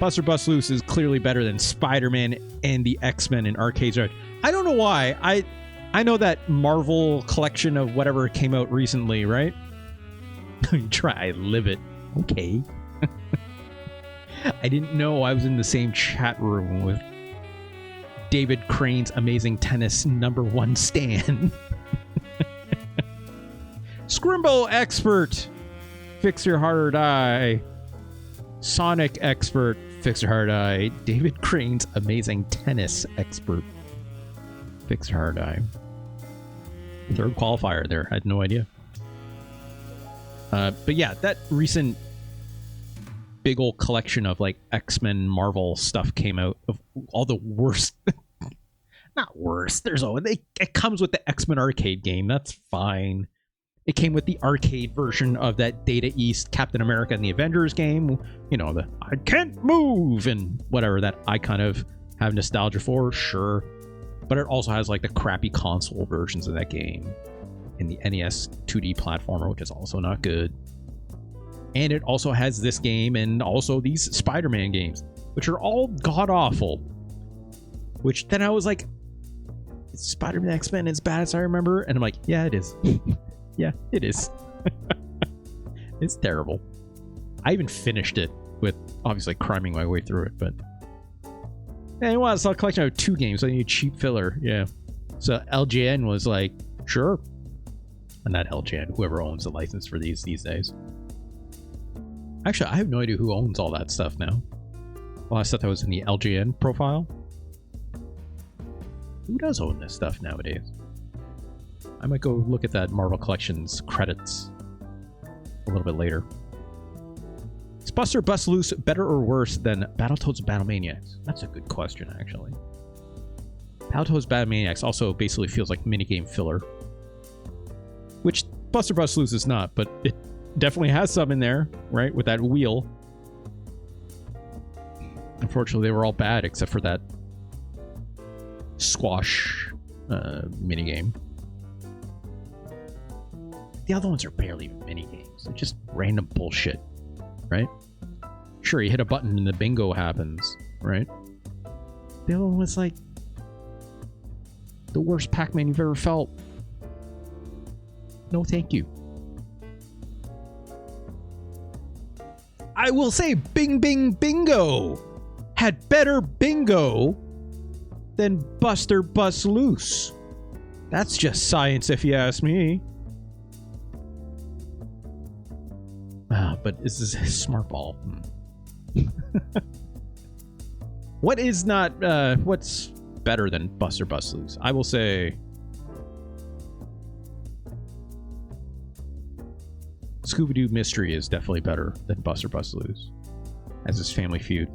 Buster Bust Loose is clearly better than Spider-Man and the X-Men in arcades. I don't know why. I know that Marvel collection of whatever came out recently, right? Try live it. Okay. I didn't know I was in the same chat room with David Crane's Amazing Tennis #1 stan. Scrimbo Expert, fix your hard eye. Sonic Expert, fix your hard eye. David Crane's Amazing Tennis Expert, fix your hard eye. Third qualifier there. I had no idea. But yeah, that recent big old collection of like X-Men Marvel stuff came out of all the worst. Not worst. There's always it comes with the X-Men arcade game. That's fine. It came with the arcade version of that Data East Captain America and the Avengers game. You know, the I can't move and whatever that I kind of have nostalgia for, sure. But it also has like the crappy console versions of that game and the NES 2D platformer, which is also not good. And it also has this game and also these Spider-Man games, which are all god-awful. Which then I was like, is Spider-Man X-Men as bad as I remember? And I'm like, yeah, it is. Yeah, it is. It's terrible. I even finished it with obviously criming my way through it, but yeah, you want to sell a collection of 2 games, so I need a cheap filler. Yeah. So LJN was like, sure. And not LJN, whoever owns the license for these days. Actually, I have no idea who owns all that stuff now. Well, I thought that was in the LJN profile. Who does own this stuff nowadays? I might go look at that Marvel Collections credits a little bit later. Is Buster Bust Loose better or worse than Battletoads and Battlemaniacs? That's a good question, actually. Battletoads Battlemaniacs also basically feels like minigame filler. Which Buster Bust Loose is not, but it definitely has some in there, right? With that wheel. Unfortunately, they were all bad except for that squash minigame. The other ones are barely even minigames. They're just random bullshit, right? Sure, you hit a button and the bingo happens, right? The other one was like the worst Pac-Man you've ever felt. No, thank you. I will say Bing Bing Bingo had better bingo than Buster Bust Loose. That's just science if you ask me. But this is Smart Ball. What is not, what's better than Buster Bust Loose? I will say Scooby-Doo Mystery is definitely better than Buster Bust Loose as his Family Feud.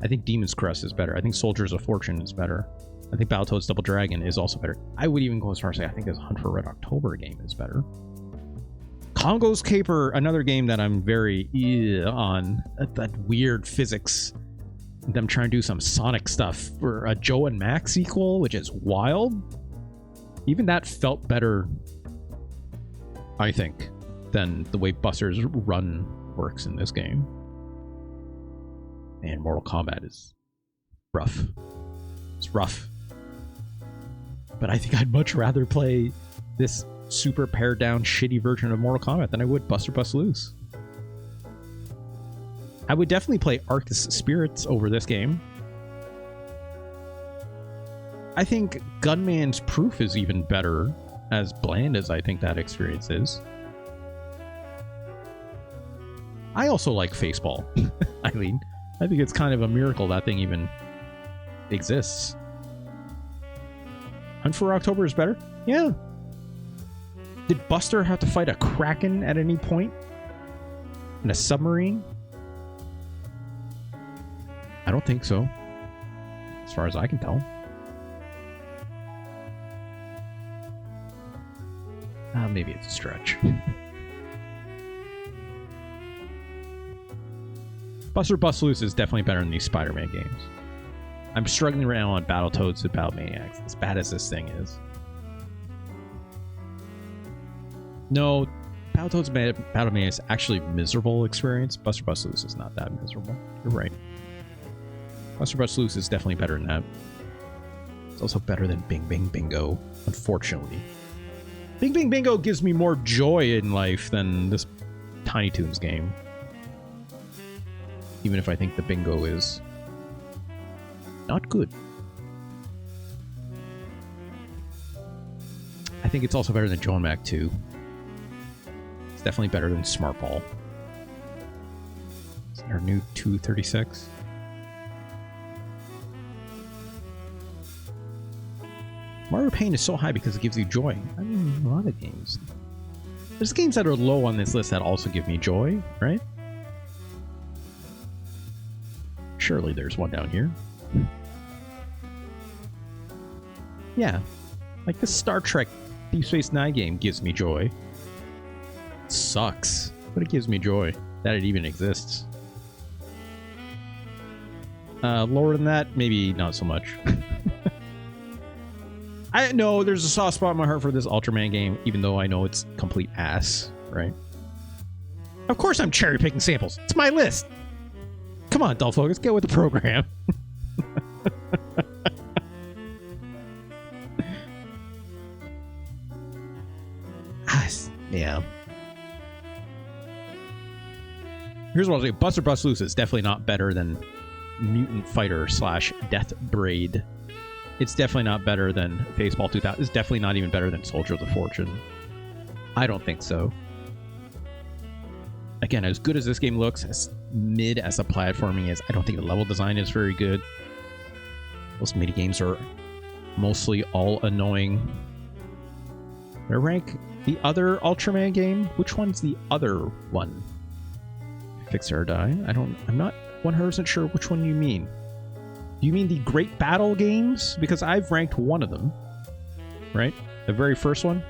I think Demon's Crest is better. I think Soldiers of Fortune is better. I think Battletoads Double Dragon is also better. I would even go as far as say I think his Hunt for Red October game is better. Congo's Caper, another game that I'm very on. That weird physics. Them trying to do some Sonic stuff for a Joe and Max sequel, which is wild. Even that felt better, I think, than the way Buster's run works in this game. And Mortal Kombat is rough. It's rough. But I think I'd much rather play this super pared down shitty version of Mortal Kombat than I would Buster Bust Loose. I would definitely play Arcus Spirits over this game. I think Gunman's Proof is even better, as bland as I think that experience is. I also like Faceball, Eileen. I think it's kind of a miracle that thing even exists. Hunt for October is better? Yeah. Did Buster have to fight a Kraken at any point? In a submarine? I don't think so. As far as I can tell. Maybe it's a stretch. Buster Bust Loose is definitely better than these Spider-Man games. I'm struggling right now on Battletoads and Battlemaniacs, as bad as this thing is. No, Battletoads and Battlemaniacs is actually a miserable experience. Buster Bust Loose is not that miserable. You're right. Buster Bust Loose is definitely better than that. It's also better than Bing Bing Bingo, unfortunately. Bing Bing Bingo gives me more joy in life than this Tiny Toons game. Even if I think the bingo is not good. I think it's also better than Joe and Mac 2. It's definitely better than Smart Ball. Is our new 236? Mario Paint is so high because it gives you joy. I mean, a lot of games. There's games that are low on this list that also give me joy, right? Surely there's one down here. Yeah. Like the Star Trek Deep Space Nine game gives me joy. It sucks, but it gives me joy that it even exists. Lower than that, maybe not so much. I know there's a soft spot in my heart for this Ultraman game, even though I know it's complete ass, right? Of course I'm cherry picking samples. It's my list. Come on, Dull Focus, get with the program. Yeah. Here's what I'll say. Buster Bust Loose is definitely not better than Mutant Fighter / Death Braid. It's definitely not better than Baseball 2000. It's definitely not even better than Soldiers of Fortune. I don't think so. Again, as good as this game looks, as mid as the platforming is, I don't think the level design is very good. Those minigames are mostly all annoying. Did I rank the other Ultraman game? Which one's the other one? Fix or Die? I'm not 100% sure which one you mean. Do you mean the Great Battle games? Because I've ranked one of them. Right? The very first one.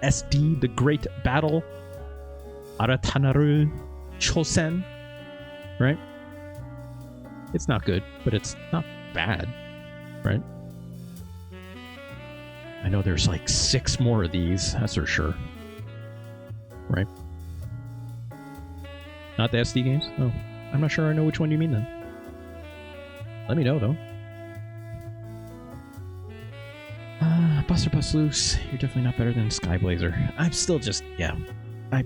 SD, the Great Battle. Aratanaru Chosen. Right? It's not good, but it's not bad. Right? I know there's like 6 more of these, that's for sure. Right? Not the SD games? Oh, I'm not sure I know which one you mean then. Let me know, though. Buster Bust Loose, you're definitely not better than Sky Blazer. I'm still just, yeah. I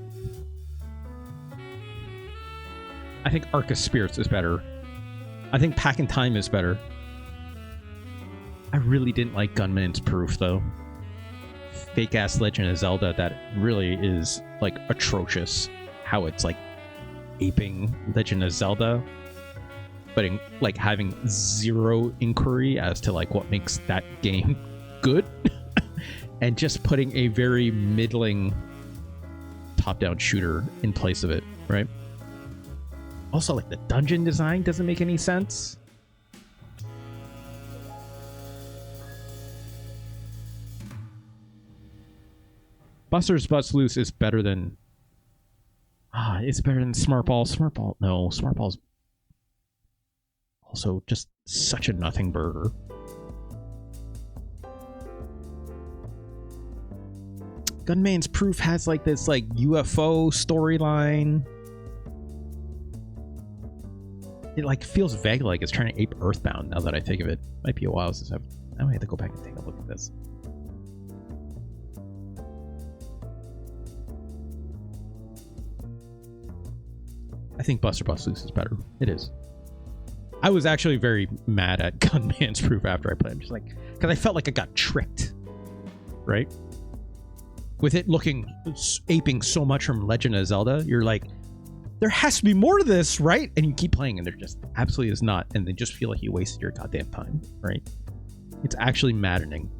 think Arc of Spirits is better. I think Pack in Time is better. I really didn't like Gunman's Proof, though. Fake-ass Legend of Zelda that really is, like, atrocious. How it's, like, aping Legend of Zelda, but in, like, having zero inquiry as to, like, what makes that game good. And just putting a very middling top-down shooter in place of it, right? Also, like, the dungeon design doesn't make any sense. Buster's Bust Loose is better than... it's better than Smart Ball. Smart Ball... No, Smart Ball's also just such a nothing burger. Gunman's Proof has, like, this, like, UFO storyline. It, like, feels vaguely like it's trying to ape Earthbound, now that I think of it. Might be a while since I might have to go back and take a look at this. I think Buster Bust Loose is better. It is. I was actually very mad at Gunman's Proof after I played. I'm just like, because I felt like I got tricked, right? With it looking, aping so much from Legend of Zelda, you're like, there has to be more to this, right? And you keep playing, and there just absolutely is not, and they just feel like you wasted your goddamn time, right? It's actually maddening.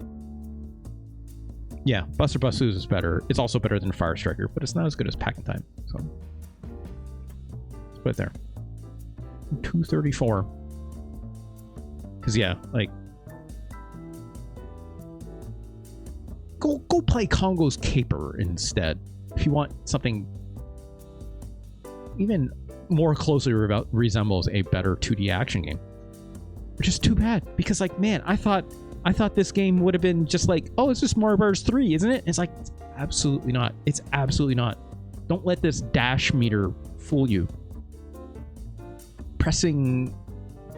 Yeah, Buster Bust Loose is better. It's also better than Fire Striker, but it's not as good as Pack in Time. So let's put it there. 234. Because yeah, like, go play Congo's Caper instead if you want something even more closely resembles a better 2D action game. Which is too bad, because, like, man, I thought this game would have been just like, oh, it's just Mario Bros. 3, isn't it? It's like, it's absolutely not. It's absolutely not. Don't let this dash meter fool you. Pressing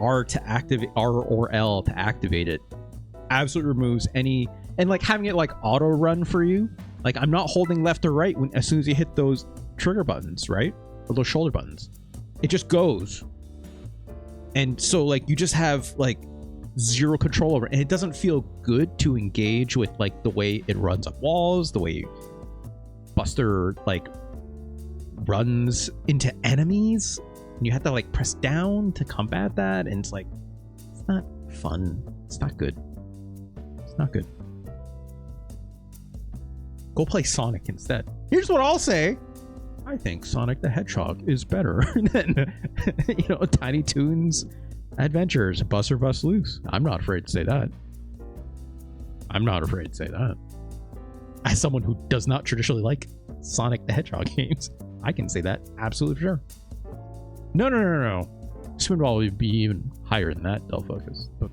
R to activate R or L to activate it absolutely removes any, and like having it like auto run for you. Like, I'm not holding left or right as soon as you hit those trigger buttons, right? Or those shoulder buttons. It just goes. And so, like, you just have like zero control over it, and it doesn't feel good to engage with, like, the way it runs up walls, the way Buster, like, runs into enemies. And you have to, like, press down to combat that, and it's like, it's not fun. It's not good. It's not good. Go play Sonic instead. Here's what I'll say. I think Sonic the Hedgehog is better than, you know, Tiny Toon's Adventures, Buster Bust Loose. I'm not afraid to say that. I'm not afraid to say that. As someone who does not traditionally like Sonic the Hedgehog games, I can say that absolutely for sure. No. Spinball would be even higher than that, Del Focus. But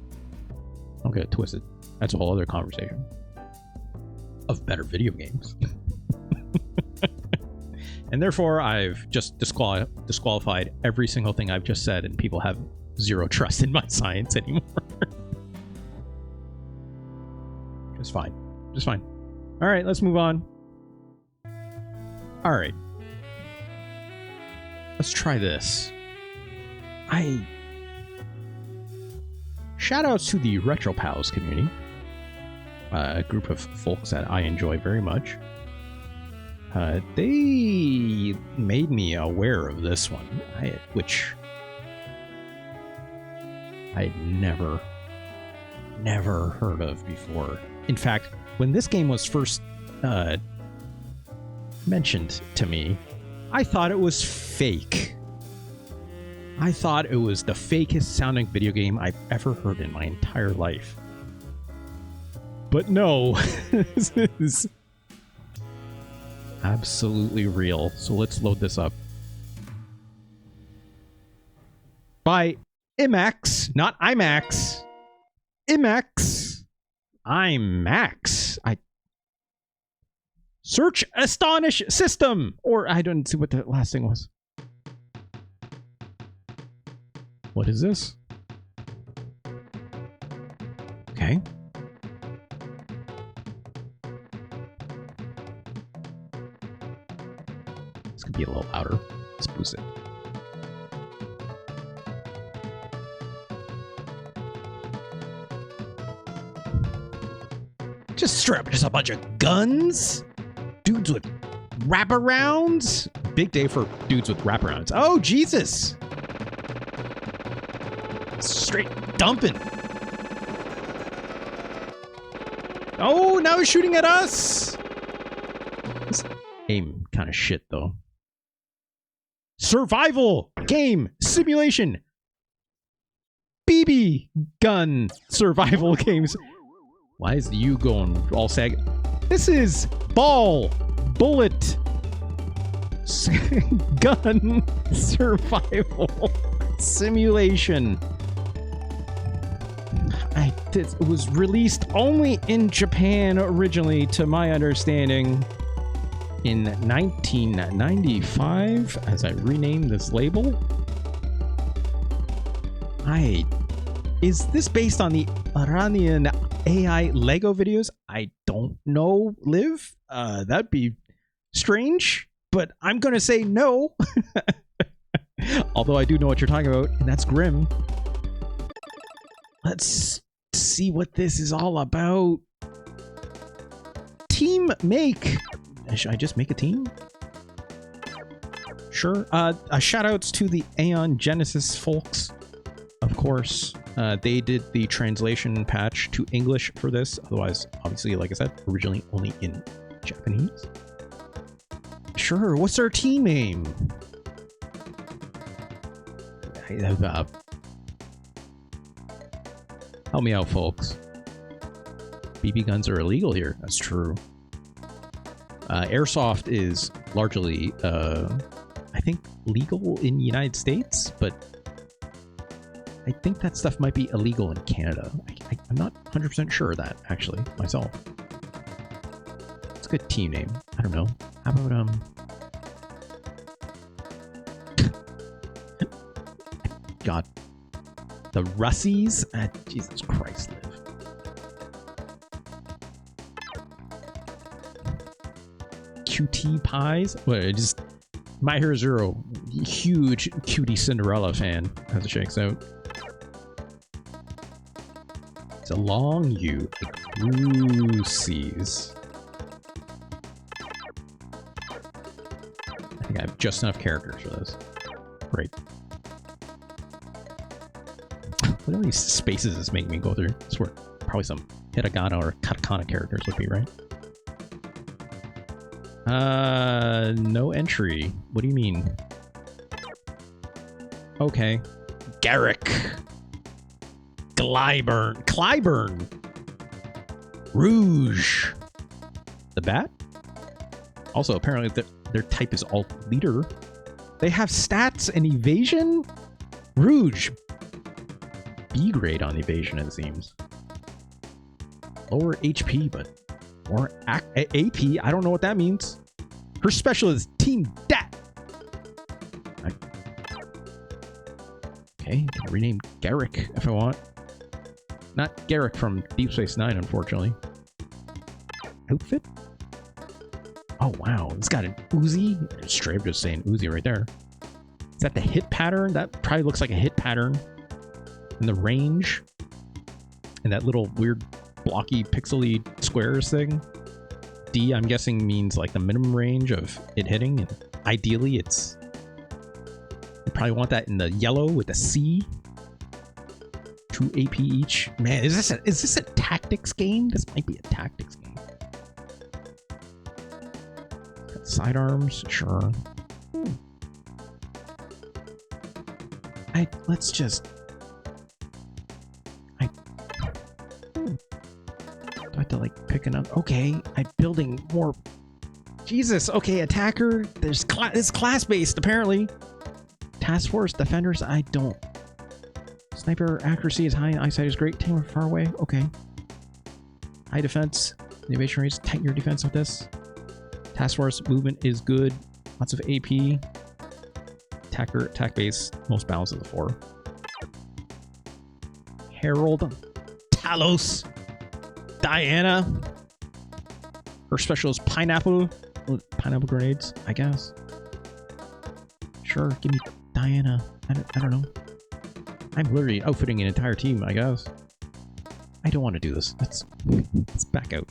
don't get it twisted. That's a whole other conversation of better video games. And therefore, I've just disqualified every single thing I've just said, and people have zero trust in my science anymore. Just fine. Just fine. All right, let's move on. All right. Let's try this. Shoutouts to the Retro Pals community. A group of folks that I enjoy very much. They made me aware of this one, which I'd never heard of before. In fact, when this game was first mentioned to me, I thought it was fake. I thought it was the fakest sounding video game I've ever heard in my entire life. But no, this is absolutely real. So let's load this up. By IMAX, not IMAX. IMAX. IMAX. Search Astonish System. Or I don't see what the last thing was. What is this? Okay. This could be a little louder. Let's boost it. Just strap just a bunch of guns. Dudes with wraparounds. Big day for dudes with wraparounds. Oh, Jesus. Straight dumping. Oh, now he's shooting at us. This aim kind of shit, though. Survival game simulation. BB gun survival games. Why is the U going all sag? This is ball, bullet, gun survival simulation. It was released only in Japan originally, to my understanding, in 1995, as I renamed this label. Is this based on the Iranian AI Lego videos? I don't know, Liv. That'd be strange, but I'm gonna say no. Although I do know what you're talking about, and that's Grim. Let's see what this is all about. Team make. Should I just make a team? Sure. Shout outs to the Aeon Genesis folks. Of course, they did the translation patch to English for this. Otherwise, obviously, like I said, originally only in Japanese. Sure. What's their team name? Help me out, folks. BB guns are illegal here. That's true. Airsoft is largely, I think, legal in the United States, but I think that stuff might be illegal in Canada. I'm not 100% sure of that, actually, myself. It's a good team name. I don't know. How about, God. The Russies? Jesus Christ, Liv. QT Pies? What, just My Hero Zero. Huge Cutie Cinderella fan, as it shakes out. It's a long U. Lucy's. I think I have just enough characters for this. Great. What are these spaces this make me go through? I swear, probably some hiragana or katakana characters would be, right? No entry. What do you mean? Okay. Garrick. Clyburn. Rouge. The Bat? Also, apparently their type is alt leader. They have stats and evasion? Rouge. B grade on evasion, it seems. Lower HP, but more AP. I don't know what that means. Her special is Team Dat. Okay, can I rename Garrick if I want? Not Garrick from Deep Space Nine, unfortunately. Outfit? Oh, wow. It's got an Uzi. Straight up just saying Uzi right there. Is that the hit pattern? That probably looks like a hit pattern. And the range. And that little weird blocky pixely squares thing. D, I'm guessing, means like the minimum range of it hitting. And ideally, it's... You probably want that in the yellow with a C. 2 AP each. Man, is this a tactics game? This might be a tactics game. Got sidearms, sure. Let's just... Do I have to like pick another... Okay, I'm building more... Jesus, okay, attacker. There's it's class-based, apparently. Task force, defenders, I don't... Sniper accuracy is high and eyesight is great. Tamer far away, okay. High defense, the evasion rates, tighten your defense with this. Task force, movement is good. Lots of AP. Attacker, attack base, most balanced of the 4. Herald, Talos, Diana. Her special is pineapple. Pineapple grenades, I guess. Sure, give me Diana. I don't know. I'm literally outfitting an entire team, I guess. I don't want to do this. Let's back out.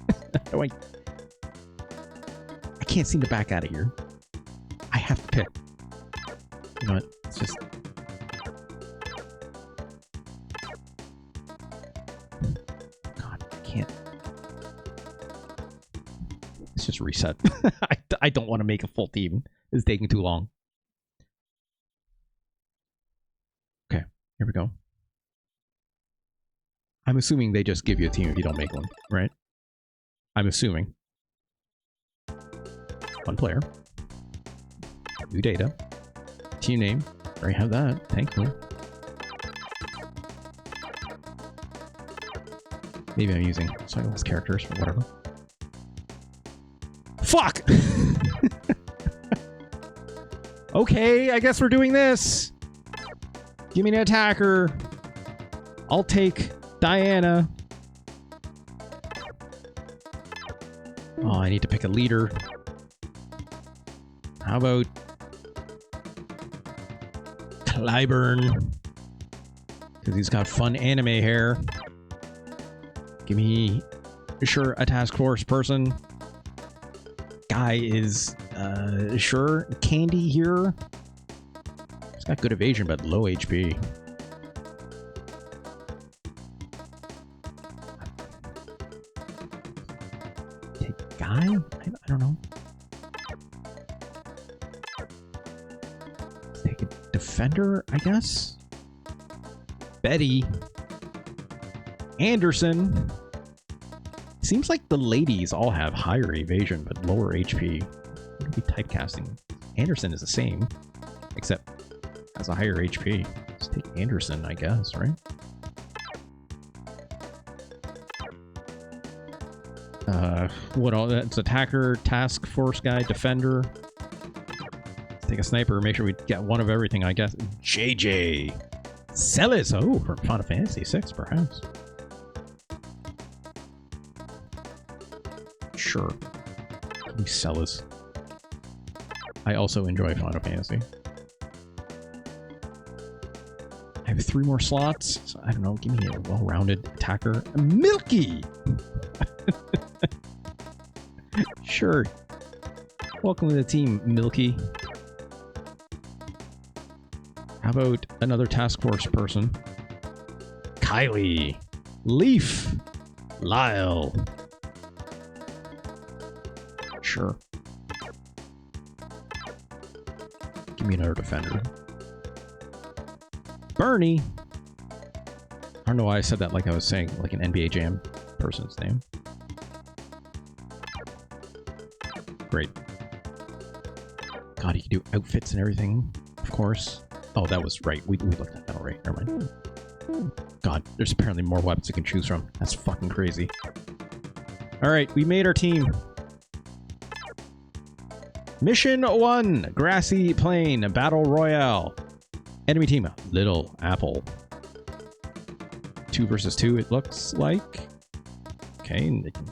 I can't seem to back out of here. I have to pick. You know what? It's just... God, I can't... Let's just reset. I don't want to make a full team. It's taking too long. Okay, here we go. I'm assuming they just give you a team if you don't make one, right? I'm assuming. One player. New data. Team name. Already have that, thankfully. Maybe I'm using less characters, but whatever. Fuck! Okay, I guess we're doing this. Give me an attacker. I'll take Diana. Oh, I need to pick a leader. How about Clyburn? Because he's got fun anime hair. Give me, sure, a task force person. Guy is, sure, Candy here. He's got good evasion, but low HP. Take Guy? I don't know. Take a defender, I guess? Betty. Anderson. Seems like the ladies all have higher evasion, but lower HP. What are we typecasting? Anderson is the same, except has a higher HP. Let's take Anderson, I guess, right? What all? That's attacker, task force guy, defender. Let's take a sniper. Make sure we get one of everything, I guess. JJ. Celis. Oh, from Final Fantasy VI, perhaps. Sure. Give me Celis. I also enjoy Final Fantasy. I have 3 more slots. So I don't know. Give me a well-rounded attacker. Milky! Sure. Welcome to the team, Milky. How about another task force person? Kylie. Leaf. Lyle. Sure. Give me another defender. Bernie. I don't know why I said that like I was saying like an NBA Jam person's name. Great. God, you can do outfits and everything, of course. Oh, that was right. We looked at that already. Never mind. God, there's apparently more weapons you can choose from. That's fucking crazy. Alright, we made our team. Mission 1, Grassy Plain, Battle Royale. Enemy team, Little Apple. 2 versus 2, it looks like. Okay, and they can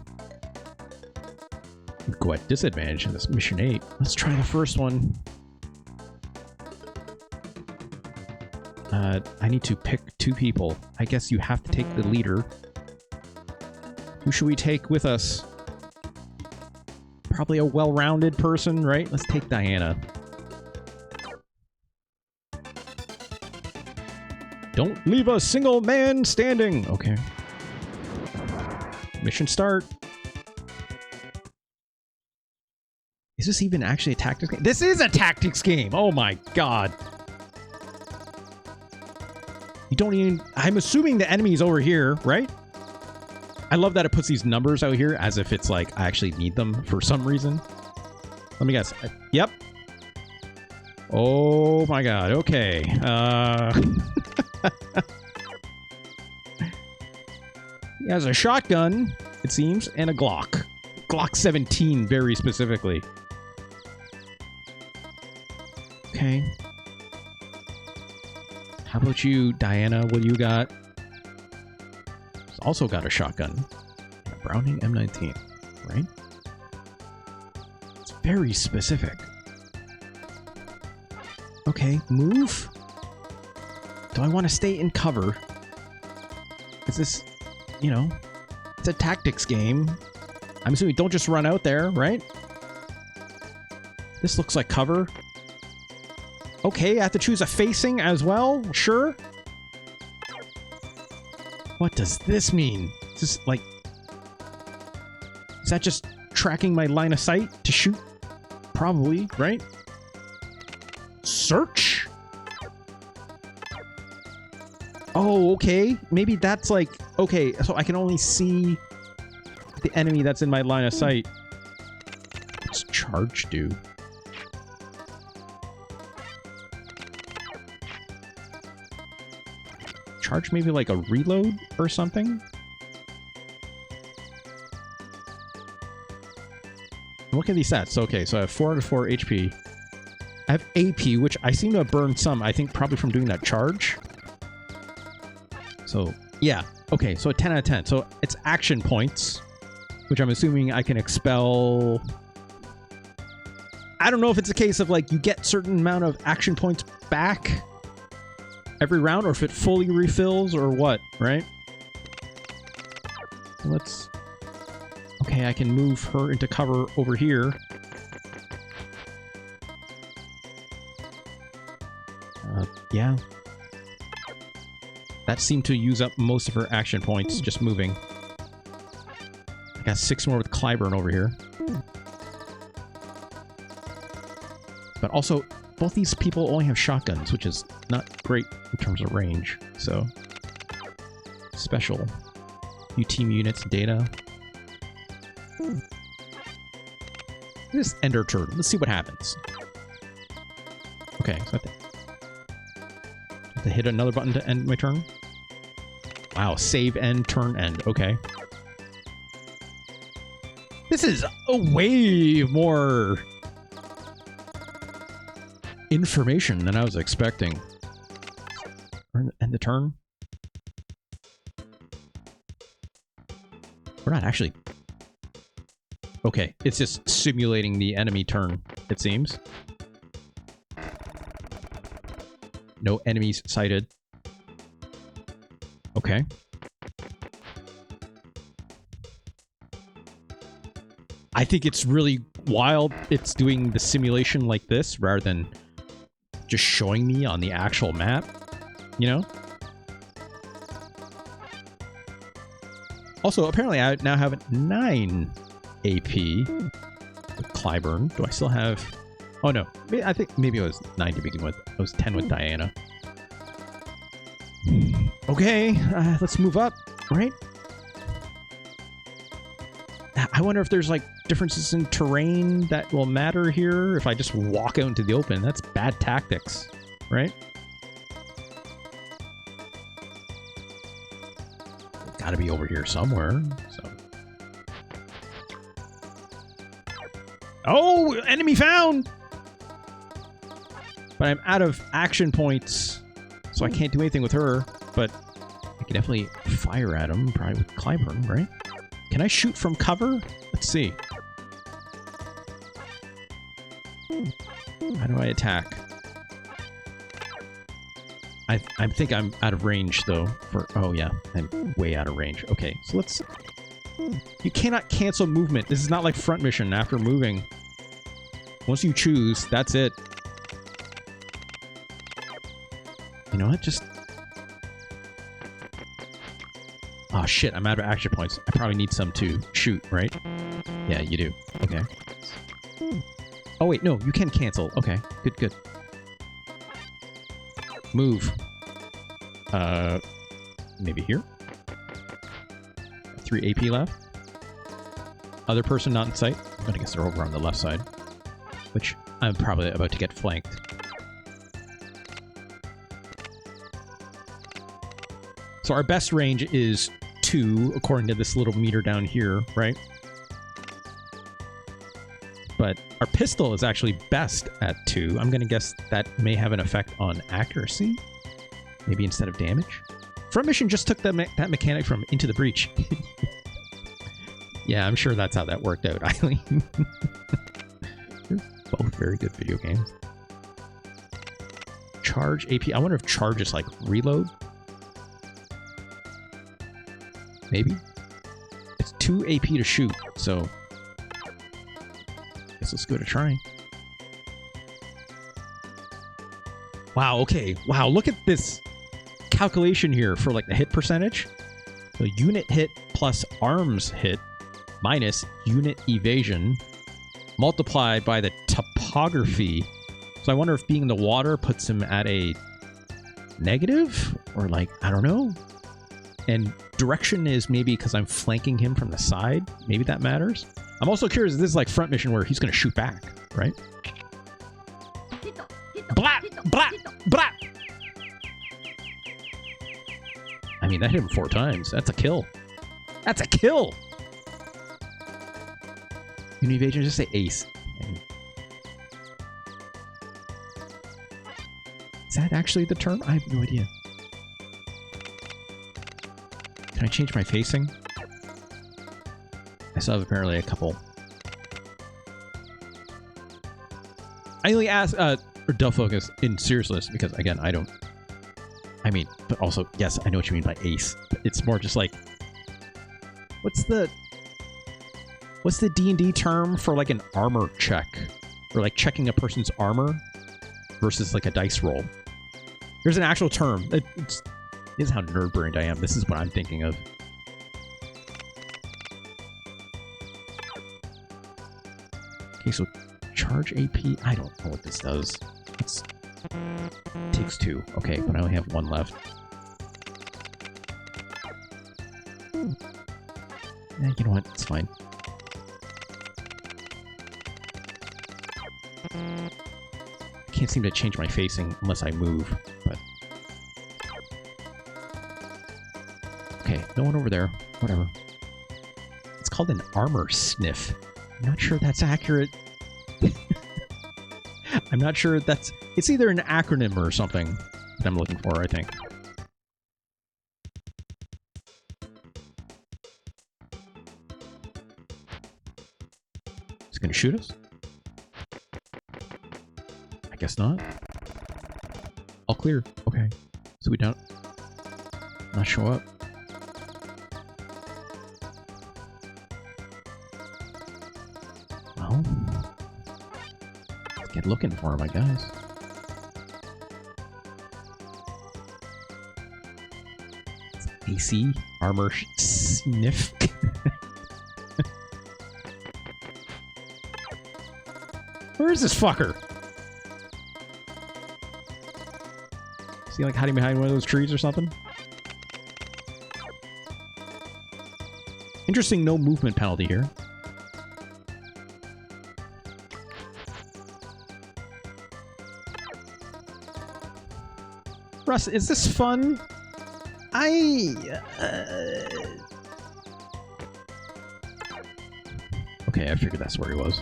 go at disadvantage in this Mission 8. Let's try the first one. I need to pick 2 people. I guess you have to take the leader. Who should we take with us? Probably a well-rounded person, right? Let's take Diana. Don't leave a single man standing! Okay. Mission start. Is this even actually a tactics game? This is a tactics game! Oh my god. You don't even... I'm assuming the enemy's over here, right? I love that it puts these numbers out here as if it's like I actually need them for some reason. Let me guess. Yep. Oh my god. Okay. He has a shotgun, it seems, and a Glock. Glock 17, very specifically. Okay. How about you, Diana? What do you got? He's also got a shotgun. A Browning M19, right? It's very specific. Okay, move. Do I want to stay in cover? Is this, you know, it's a tactics game. I'm assuming don't just run out there, right? This looks like cover. Okay, I have to choose a facing as well? Sure. What does this mean? Is this like... Is that just tracking my line of sight to shoot? Probably, right? Search? Oh, okay. Maybe that's like... Okay, so I can only see the enemy that's in my line of sight. What's charge do? Charge maybe like a reload or something? Look at these stats. Okay, so I have 4 out of 4 HP. I have AP, which I seem to have burned some, I think probably from doing that charge. So, yeah. Okay, so a 10 out of 10. So it's action points, which I'm assuming I can expel... I don't know if it's a case of, like, you get certain amount of action points back every round, or if it fully refills, or what, right? Let's... Okay, I can move her into cover over here. Yeah. That seemed to use up most of her action points, just moving. I got 6 more with Clyburn over here. But also, both these people only have shotguns, which is not great in terms of range, so... Special. New team units, data. Just end her turn. Let's see what happens. Okay, so I have to hit another button to end my turn. Wow, save, end, turn, end. Okay. This is a way more information than I was expecting. End the turn. We're not actually... Okay, it's just simulating the enemy turn, it seems. No enemies sighted. Okay. I think it's really wild it's doing the simulation like this rather than just showing me on the actual map, you know? Also, apparently I now have 9 AP with Clyburn. Do I still have... Oh no, I think maybe it was 9 to begin with. It was 10 with Diana. Okay, let's move up, right? I wonder if there's like differences in terrain that will matter here. If I just walk out into the open, that's bad tactics, right? Gotta be over here somewhere, so... Oh, enemy found! But I'm out of action points, so I can't do anything with her, but I can definitely fire at him, probably with Clyburn, right? Can I shoot from cover? Let's see. How do I attack? I think I'm out of range, though. Oh, yeah. I'm way out of range. Okay, so let's... You cannot cancel movement. This is not like front mission after moving. Once you choose, that's it. You know what? Just... Oh, shit. I'm out of action points. I probably need some to shoot, right? Yeah, you do. Okay. Oh, wait. No, you can cancel. Okay. Good, good. Move. Maybe here? 3 AP left. Other person not in sight. But I guess they're over on the left side. Which I'm probably about to get flanked. So our best range is 2, according to this little meter down here, right? But our pistol is actually best at 2. I'm going to guess that may have an effect on accuracy. Maybe instead of damage. Front mission just took that mechanic from Into the Breach. Yeah, I'm sure that's how that worked out, Eileen. They're both very good video games. Charge AP. I wonder if charge is like reload. Maybe? It's 2 AP to shoot, so... Guess let's go to trying. Wow, okay. Wow, look at this calculation here for like the hit percentage. So unit hit plus arms hit minus unit evasion multiplied by the topography. So I wonder if being in the water puts him at a negative or like, I don't know. And direction is maybe because I'm flanking him from the side. Maybe that matters. I'm also curious if this is like front mission where he's going to shoot back, right? Blah! Blah! Blah! I mean, that hit him 4 times. That's a kill. That's a kill! Unit evasion, just say ace. Is that actually the term? I have no idea. Can I change my facing? I still have apparently a couple. I only ask, or dull focus in seriousness because, again, I don't... I mean, but also, yes, I know what you mean by ace. But it's more just like... What's the D&D term for like an armor check? Or like checking a person's armor versus like a dice roll? There's an actual term. This is how nerd-brained I am. This is what I'm thinking of. Okay, so charge AP. I don't know what this does. It takes 2. Okay, but I only have 1 left. Yeah, you know what? It's fine. I can't seem to change my facing unless I move, but... Okay, no one over there. Whatever. It's called an armor sniff. I'm not sure that's accurate. I'm not sure that's... It's either an acronym or something that I'm looking for, I think. Is it going to shoot us? I guess not. All clear. Okay. So we don't... Not show up. Well... Let's get looking for him, I guess. AC armor sniff. Where is this fucker? Is he like hiding behind one of those trees or something? Interesting, no movement penalty here. Russ, is this fun? Okay, I figured that's where he was.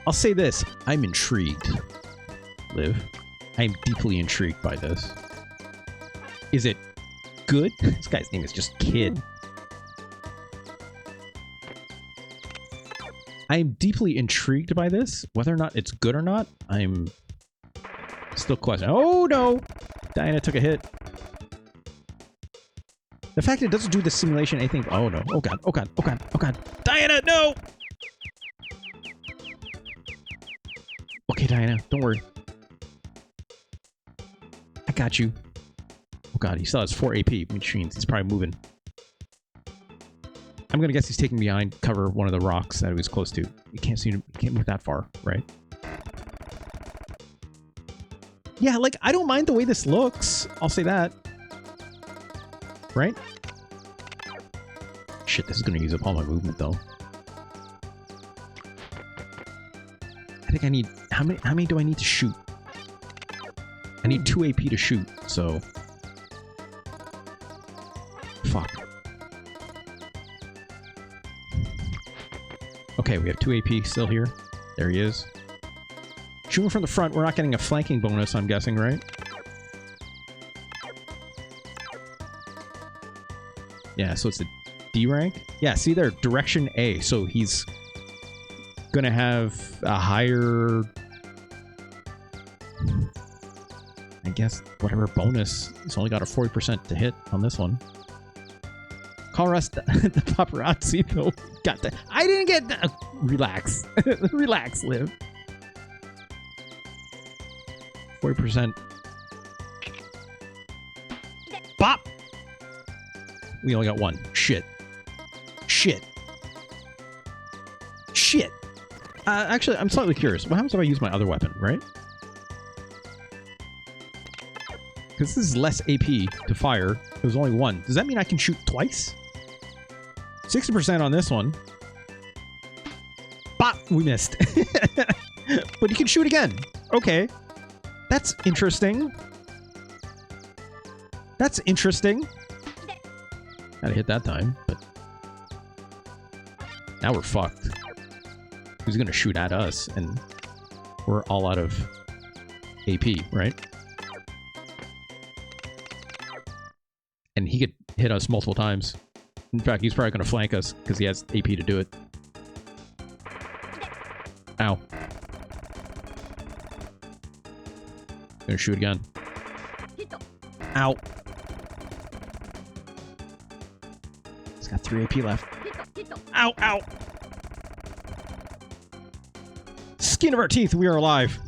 I'll say this. I'm intrigued, Liv. I am deeply intrigued by this. Is it good? This guy's name is just Kid. I am deeply intrigued by this. Whether or not it's good or not, I'm still questioning. Oh, no! Diana took a hit. The fact it doesn't do the simulation anything. Oh no. Oh god. Oh god. Oh god. Oh god. Diana, no! Okay, Diana, don't worry. I got you. Oh god, he still has 4 AP, which means he's probably moving. I'm gonna guess he's taking behind cover one of the rocks that he was close to. You can't see him, you can't move that far, right? Yeah, like, I don't mind the way this looks. I'll say that. Right? Shit, this is gonna use up all my movement, though. I think I need... How many do I need to shoot? I need 2 AP to shoot, so... Fuck. Okay, we have 2 AP still here. There he is. Shooting from the front, we're not getting a flanking bonus, I'm guessing, right? Yeah, so it's a D rank? Yeah, see there, direction A. So he's gonna have a higher... I guess, whatever bonus. He's only got a 40% to hit on this one. Call us the paparazzi, though. Got that. I didn't get that. Relax. Relax, Liv. 40%. Bop! We only got 1. Shit. Shit. Shit. Actually, I'm slightly curious. What happens if I use my other weapon, right? Because this is less AP to fire. It was only 1. Does that mean I can shoot twice? 60% on this one. Bop! We missed. But you can shoot again. Okay. That's interesting. That's interesting. Gotta hit that time, but... Now we're fucked. Who's gonna shoot at us? And we're all out of AP, right? And he could hit us multiple times. In fact, he's probably gonna flank us because he has AP to do it. Ow. Gonna shoot again. Ow. He's got 3 AP left. Ow, ow. Skin of our teeth, we are alive.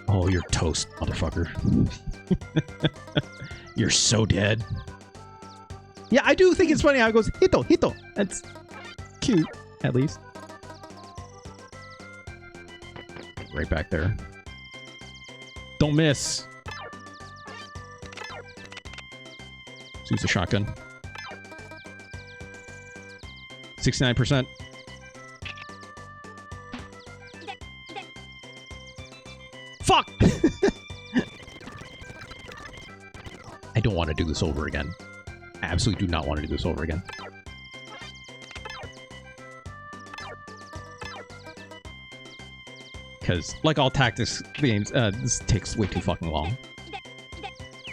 Oh, you're toast, motherfucker. You're so dead. Yeah, I do think it's funny how it goes, hito, hito. That's cute, at least. Right back there. Don't miss. Let's use the shotgun. 69%. Fuck! I don't want to do this over again. I absolutely do not want to do this over again. Because, like all tactics games, this takes way too fucking long.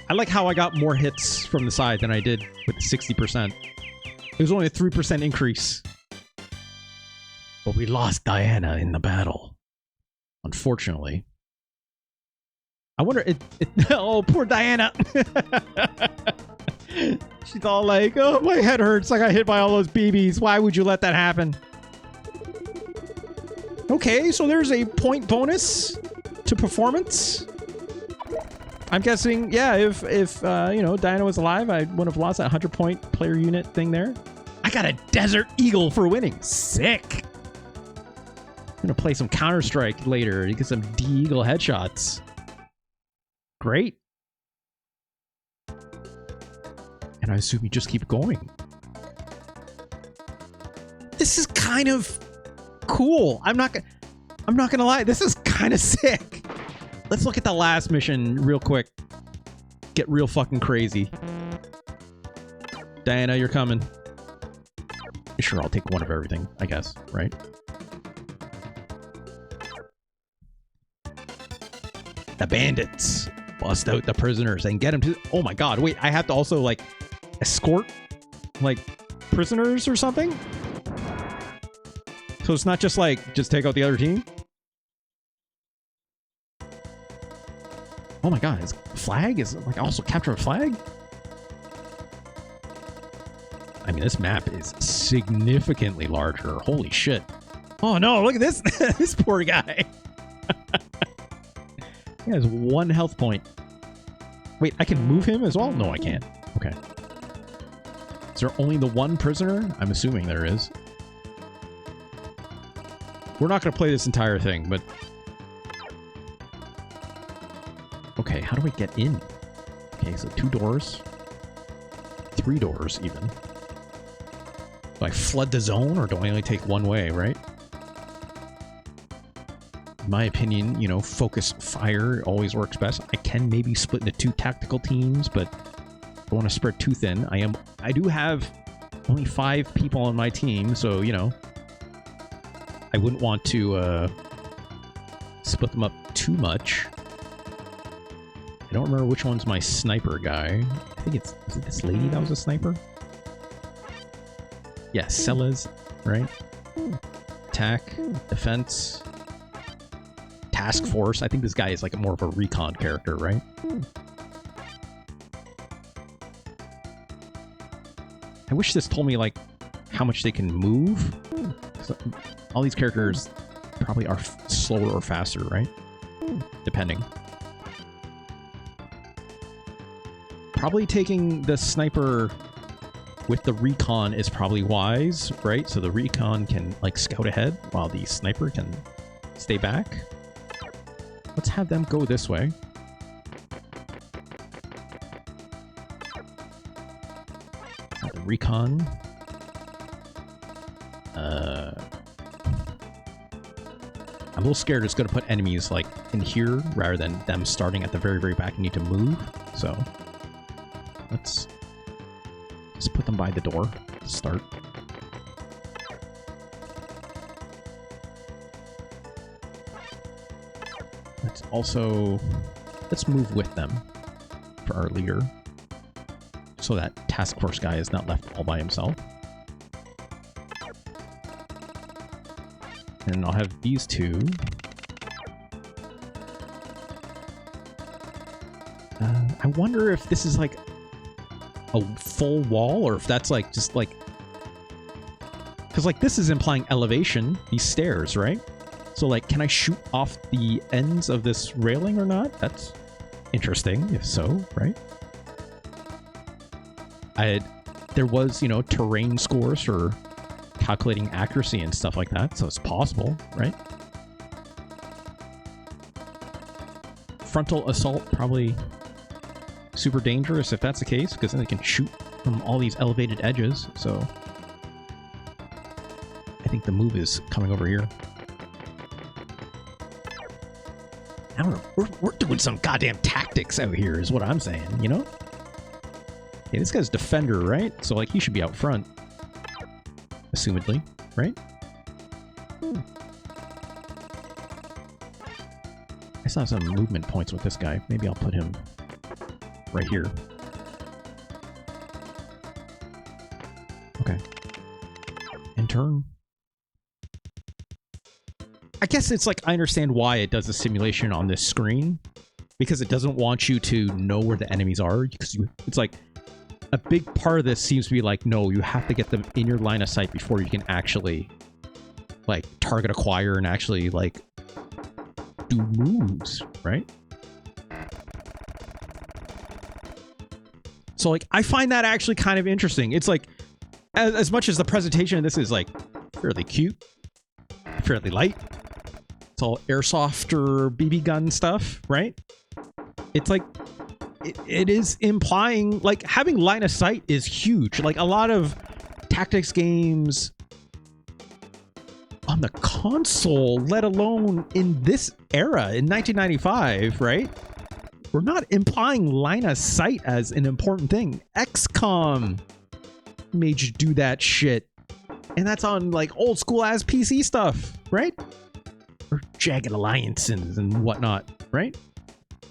I like how I got more hits from the side than I did with the 60%. It was only a 3% increase. But we lost Diana in the battle. Unfortunately. I wonder... oh, poor Diana! She's all like, oh, my head hurts. I got hit by all those BBs. Why would you let that happen? Okay, so there's a point bonus to performance. I'm guessing, yeah, if you know, Diana was alive, I would have lost that 100-point player unit thing there. I got a Desert Eagle for winning. Sick. I'm gonna play some Counter-Strike later to get some D-Eagle headshots. Great. And I assume you just keep going. This is kind of cool. I'm not gonna lie. This is kind of sick. Let's look at the last mission real quick. Get real fucking crazy. Diana, you're coming. Sure, I'll take one of everything, I guess, right? The bandits. Bust out the prisoners and get them to... Oh my god, wait, I have to also, like, escort, like, prisoners or something? So it's not just, like, just take out the other team? Oh my god, is flag? Is it like also capture a flag? I mean, this map is significantly larger. Holy shit. Oh no, look at this. This poor guy. He has 1 health point. Wait, I can move him as well? No, I can't. Okay. Is there only the 1 prisoner? I'm assuming there is. We're not going to play this entire thing, but... Okay, how do I get in? Okay, so 2 doors. 3 doors, even. Do I flood the zone, or do I only take 1 way, right? In my opinion, you know, focus fire always works best. I can maybe split into 2 tactical teams, but I don't want to spread too thin. I do have only 5 people on my team, so, you know, I wouldn't want to split them up too much. I don't remember which one's my sniper guy. I think is it this lady that was a sniper? Yeah, Sellers, right? Attack, defense, task force. I think this guy is like more of a recon character, right? I wish this told me like how much they can move. So, all these characters probably are slower or faster, right? Depending. Probably taking the sniper with the recon is probably wise, right? So the recon can like scout ahead while the sniper can stay back. Let's have them go this way. The recon. I'm a little scared it's going to put enemies like in here rather than them starting at the very, very back and need to move. So let's just put them by the door to start. Let's move with them for our leader so that task force guy is not left all by himself. And I'll have these 2. I wonder if this is like a full wall or if that's like just like... Because like this is implying elevation, these stairs, right? So like, can I shoot off the ends of this railing or not? That's interesting, if so, right? There was, you know, terrain scores for calculating accuracy and stuff like that, so it's possible, right? Frontal assault, probably super dangerous if that's the case, because then they can shoot from all these elevated edges, so... I think the move is coming over here. I don't know, we're doing some goddamn tactics out here, is what I'm saying, you know? Hey, this guy's defender, right? So, like, he should be out front. Assumedly, right? I saw some movement points with this guy. Maybe I'll put him right here. Okay. And turn. I guess it's like, I understand why it does a simulation on this screen. Because it doesn't want you to know where the enemies are. Because it's like... A big part of this seems to be like, no, you have to get them in your line of sight before you can actually, like, target acquire and actually, like, do moves, right? So, like, I find that actually kind of interesting. It's like, as much as the presentation of this is, like, fairly cute, fairly light, it's all airsoft or BB gun stuff, right? It's like... It is implying, like, having line of sight is huge. Like, a lot of tactics games on the console, let alone in this era, in 1995, right? We're not implying line of sight as an important thing. XCOM made you do that shit. And that's on, like, old school-ass PC stuff, right? Or Jagged Alliances and whatnot, right?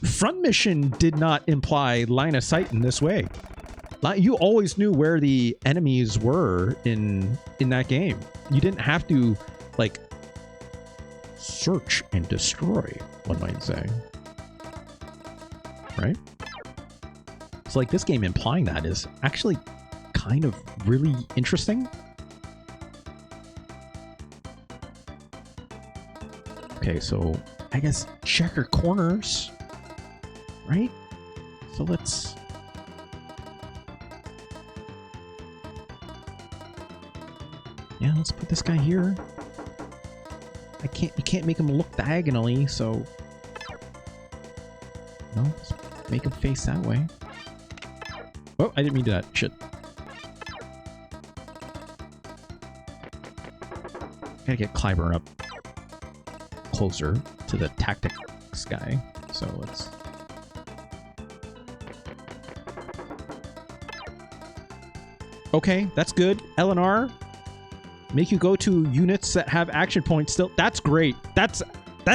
Front Mission did not imply line of sight in this way. You always knew where the enemies were in that game. You didn't have to, like, search and destroy, one might say. right? So like this game implying that is actually kind of really interesting. Okay, so I guess checker corners, right? So let's... Yeah, let's put this guy here. You can't make him look diagonally, so... No, let's make him face that way. Oh, I didn't mean that. Shit. Gotta get Clyburn up closer to the tactics guy. So let's... Okay, that's good. L&R. Make you go to units that have action points still. That's great. That's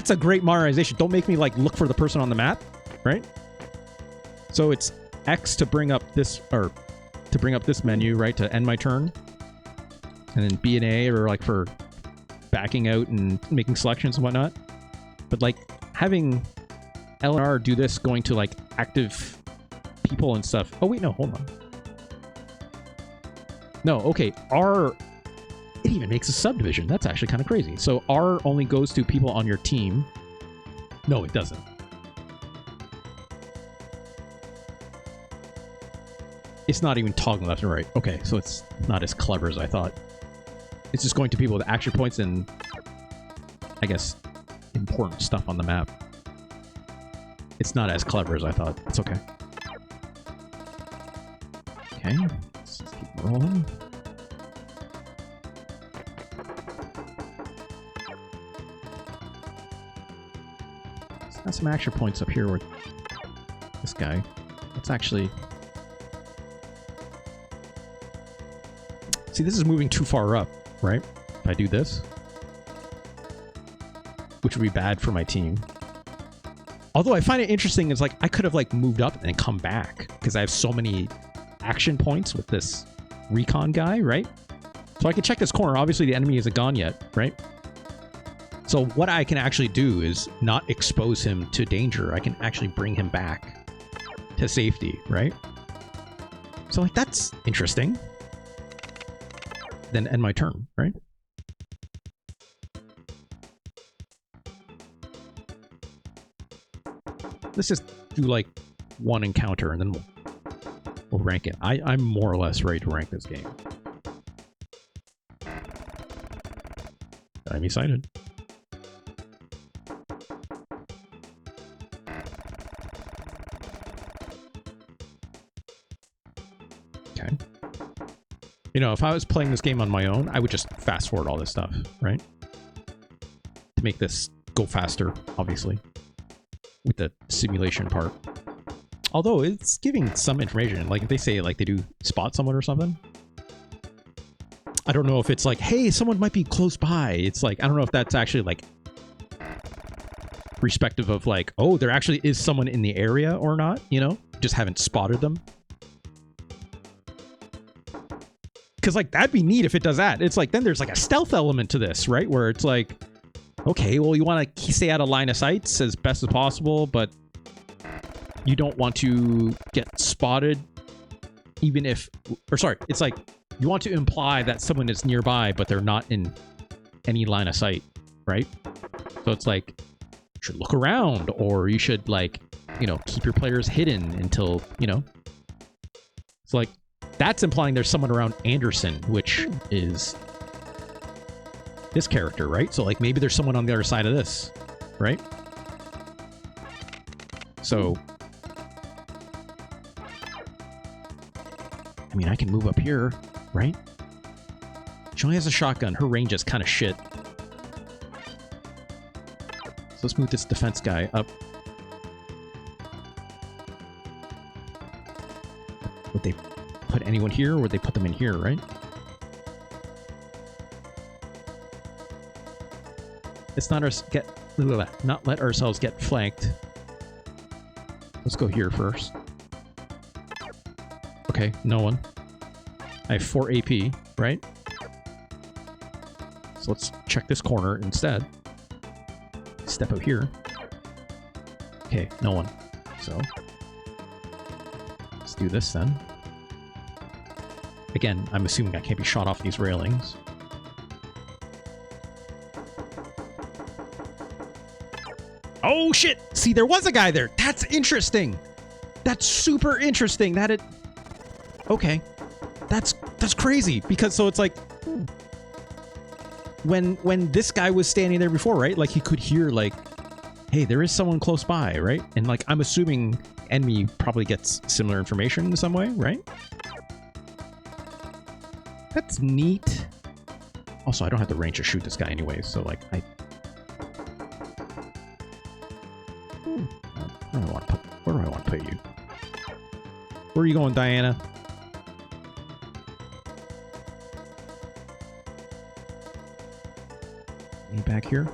a great modernization. Don't make me like look for the person on the map, right? So it's X to bring up this, or to bring up this menu, right? To end my turn. And then B and A or like for backing out and making selections and whatnot. But like having L&R do this going to like active people and stuff. Oh wait, no, hold on. No, okay, R, it even makes a subdivision. That's actually kind of crazy. So R only goes to people on your team. No, it doesn't. It's not even toggling left and right. Okay, so it's not as clever as I thought. It's just going to people with action points and, I guess, important stuff on the map. It's not as clever as I thought. It's okay. Okay, let's keep rolling. Let's got some action points up here with this guy. Let's actually... See, this is moving too far up, right? If I do this, which would be bad for my team. Although I find it interesting, it's like I could have like moved up and come back because I have so many action points with this recon guy, right? So I can check this corner. Obviously, the enemy isn't gone yet, right? So what I can actually do is not expose him to danger. I can actually bring him back to safety, right? So like that's interesting. Then end my turn, right? Let's just do like one encounter and then we'll rank it. I'm more or less ready to rank this game. I'm excited. Okay. You know, if I was playing this game on my own, I would just fast forward all this stuff, right? To make this go faster, obviously. With the simulation part. Although, it's giving some information. Like, if they say, like, they do spot someone or something. I don't know if it's like, hey, someone might be close by. It's like, I don't know if that's actually, like, respective of, like, oh, there actually is someone in the area or not, you know? Just haven't spotted them. Because, like, that'd be neat if it does that. It's like, then there's, like, a stealth element to this, right? Where it's like, okay, well, you want to stay out of line of sight as best as possible, but you don't want to get spotted even if... Or, sorry, it's like, you want to imply that someone is nearby, but they're not in any line of sight, right? So it's like, you should look around, or you should, like, you know, keep your players hidden until, you know... It's like... That's implying there's someone around Anderson, which is this character, right? So, like, maybe there's someone on the other side of this, right? So, I mean, I can move up here, right? She only has a shotgun. Her range is kind of shit. So let's move this defense guy up. Would they put anyone here, or would they put them in here, right? Let's not not let ourselves get flanked. Let's go here first. Okay, no one. I have 4 AP, right? So let's check this corner instead. Step out here. Okay, no one. So do this then. Again, I'm assuming I can't be shot off these railings. Oh shit! See, there was a guy there. That's interesting. That's super interesting. That it. Okay, that's crazy because so it's like when this guy was standing there before, right? Like he could hear like, hey, there is someone close by, right? And like I'm assuming enemy probably gets similar information in some way, right? That's neat. Also, I don't have the range to shoot this guy anyway, so like where do I want to put you? Where are you going, Diana? Any back here?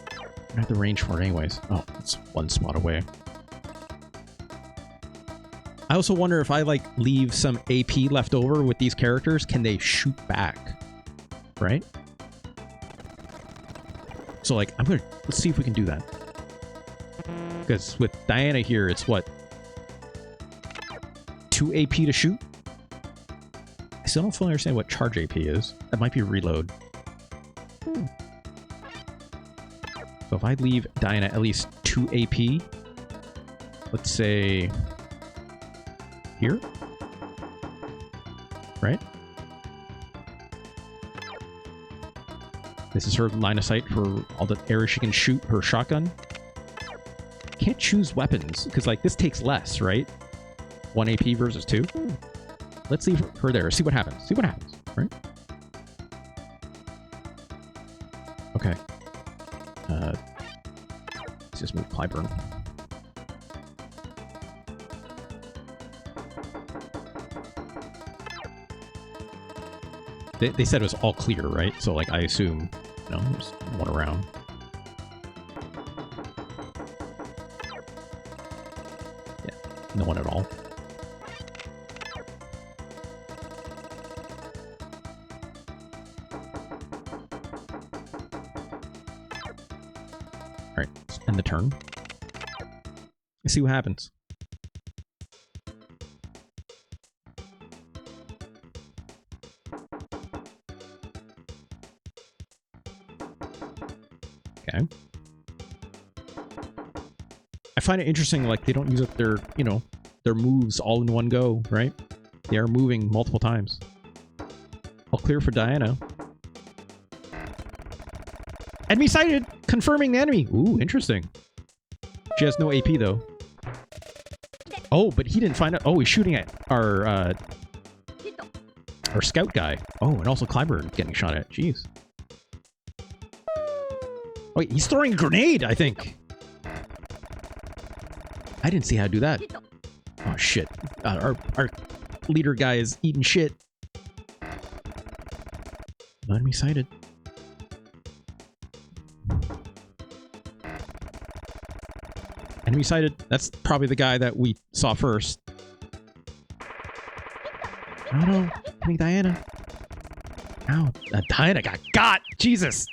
I don't have the range for it anyways. Oh, it's one spot away. I also wonder if I like leave some AP left over with these characters, can they shoot back? Right? So like let's see if we can do that. Because with Diana here, it's what? 2 AP to shoot? I still don't fully understand what charge AP is. That might be reload. So if I leave Diana at least 2 AP, let's say here, right? This is her line of sight for all the areas she can shoot her shotgun. Can't choose weapons because like this takes less, right? 1 AP versus 2. Let's leave her there. See what happens. See what happens, right? Okay. Let's just move Clyburn. They said it was all clear, right? So like I assume, you know, there's one around. Yeah, no one at all. Alright, let's end the turn. Let's see what happens. Okay. I find it interesting, like, they don't use up their, you know, their moves all in one go, right? They are moving multiple times. All clear for Diana. Enemy sighted! Confirming the enemy! Ooh, interesting. She has no AP, though. Oh, but he didn't find out. Oh, he's shooting at our scout guy. Oh, and also Clyburn getting shot at. Jeez. Wait, he's throwing a grenade, I think. I didn't see how to do that. Oh, shit. Our leader guy is eating shit. No enemy sighted. Enemy sighted. That's probably the guy that we saw first. Oh no. I think Diana. Ow. Diana got! Jesus!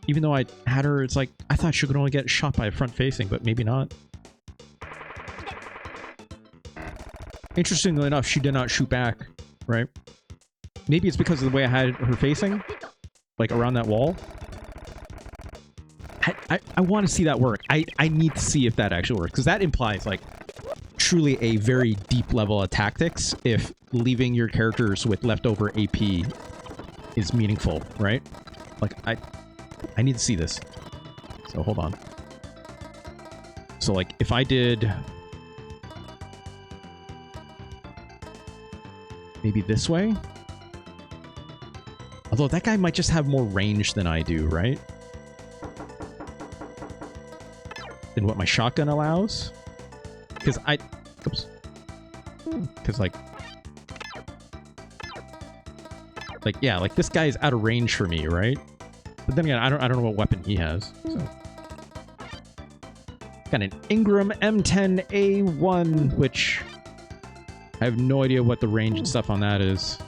Even though I had her, it's like, I thought she could only get shot by a front facing, but maybe not. Interestingly enough, she did not shoot back, right? Maybe it's because of the way I had her facing, like around that wall. I want to see that work. I need to see if that actually works, because that implies like truly a very deep level of tactics if leaving your characters with leftover AP is meaningful, right? Like I need to see this. So hold on. So like if I did maybe this way, although that guy might just have more range than I do, right? Than what my shotgun allows. Because yeah, like this guy is out of range for me, right? But then again, I don't know what weapon he has. So got an Ingram M10A1, which I have no idea what the range and stuff on that is.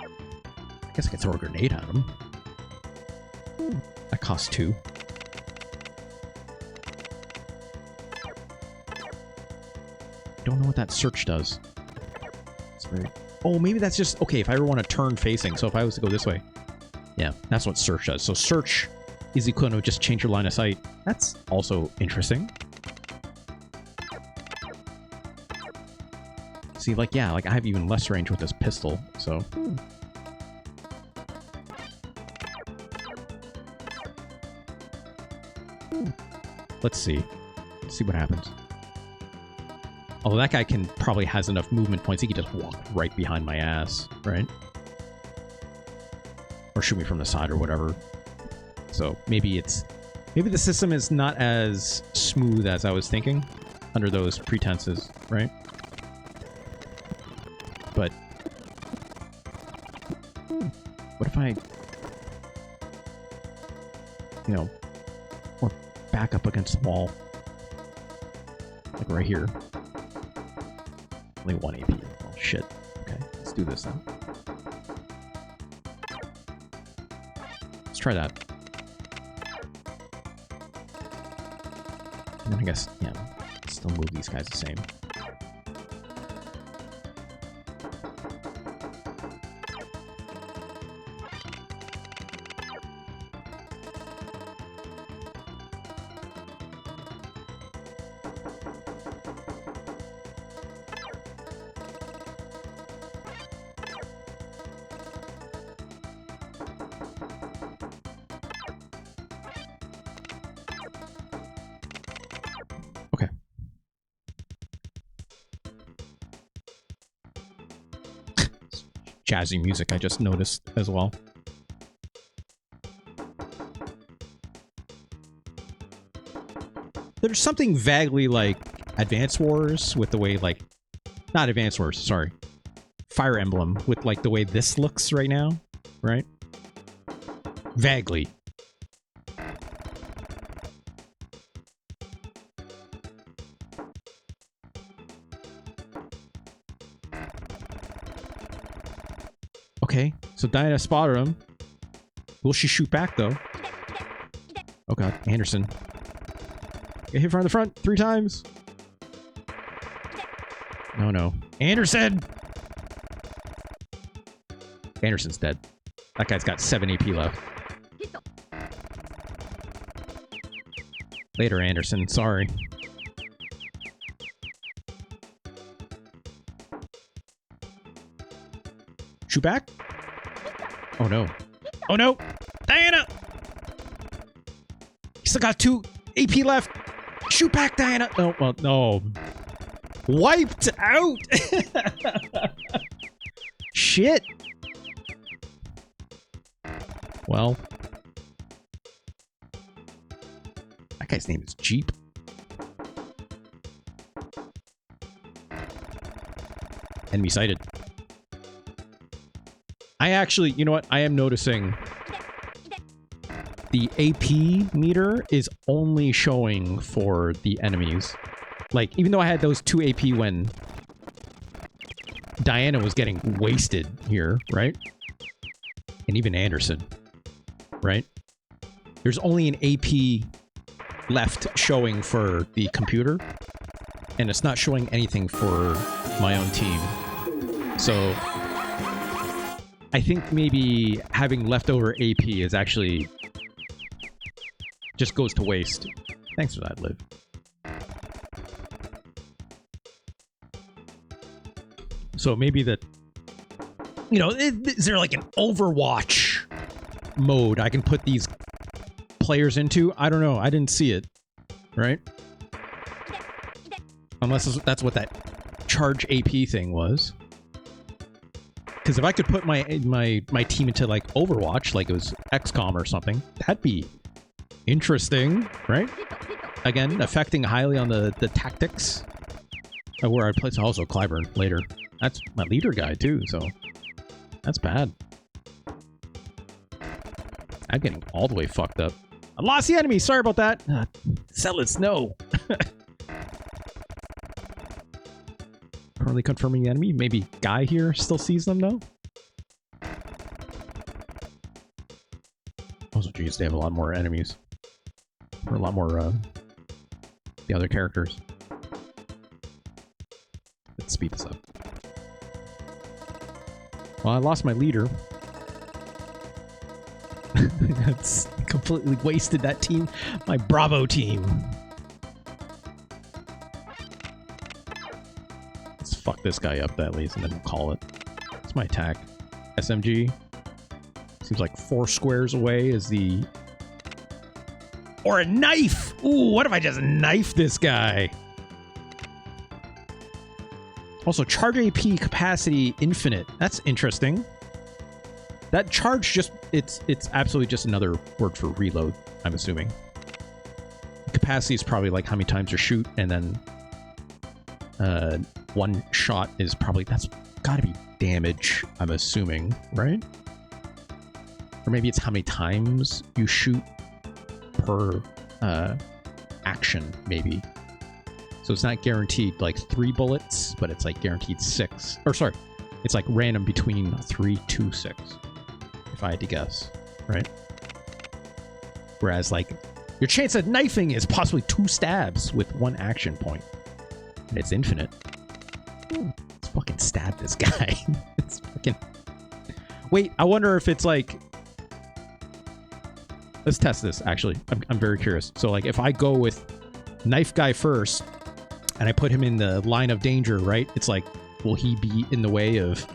I guess I could throw a grenade at him. That costs 2. I don't know what that search does. It's very... Oh, maybe that's just... Okay, if I ever want to turn facing, so if I was to go this way. Yeah, that's what search does. So search is equivalent of just change your line of sight. That's also interesting. See, like, yeah, like I have even less range with this pistol, so... Let's see. Let's see what happens. Oh, that guy probably has enough movement points. He can just walk right behind my ass, right? Or shoot me from the side or whatever. So maybe the system is not as smooth as I was thinking under those pretenses, right? But what if I, you know, or back up against the wall, like right here? Only 1 AP. Oh shit. Okay, let's do this now. Let's try that. And then I guess, yeah, still move these guys the same. Jazzy music I just noticed as well. There's something vaguely like Advance Wars with the way, like, not Advance Wars, sorry, Fire Emblem with like the way this looks right now, right? Vaguely. Okay, so Diana spotted him. Will she shoot back, though? Oh god, Anderson. Get hit from the front 3 times. No, no. Anderson! Anderson's dead. That guy's got 7 AP left. Later, Anderson. Sorry. Shoot back? Oh no. Oh no! Diana! He still got 2 AP left! Shoot back, Diana! No, well, no. Wiped out! Shit! Well. That guy's name is Jeep. Enemy sighted. I actually, you know what? I am noticing the AP meter is only showing for the enemies. Like, even though I had those 2 AP when Diana was getting wasted here, right? And even Anderson, right? There's only an AP left showing for the computer, and it's not showing anything for my own team. So I think maybe having leftover AP is actually just goes to waste. Thanks for that, Liv. So maybe that, you know, is there like an Overwatch mode I can put these players into? I don't know. I didn't see it, right? Unless that's what that charge AP thing was. Because if I could put my team into like Overwatch, like it was XCOM or something, that'd be interesting, right? Again, affecting highly on the tactics of where I play. Also, Clyburn later. That's my leader guy too, so that's bad. I'm getting all the way fucked up. I lost the enemy. Sorry about that. Sell it, snow. Currently confirming the enemy. Maybe Guy here still sees them, though? Also, geez, they have a lot more enemies. Or a lot more, the other characters. speed this up. Well, I lost my leader. That's completely wasted that team. My Bravo team. Let's fuck this guy up that least and then we'll call it. That's my attack. SMG. Seems like 4 squares away is the... Or a knife! Ooh, what if I just knife this guy? Also, charge AP capacity infinite. That's interesting. That charge just... It's absolutely just another word for reload, I'm assuming. Capacity is probably like how many times you shoot, and then... one shot is probably... That's gotta be damage, I'm assuming, right? Or maybe it's how many times you shoot per action, maybe. So it's not guaranteed like 3 bullets, but it's like guaranteed 6. Or sorry, it's like random between 3 to 6, if I had to guess, right? Whereas like your chance at knifing is possibly 2 stabs with 1 action point. And it's infinite. Let's fucking stab this guy. It's fucking... Wait, I wonder if it's like... Let's test this, actually. I'm very curious. So, like, if I go with knife guy first, and I put him in the line of danger, right? It's like, will he be in the way of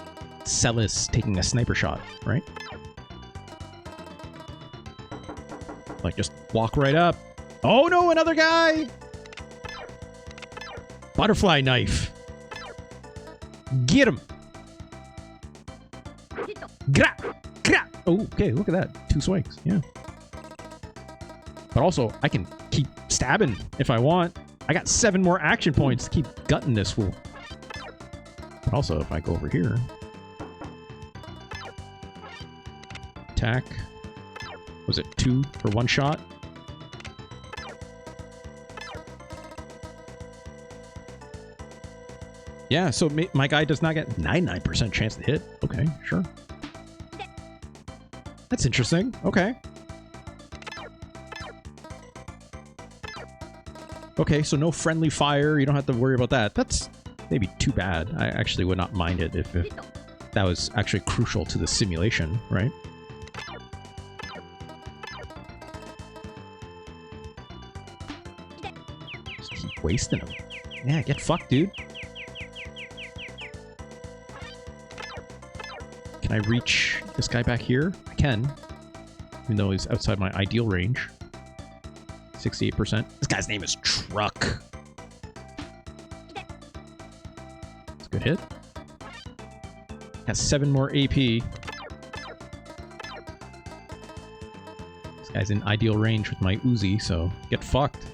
Celis taking a sniper shot, right? Like, just walk right up. Oh, no, another guy! Butterfly knife. Get him! Gra! Gra! Oh, okay, look at that. 2 swings, yeah. But also, I can keep stabbing if I want. I got 7 more action points to keep gutting this fool. But also, if I go over here... Attack. Was it 2 for 1 shot? Yeah, so my guy does not get 99% chance to hit. Okay, sure. That's interesting. Okay. Okay, so no friendly fire. You don't have to worry about that. That's maybe too bad. I actually would not mind it if that was actually crucial to the simulation, right? Just keep wasting them. Yeah, get fucked, dude. Can I reach this guy back here? I can. Even though he's outside my ideal range. 68%. This guy's name is Truck. It's a good hit. Has 7 more AP. This guy's in ideal range with my Uzi, so get fucked.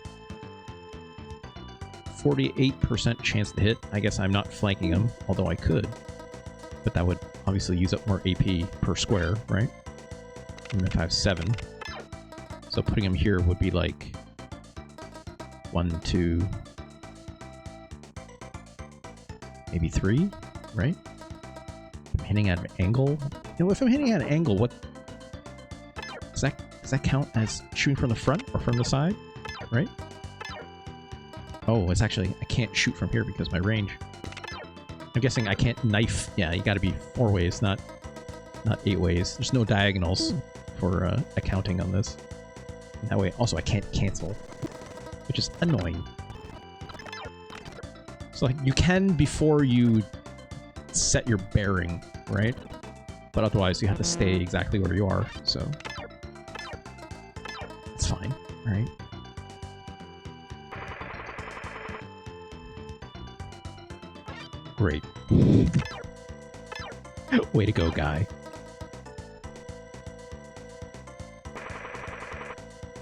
48% chance to hit. I guess I'm not flanking him, although I could. But that would obviously use up more AP per square, right? Even if I have 7. So putting him here would be like 1, 2, maybe 3, right? If I'm hitting at an angle. You know, if I'm hitting at an angle, what does that count as shooting from the front or from the side, right? Oh, it's actually I can't shoot from here because my range. I'm guessing I can't knife. Yeah, you got to be 4 ways, not 8 ways. There's no diagonals for accounting on this. And that way, also I can't cancel, which is annoying. So like you can before you set your bearing, right? But otherwise you have to stay exactly where you are. So it's fine, right? Great. Way to go, guy.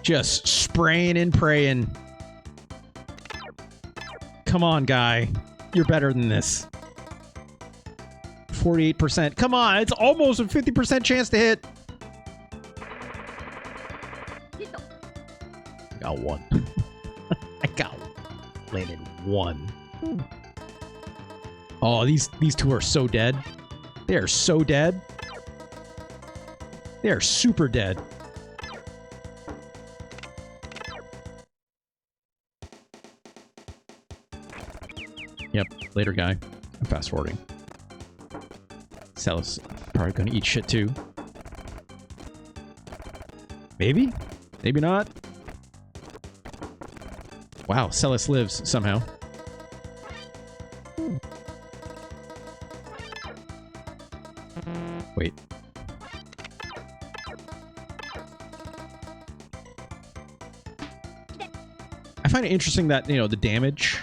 Just spraying and praying. Come on, guy. You're better than this. 48%. Come on, it's almost a 50% chance to hit. I got 1. I got landed 1. Oh, these 2 are so dead. They are so dead. They are super dead. Yep, later, guy. I'm fast forwarding. Celis probably gonna eat shit too. Maybe? Maybe not. Wow, Celis lives somehow. Wait. I find it interesting that, you know, the damage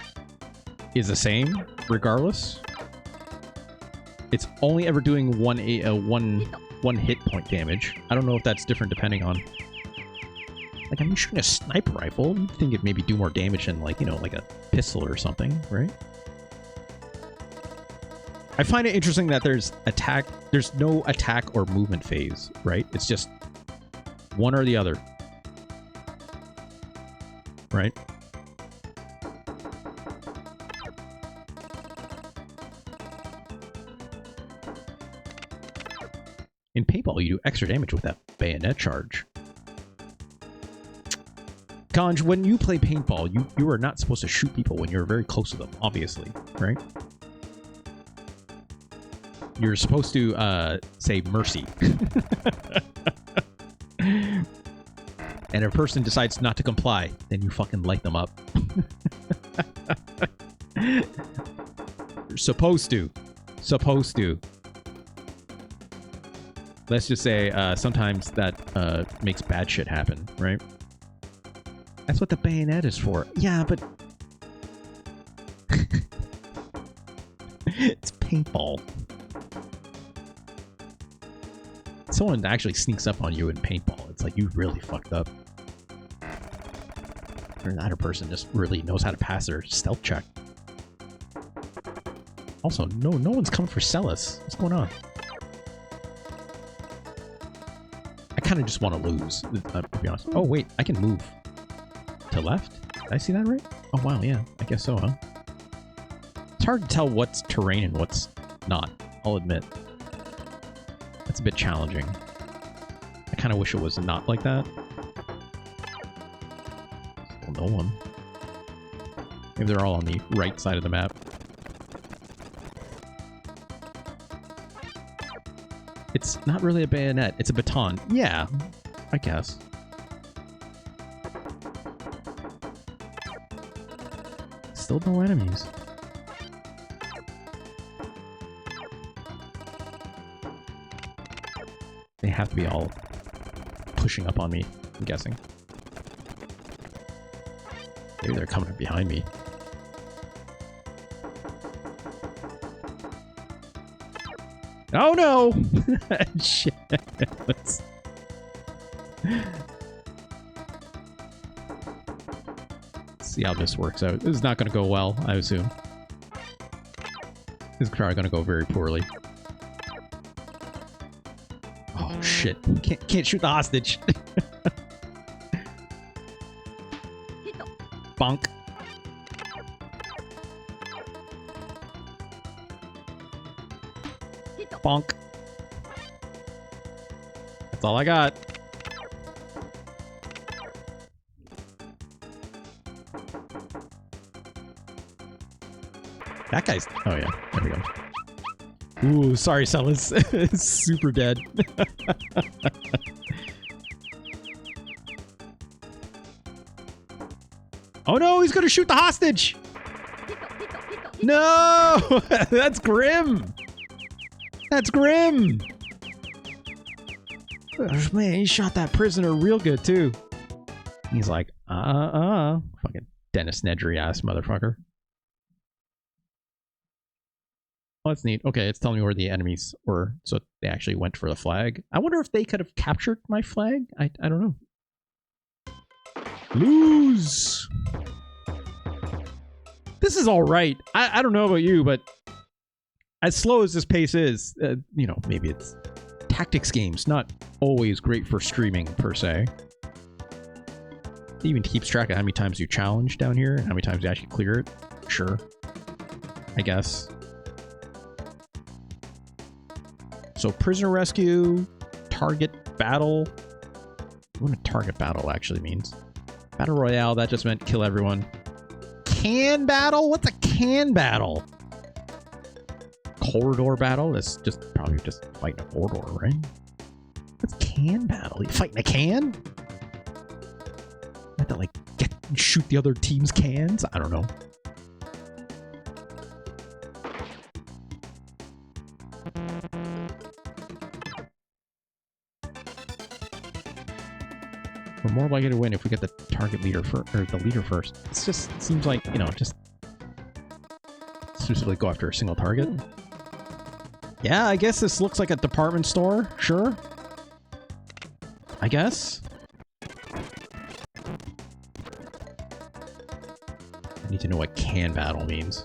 is the same regardless. It's only ever doing one hit point damage. I don't know if that's different depending on... Like, I'm shooting a sniper rifle. You'd think it'd maybe do more damage than, like, you know, like a pistol or something, right? I find it interesting that there's no attack or movement phase, right? It's just one or the other. Right? In paintball, you do extra damage with that bayonet charge. Ganj, when you play paintball, you are not supposed to shoot people when you're very close to them, obviously, right? You're supposed to say mercy. And if a person decides not to comply, then you fucking light them up. You're supposed to. Supposed to. Let's just say sometimes that makes bad shit happen, right? That's what the bayonet is for. Yeah, but... It's paintball. Someone actually sneaks up on you in paintball. It's like, you really fucked up. Or that person just really knows how to pass their stealth check. Also, no one's coming for Celis. What's going on? I kind of just want to lose, to be honest. Oh, wait, I can move to left? Did I see that right? Oh, wow, yeah. I guess so, huh? It's hard to tell what's terrain and what's not, I'll admit. That's a bit challenging. I kind of wish it was not like that. Still no one. Maybe they're all on the right side of the map. It's not really a bayonet, it's a baton. Yeah, I guess. Still no enemies. They have to be all pushing up on me, I'm guessing. Maybe they're coming up behind me. Oh no! Shit. Let's see how this works out. This is not going to go well, I assume. This is probably going to go very poorly. Oh shit! Can't shoot the hostage. Bonk. Bonk. That's all I got. That guy's... Oh, yeah. There we go. Ooh, sorry, Celis. Super dead. Oh, no! He's gonna shoot the hostage! No! That's grim! That's grim! Oh, man, he shot that prisoner real good, too. He's like, fucking Dennis Nedry-ass motherfucker. Oh, that's neat. Okay, it's telling me where the enemies were, so they actually went for the flag. I wonder if they could have captured my flag? I don't know. Lose! This is alright. I don't know about you, but... As slow as this pace is, you know, maybe it's tactics games, not always great for streaming, per se. It even keeps track of how many times you challenge down here, and how many times you actually clear it. Sure. I guess. So, prisoner rescue, target battle. What a target battle actually means. Battle Royale, that just meant kill everyone. Can battle? What's a can battle? corridor battle. That's just probably just fighting a corridor, right? What's can battle? You fighting a can? Have to like shoot the other team's cans? I don't know. We're more likely to win if we get the target leader first, or the leader first. It just seems like, you know, just specifically go after a single target. Yeah, I guess this looks like a department store. Sure. I guess. I need to know what can battle means.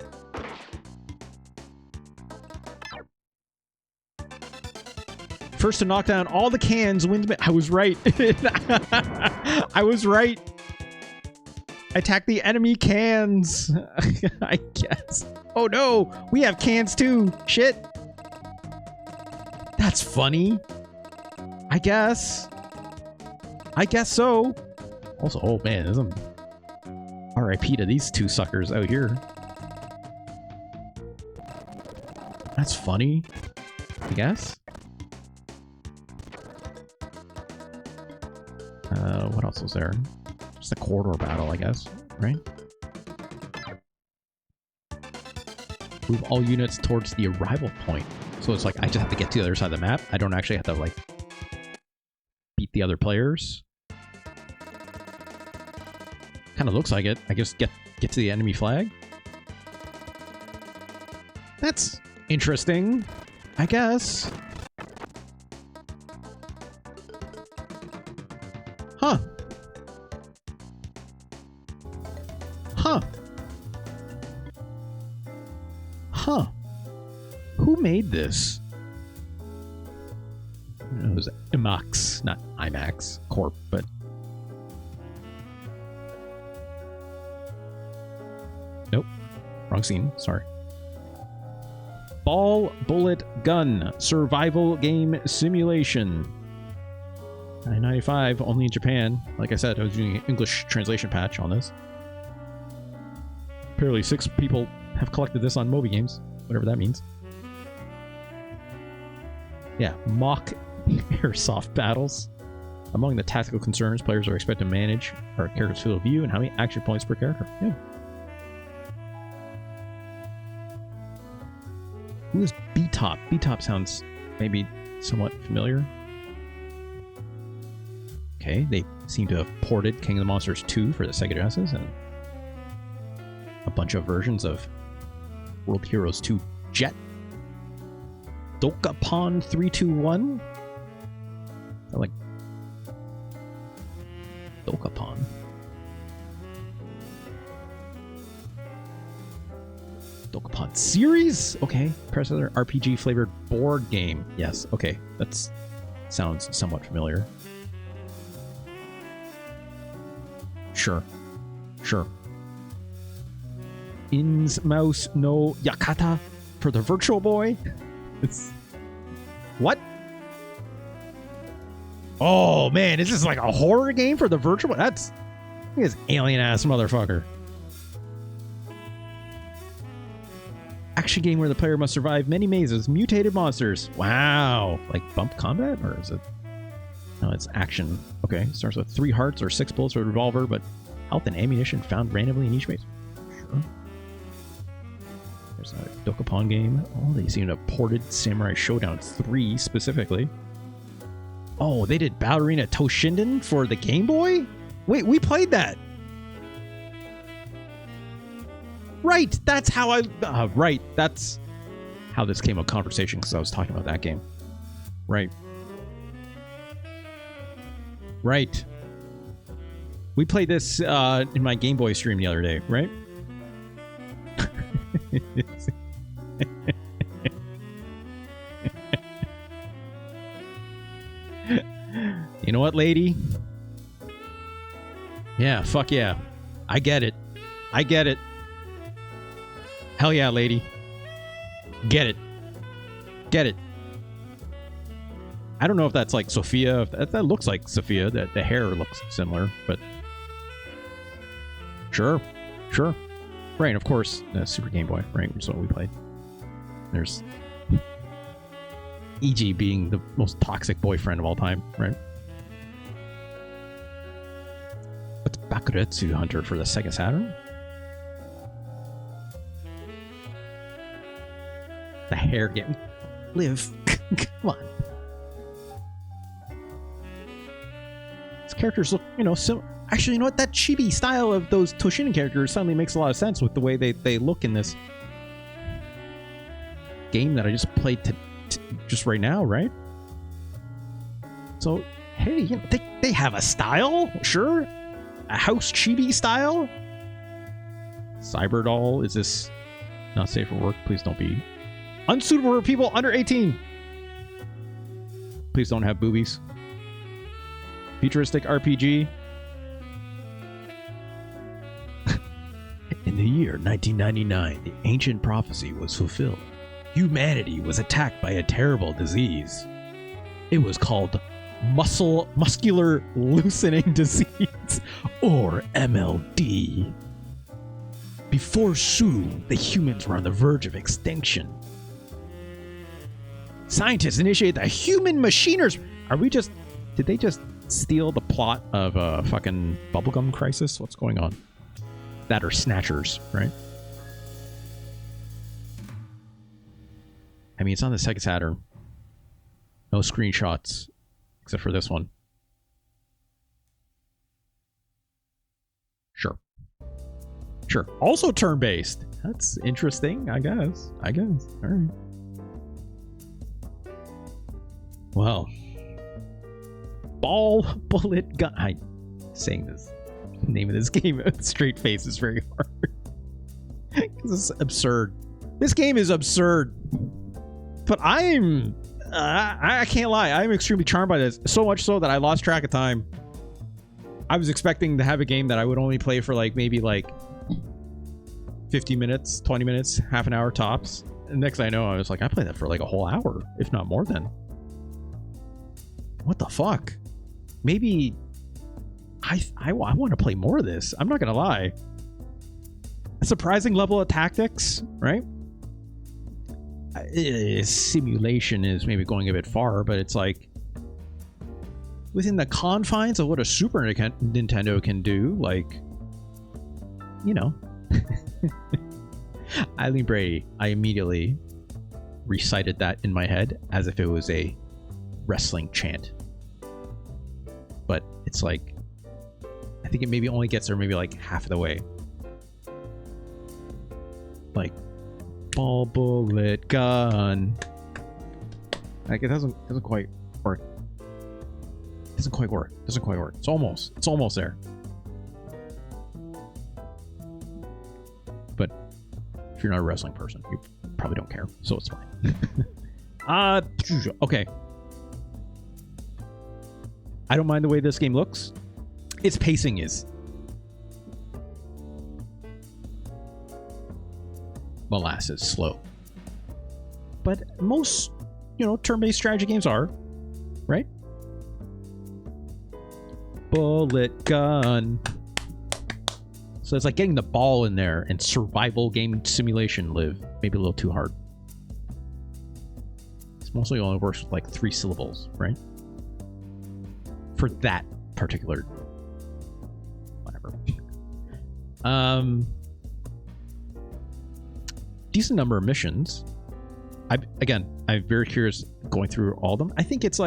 First to knock down all the cans wins. I was right. I was right. Attack the enemy cans. I guess. Oh no, we have cans too. Shit. That's funny. I guess. I guess so. Also, oh man, there's some RIP to these two suckers out here. That's funny. I guess. What else was there? Just a corridor battle, I guess, right? Move all units towards the arrival point. So it's like I just have to get to the other side of the map. I don't actually have to like beat the other players. Kind of looks like it. I just get to the enemy flag. That's interesting, I guess. Huh. Huh. Huh. Who made this? It was IMAX, not IMAX Corp, but nope. Wrong scene. Sorry. Ball, bullet, gun. Survival game simulation. 995, only in Japan. Like I said, I was doing an English translation patch on this. Apparently 6 people have collected this on Moby Games, whatever that means. Yeah, mock airsoft battles. Among the tactical concerns players are expected to manage our character's field of view and how many action points per character. Yeah. Who is B-Top? B-Top sounds maybe somewhat familiar. Okay, they seem to have ported King of the Monsters 2 for the Sega Genesis and a bunch of versions of World Heroes 2 Jet. Dokapon 321? I like Dokapon. Dokapon series? Okay. Press other RPG flavored board game. Yes, okay. That sounds somewhat familiar. Sure. Sure. Ins Mouse no Yakata for the Virtual Boy? It's... What? Oh, man. Is this like a horror game for the Virtual Boy? That's... This alien-ass motherfucker. Action game where the player must survive many mazes, mutated monsters. Wow. Like bump combat? Or is it... No, it's action. Okay, starts with 3 hearts or 6 bullets with a revolver, but health and ammunition found randomly in each maze. Sure. There's a Dokapon game. Oh, they seem to have ported Samurai Showdown 3 specifically. Oh, they did Ballerina Toshinden for the Game Boy? Wait, we played that! Right, that's how I... right, that's how this came up conversation, because I was talking about that game. Right. Right. We played this in my Game Boy stream the other day, right? You know what, lady? Yeah, fuck yeah. I get it. I get it. Hell yeah, lady. Get it. Get it. I don't know if that's like Sophia. That looks like Sophia. The hair looks similar, but sure, sure. Right, of course, Super Game Boy. Right, that's what we played. There's E.G. being the most toxic boyfriend of all time, right? What's Bakuretsu Hunter for the Sega Saturn? The hair getting... Live. Come on. These characters look, actually, you know what? That chibi style of those Toshinden characters suddenly makes a lot of sense with the way they look in this game that I just played just right now, right? So, hey, they have a style, sure. A house chibi style. Cyberdoll, is this not safe for work? Please don't be. Unsuitable for people under 18. Please don't have boobies. Futuristic RPG. In the year 1999, the ancient prophecy was fulfilled. Humanity was attacked by a terrible disease. It was called muscular loosening disease, or MLD. Before soon, the humans were on the verge of extinction. Scientists initiated the human machiners. Did they just steal the plot of a fucking bubblegum crisis? What's going on? That are snatchers, right? I mean, it's on the Sega Saturn. No screenshots, except for this one. Sure. Also turn-based. That's interesting, I guess. All right. Well, ball bullet gun. I'm saying this name of this game with a straight face is very hard because it's absurd. This game is absurd, but I can't lie. I'm extremely charmed by this. So much so that I lost track of time. I was expecting to have a game that I would only play for maybe 50 minutes, 20 minutes, half an hour tops. And next thing I know, I was like, I played that for a whole hour, if not more than. What the fuck? Maybe I want to play more of this. I'm not gonna lie. A surprising level of tactics, right? Simulation is maybe going a bit far, but it's within the confines of what a Super Nintendo can do, Eileen Brady, I immediately recited that in my head as if it was a wrestling chant. But it's I think it maybe only gets there maybe half of the way. Ball bullet gun. It doesn't quite work. Doesn't quite work. It's almost there. But if you're not a wrestling person, you probably don't care, so it's fine. Okay. I don't mind the way this game looks. Its pacing is molasses slow. But most, turn-based strategy games are, right? Bullet gun. So it's getting the ball in there and survival game simulation live. Maybe a little too hard. It's mostly only works with 3 syllables, right? For that particular whatever. Decent number of missions. I'm very curious going through all of them. I think it's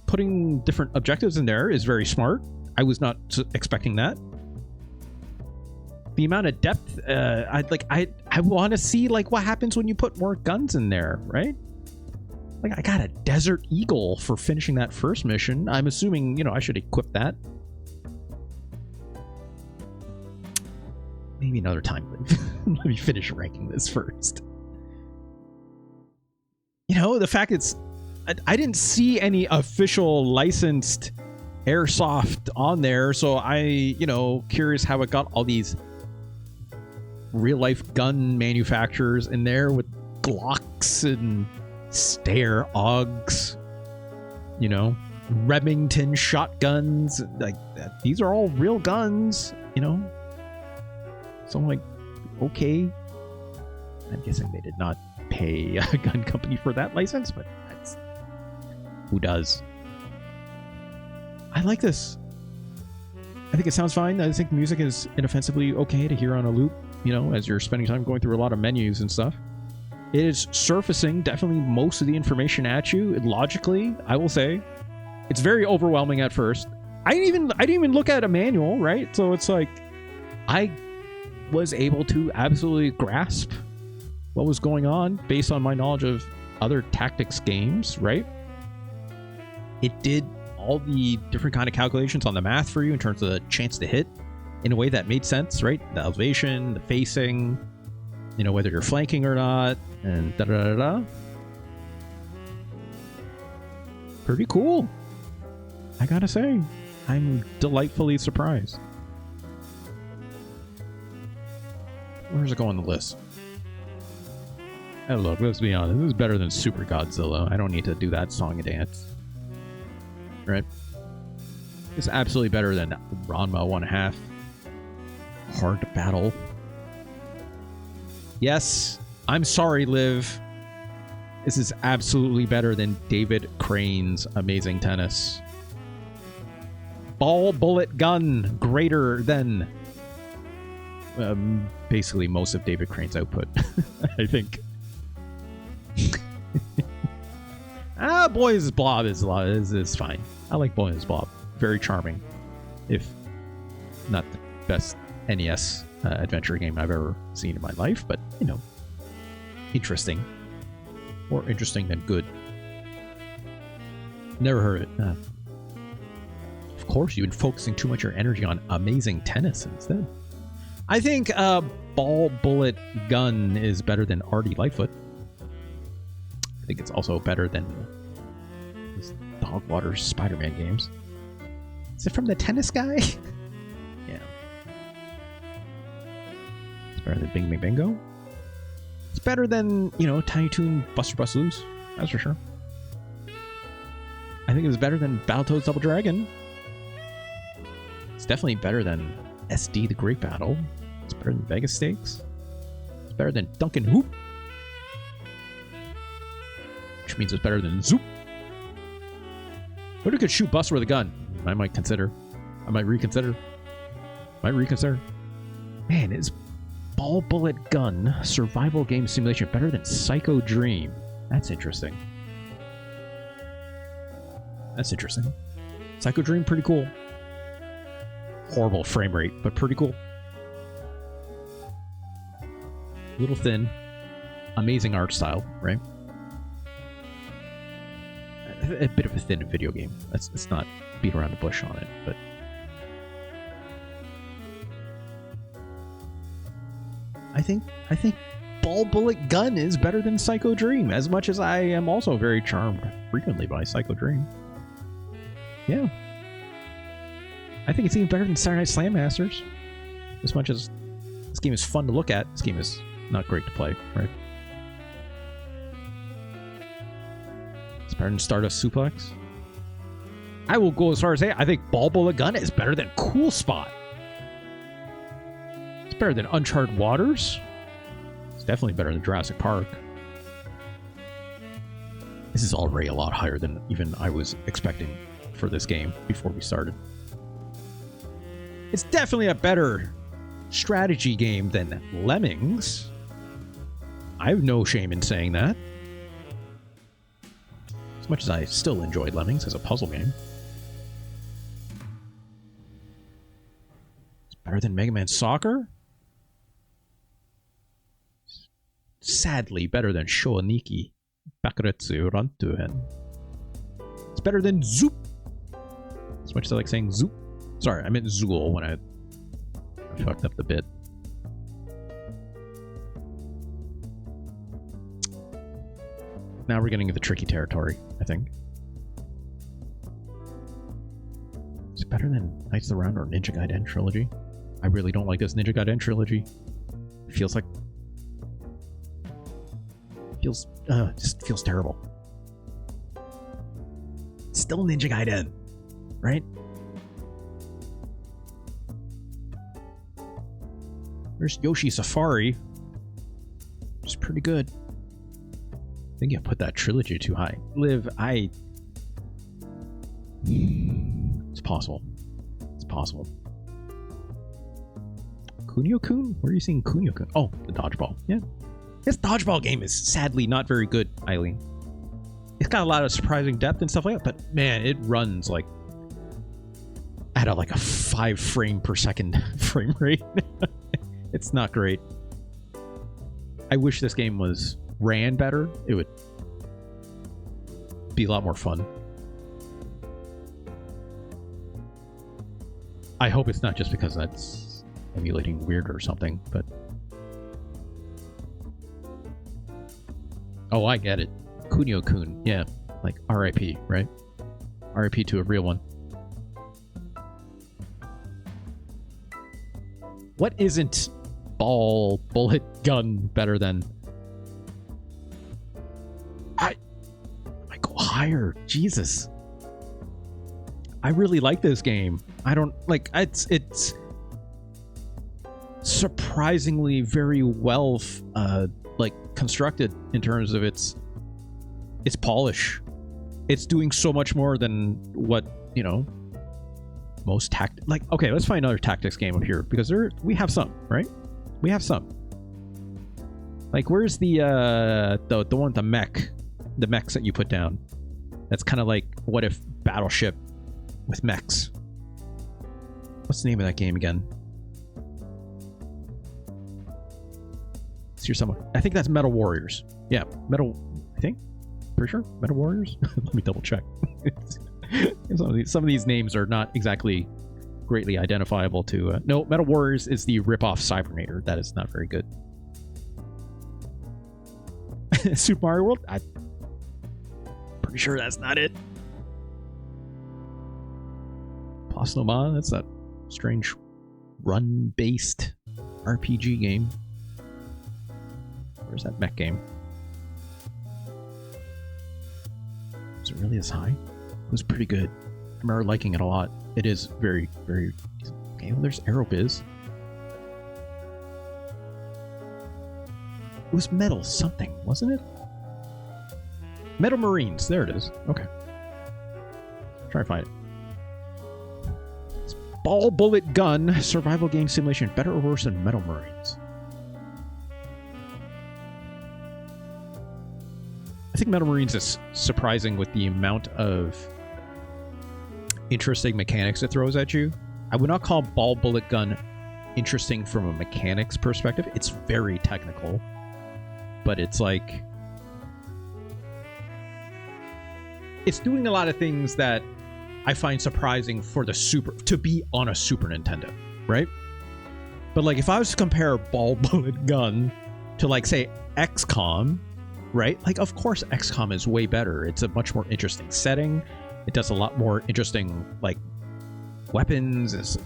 putting different objectives in there is very smart. I was not expecting that. The amount of depth, I want to see what happens when you put more guns in there, right? I got a Desert Eagle for finishing that first mission. I'm assuming, I should equip that. Maybe another time. Let me finish ranking this first. The fact I didn't see any official licensed airsoft on there, so curious how it got all these real-life gun manufacturers in there with Glocks and Steyr Augs, Remington shotguns, these are all real guns, so I'm okay. I'm guessing they did not pay a gun company for that license, but that's... Who does? I like this. I think it sounds fine. I think music is inoffensively okay to hear on a loop, you know, as you're spending time going through a lot of menus and stuff. It is surfacing definitely most of the information at you. Logically, I will say, it's very overwhelming at first. I didn't even look at a manual, right? So it's like I was able to absolutely grasp what was going on based on my knowledge of other tactics games, right? It did all the different kind of calculations on the math for you in terms of the chance to hit in a way that made sense, right? The elevation, the facing, you know, whether you're flanking or not, and da-da-da-da. Pretty cool. I gotta say, I'm delightfully surprised. Where does it go on the list? Oh, look, let's be honest. This is better than Super Godzilla. I don't need to do that song and dance. Right? It's absolutely better than Ranma 1/2. Hard Battle. Yes, I'm sorry, Liv. This is absolutely better than David Crane's Amazing Tennis. Ball, bullet, gun, greater than basically most of David Crane's output, I think. Boy's Blob is fine. I like Boy's Blob. Very charming. If not the best NES adventure game I've ever seen in my life, but, you know, interesting. More interesting than good. Never heard it. Of course, you've been focusing too much of your energy on Amazing Tennis instead. I think Ball, Bullet, Gun is better than Artie Lightfoot. I think it's also better than Dogwater Spider-Man games. Is it from the tennis guy? Yeah. It's better than Bing Bing Bingo. It's better than, you know, Tiny Toon Buster Bust Loose. That's for sure. I think it was better than Battletoads Double Dragon. It's definitely better than SD The Great Battle. It's better than Vegas Stakes. It's better than Duncan Hoop. Which means it's better than Zoop. Who could shoot Buster with a gun? I might consider. I might reconsider. Man, is Ball, Bullet, Gun survival game simulation better than Psycho Dream? That's interesting. Psycho Dream, pretty cool. Horrible frame rate, but pretty cool. Little thin. Amazing art style, right? A bit of a thin video game. Let's not beat around the bush on it, but I think Ball, Bullet, Gun is better than Psycho Dream, as much as I am also very charmed frequently by Psycho Dream. Yeah. I think it's even better than Saturday Night Slam Masters. As much as this game is fun to look at, this game is not great to play, right? It's better than Stardust Suplex. I will go as far as say I think Ball, Bullet, Gun is better than Cool Spot. It's better than Uncharted Waters. It's definitely better than Jurassic Park. This is already a lot higher than even I was expecting for this game before we started. It's definitely a better strategy game than Lemmings. I have no shame in saying that. As much as I still enjoyed Lemmings as a puzzle game. It's better than Mega Man Soccer. Sadly better than Shoaniki Bakuretsu Rantuhen. It's better than Zoop. As much as I like saying Zoop. Sorry, I meant Zool when I fucked up the bit. Now we're getting into the tricky territory, I think. Is it better than Knights of the Round or Ninja Gaiden Trilogy? I really don't like this Ninja Gaiden Trilogy. It feels like... just feels terrible. It's still Ninja Gaiden, right? There's Yoshi Safari. It's pretty good. I think I put that trilogy too high. Liv, it's possible. It's possible. Kunio-kun? Where are you seeing Kunio-kun? Oh, the dodgeball. Yeah. This dodgeball game is sadly not very good, Eileen. It's got a lot of surprising depth and stuff like that, but man, it runs like at a 5 frame per second frame rate. It's not great. I wish this game ran better. It would be a lot more fun. I hope it's not just because that's emulating weird or something, but... Oh, I get it. Kunio-kun. Yeah. Like RIP, right? RIP to a real one. What isn't ball, bullet, gun better than... I go higher. Jesus. I really like this game. I don't... It's surprisingly very well constructed in terms of its polish. It's doing so much more than what, most okay, let's find another tactics game up here, because we have some, right? We have some. Where's the one with the mechs that you put down? That's kind of like What If Battleship with mechs. What's the name of that game again? It's here somewhere. I think that's Metal Warriors. Yeah, I think. Pretty sure? Metal Warriors? Let me double check. Some of these names are not exactly greatly identifiable to... no, Metal Warriors is the rip-off Cybernator. That is not very good. Super Mario World? I'm pretty sure that's not it. Plasnoma? That's that strange run-based RPG game. Where's that mech game? Is it really this high? It was pretty good. I remember liking it a lot. It is very, very decent. Okay, well, there's Aerobiz. It was Metal something, wasn't it? Metal Marines. There it is. Okay. Try to find it. It's ball, bullet, gun, survival game simulation. Better or worse than Metal Marines? I think Metal Marines is surprising with the amount of interesting mechanics it throws at you. I would not call ball, bullet, gun interesting from a mechanics perspective. It's very technical, but it's doing a lot of things that I find surprising for to be on a Super Nintendo, right? But if I was to compare ball, bullet, gun to say XCOM, right? Of course XCOM is way better. It's a much more interesting setting. It does a lot more interesting, weapons,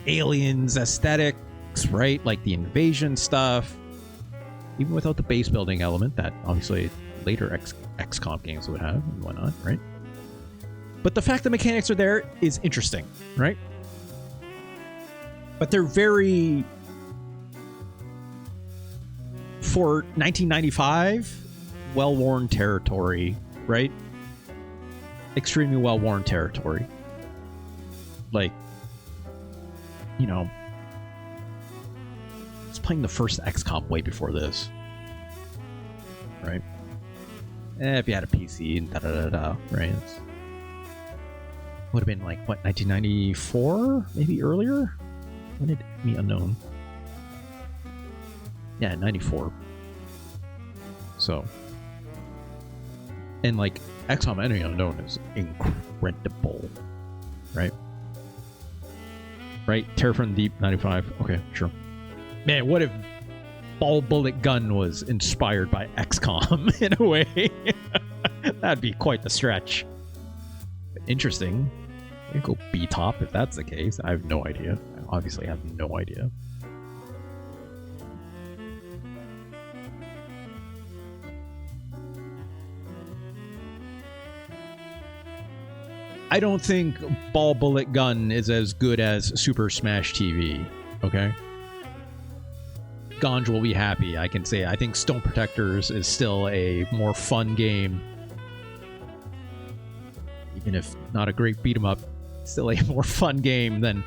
aliens, aesthetics, right? The invasion stuff. Even without the base building element that obviously later XCOM games would have and whatnot, right? But the fact that mechanics are there is interesting, right? But they're very... For 1995... well-worn territory, right? Extremely well-worn territory. I was playing the first XCOM way before this. Right? If you had a PC and da-da-da-da, right? Would have been 1994? Maybe earlier? When did Me Unknown? Yeah, 94. So... And XCOM Enemy Unknown is incredible, right? Right? Terror from the Deep, 95. Okay, sure. Man, what if Ball Bullet Gun was inspired by XCOM in a way? That'd be quite the stretch. But interesting. Maybe go B-top if that's the case. I have no idea. I obviously have no idea. I don't think Ball Bullet Gun is as good as Super Smash TV, okay? Ganj will be happy. I can say I think Stone Protectors is still a more fun game. Even if not a great beat 'em up, still a more fun game than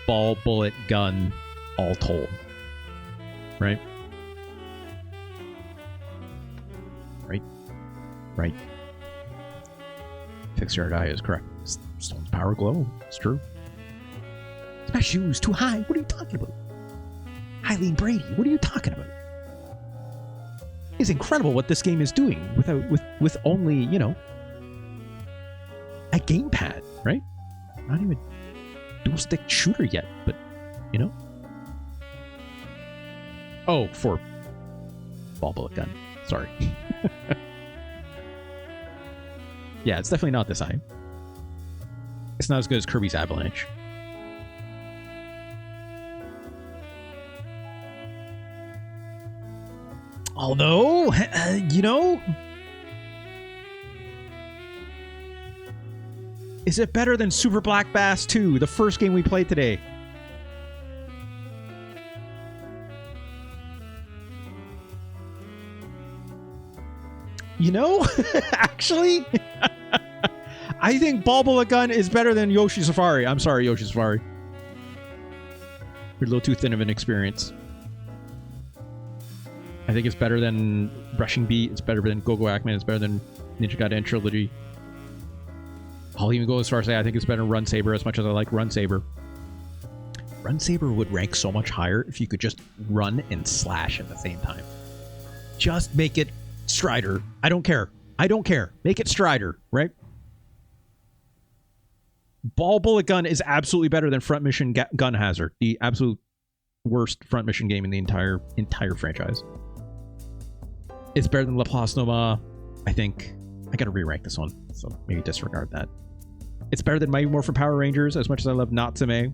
Ball, Bullet, Gun, all told. Right? Right. Fix your eye is correct. Stone's power glow. It's true. Smash shoes too high. What are you talking about? Eileen Brady. What are you talking about? It's incredible what this game is doing with only, you know, a gamepad, right? Not even dual stick shooter yet, but you know. Oh, for Ball, Bullet, Gun. Sorry. Yeah, it's definitely not this high. It's not as good as Kirby's Avalanche. Although, you know, is it better than Super Black Bass 2, the first game we played today? You know, actually, I think Ball, Bullet, Gun is better than Yoshi Safari. I'm sorry, Yoshi Safari. You're a little too thin of an experience. I think it's better than Rushing Beat. It's better than Go-Go Ackman. It's better than Ninja Gaiden Trilogy. I'll even go as far as say I think it's better than Run Saber, as much as I like Run Saber. Run Saber would rank so much higher if you could just run and slash at the same time. Just make it Strider. I don't care. I don't care. Make it Strider, right? Ball, Bullet, Gun is absolutely better than Front Mission Gun Hazard, the absolute worst front mission game in the entire franchise. It's better than La Place Noma. I think I gotta re-rank this one, so maybe disregard that. It's better than Mighty Morphin Power Rangers, as much as I love Natsume.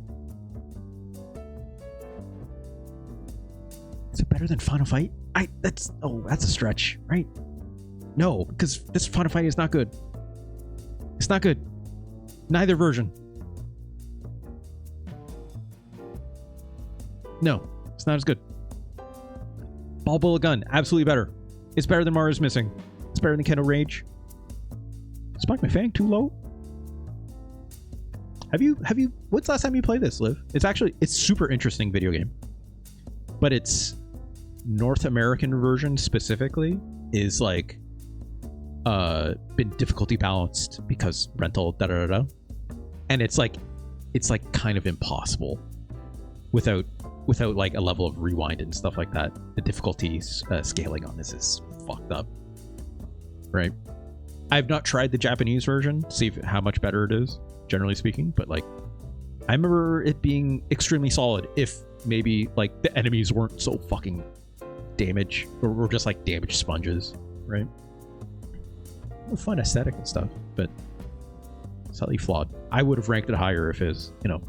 Is it better than Final Fight? That's a stretch, right? No, because this Final Fight is not good. It's not good. Neither version. No, it's not as good. Ball, Bullet, Gun, absolutely better. It's better than Mars Missing. It's better than Kendo Rage. Spike My Fang too low? Have you what's the last time you played this, Liv? It's super interesting video game. But its North American version specifically is like been difficulty balanced because rental da. And it's like kind of impossible without like a level of rewind and stuff like that. The difficulty scaling on this is fucked up, right? I've not tried the Japanese version to see how much better it is, generally speaking, but like I remember it being extremely solid if maybe like the enemies weren't so fucking damage or were just like damage sponges, right? Fun aesthetic and stuff, but slightly flawed. I would have ranked it higher if it's, you know,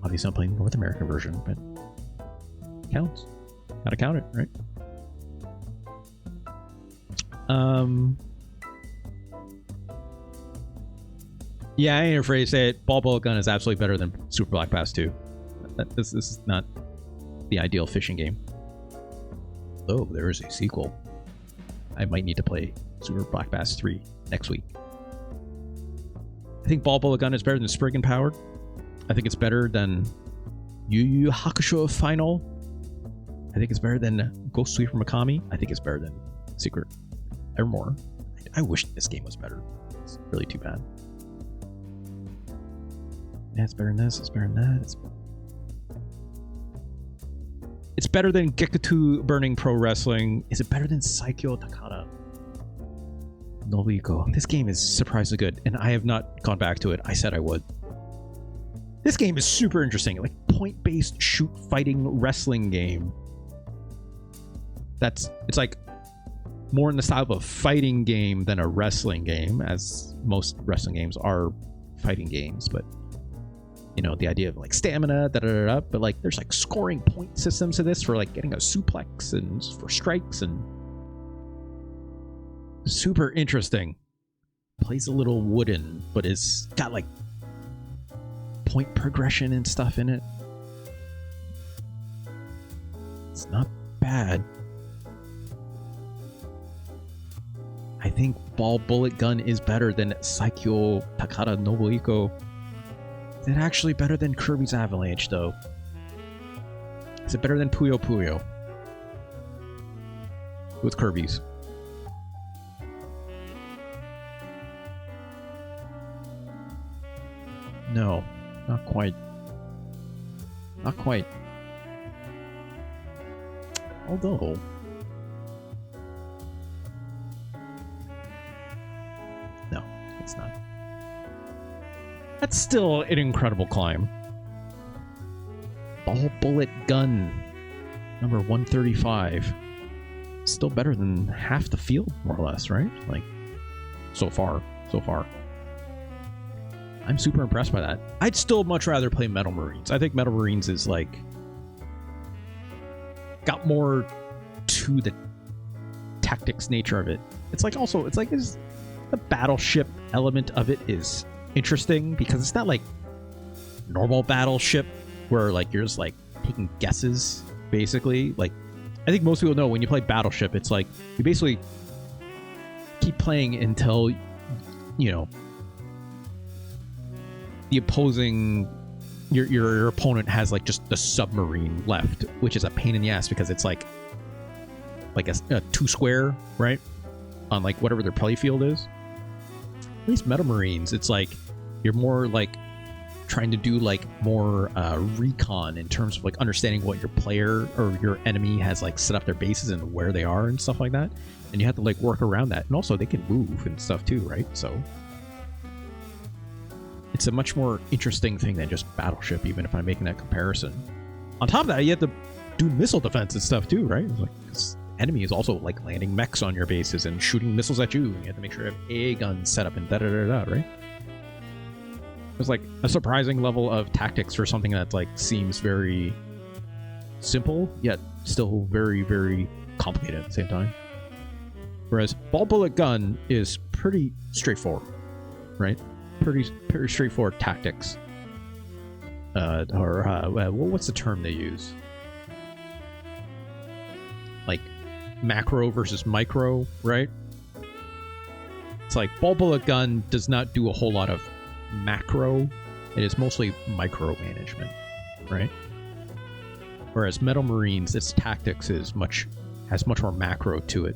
obviously I'm playing the North American version, but it counts. Gotta count it, right? Yeah, I ain't afraid to say it. Ball, Bullet, Gun is absolutely better than Super Black Bass 2. This is not the ideal fishing game. Though there is a sequel. I might need to play Super Black Bass 3 next week. I think Ball, Bullet, Gun is better than Spriggan Powered. I think it's better than Yu Yu Hakusho Final. I think it's better than Ghost Sweeper Mikami. I think it's better than Secret Evermore. I wish this game was better. It's really too bad. Yeah, it's better than this. It's better than that. It's better than Gekitu Burning Pro Wrestling. Is it better than Saikyo Takada? Nobuiko. This game is surprisingly good, and I have not gone back to it. I said I would. This game is super interesting. Like point-based shoot fighting wrestling game. It's like more in the style of a fighting game than a wrestling game, as most wrestling games are fighting games, but you know, the idea of like stamina, but like there's like scoring point systems to this for like getting a suplex and for strikes, and super interesting. Plays a little wooden, but it's got like point progression and stuff in it. It's not bad. I think Ball Bullet Gun is better than Saikyo Takara Nobuiko. Is it actually better than Kirby's Avalanche, though? Is it better than Puyo Puyo? With Kirby's. No, not quite. Not quite. Although... no, it's not. That's still an incredible climb. Ball Bullet Gun, number 135. Still better than half the field, more or less, right? Like, so far. I'm super impressed by that. I'd still much rather play Metal Marines. I think Metal Marines is like... got more to the tactics nature of it. It's like also, it's like the battleship element of it is interesting because it's not like normal battleship where like you're just like taking guesses, basically. Like, I think most people know when you play Battleship, it's like you basically keep playing until, you know, the opposing your opponent has like just the submarine left, which is a pain in the ass because it's like a 2 square, right, on like whatever their play field is. At least Metal Marines, it's like you're more like trying to do like more recon in terms of like understanding what your player or your enemy has like set up their bases and where they are and stuff like that, and you have to like work around that. And also they can move and stuff too, right? So it's a much more interesting thing than just Battleship, even if I'm making that comparison. On top of that, you have to do missile defense and stuff too, right? Like, 'cause enemy is also like landing mechs on your bases and shooting missiles at you, and you have to make sure you have a gun set up and da-da-da-da, right? There's like a surprising level of tactics for something that like seems very simple, yet still very, very complicated at the same time. Whereas Ball Bullet Gun is pretty straightforward, right? Pretty straightforward tactics. What's the term they use? Like macro versus micro, right? It's like Ball Bullet Gun does not do a whole lot of macro. It is mostly micro management, right? Whereas Metal Marines, its tactics has much more macro to it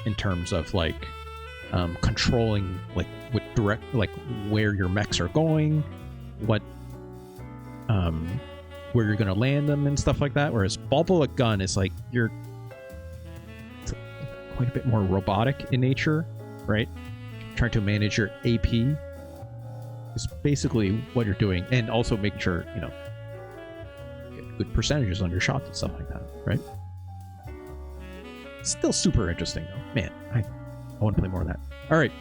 in terms of like controlling like with direct like where your mechs are going, what where you're gonna land them and stuff like that. Whereas Ball Bullet Gun is like it's quite a bit more robotic in nature, right? Trying to manage your AP is basically what you're doing, and also making sure, you know, get good percentages on your shots and stuff like that, right? Still super interesting though. Man, I want to play more of that. All right,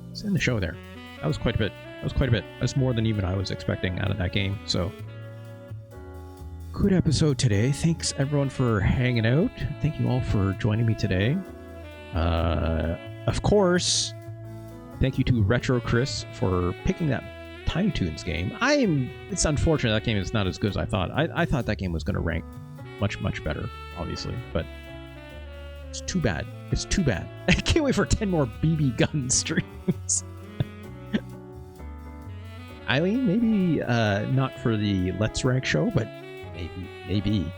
let's end the show there. That was quite a bit. That's more than even I was expecting out of that game. So, good episode today. Thanks everyone for hanging out. Thank you all for joining me today. Of course, thank you to Retro Chris for picking that Tiny Toons game. It's unfortunate that game is not as good as I thought. I thought that game was going to rank much better, obviously, but it's too bad. It's too bad. I can't wait for 10 more BB gun streams. Eileen, maybe not for the Let's Rank show, but maybe.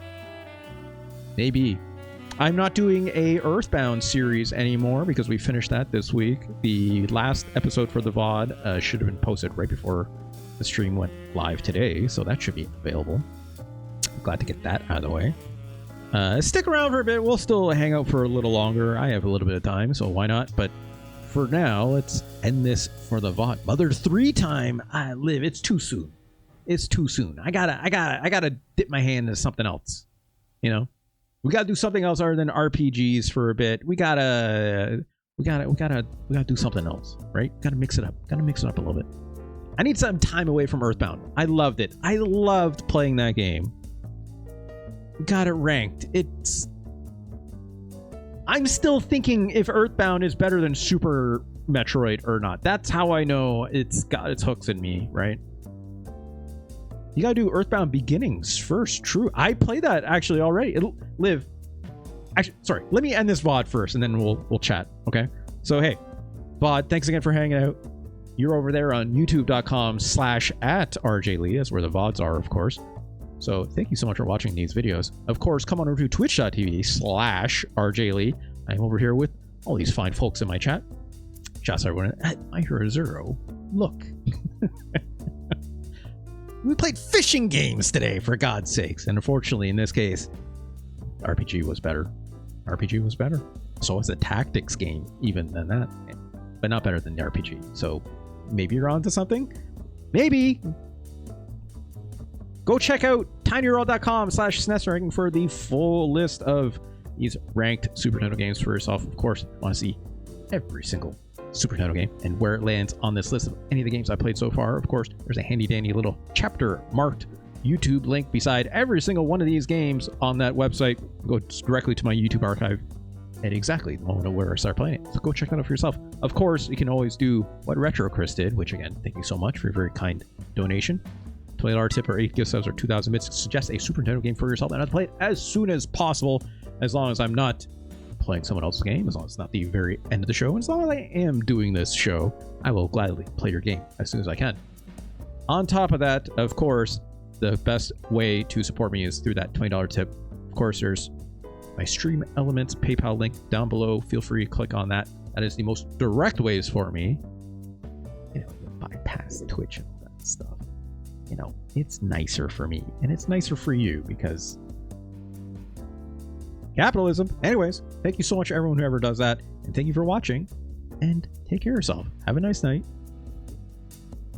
I'm not doing a Earthbound series anymore because we finished that this week. The last episode for the VOD should have been posted right before the stream went live today, so that should be available. I'm glad to get that out of the way. Stick around for a bit. We'll still hang out for a little longer. I have a little bit of time, so why not? But for now, let's end this for the VOD. Mother 3 time I live. It's too soon. It's too soon. I gotta dip my hand into something else. You know? We gotta do something else other than RPGs for a bit. We gotta do something else, right? Gotta mix it up. Gotta mix it up a little bit. I need some time away from Earthbound. I loved it. I loved playing that game. We got it ranked. I'm still thinking if Earthbound is better than Super Metroid or not. That's how I know it's got its hooks in me, right? You gotta do Earthbound Beginnings first. True. I played that actually already. It'll live. Actually, sorry. Let me end this VOD first, and then we'll chat. Okay. So hey, VOD, thanks again for hanging out. You're over there on youtube.com/@RJLee. That's where the VODs are, of course. So thank you so much for watching these videos. Of course, come on over to twitch.tv/RJLee. I'm over here with all these fine folks in my chat. Shouts everyone at My Hero Zero. Look. We played fishing games today, for God's sakes. And unfortunately, in this case, RPG was better. RPG was better. So was a tactics game, even than that. But not better than the RPG. So maybe you're onto something. Maybe. Go check out tinyworld.com/SNES ranking for the full list of these ranked Super Nintendo games for yourself. Of course, if you want to see every single Super Nintendo game and where it lands on this list of any of the games I played so far. Of course, there's a handy dandy little chapter marked YouTube link beside every single one of these games on that website. Go directly to my YouTube archive at exactly the moment of where I start playing it. So go check that out for yourself. Of course, you can always do what Retro Chris did, which again, thank you so much for your very kind donation. $20 tip or 8 gift subs or 2,000 bits. Suggest a Super Nintendo game for yourself, and I'll play it as soon as possible, as long as I'm not playing someone else's game, as long as it's not the very end of the show, and as long as I am doing this show, I will gladly play your game as soon as I can. On top of that, of course, the best way to support me is through that $20 tip. Of course, there's my Stream Elements PayPal link down below. Feel free to click on that. That is the most direct ways for me. You know, bypass Twitch and all that stuff. You know, it's nicer for me, and it's nicer for you because capitalism. Anyways, thank you so much, everyone who ever does that, and thank you for watching. And take care of yourself. Have a nice night.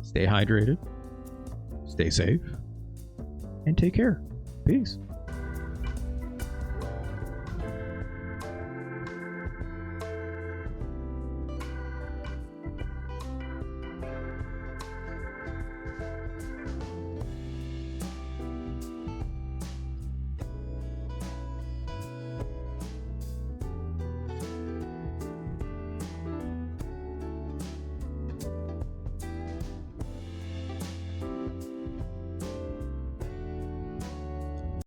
Stay hydrated. Stay safe. And take care. Peace.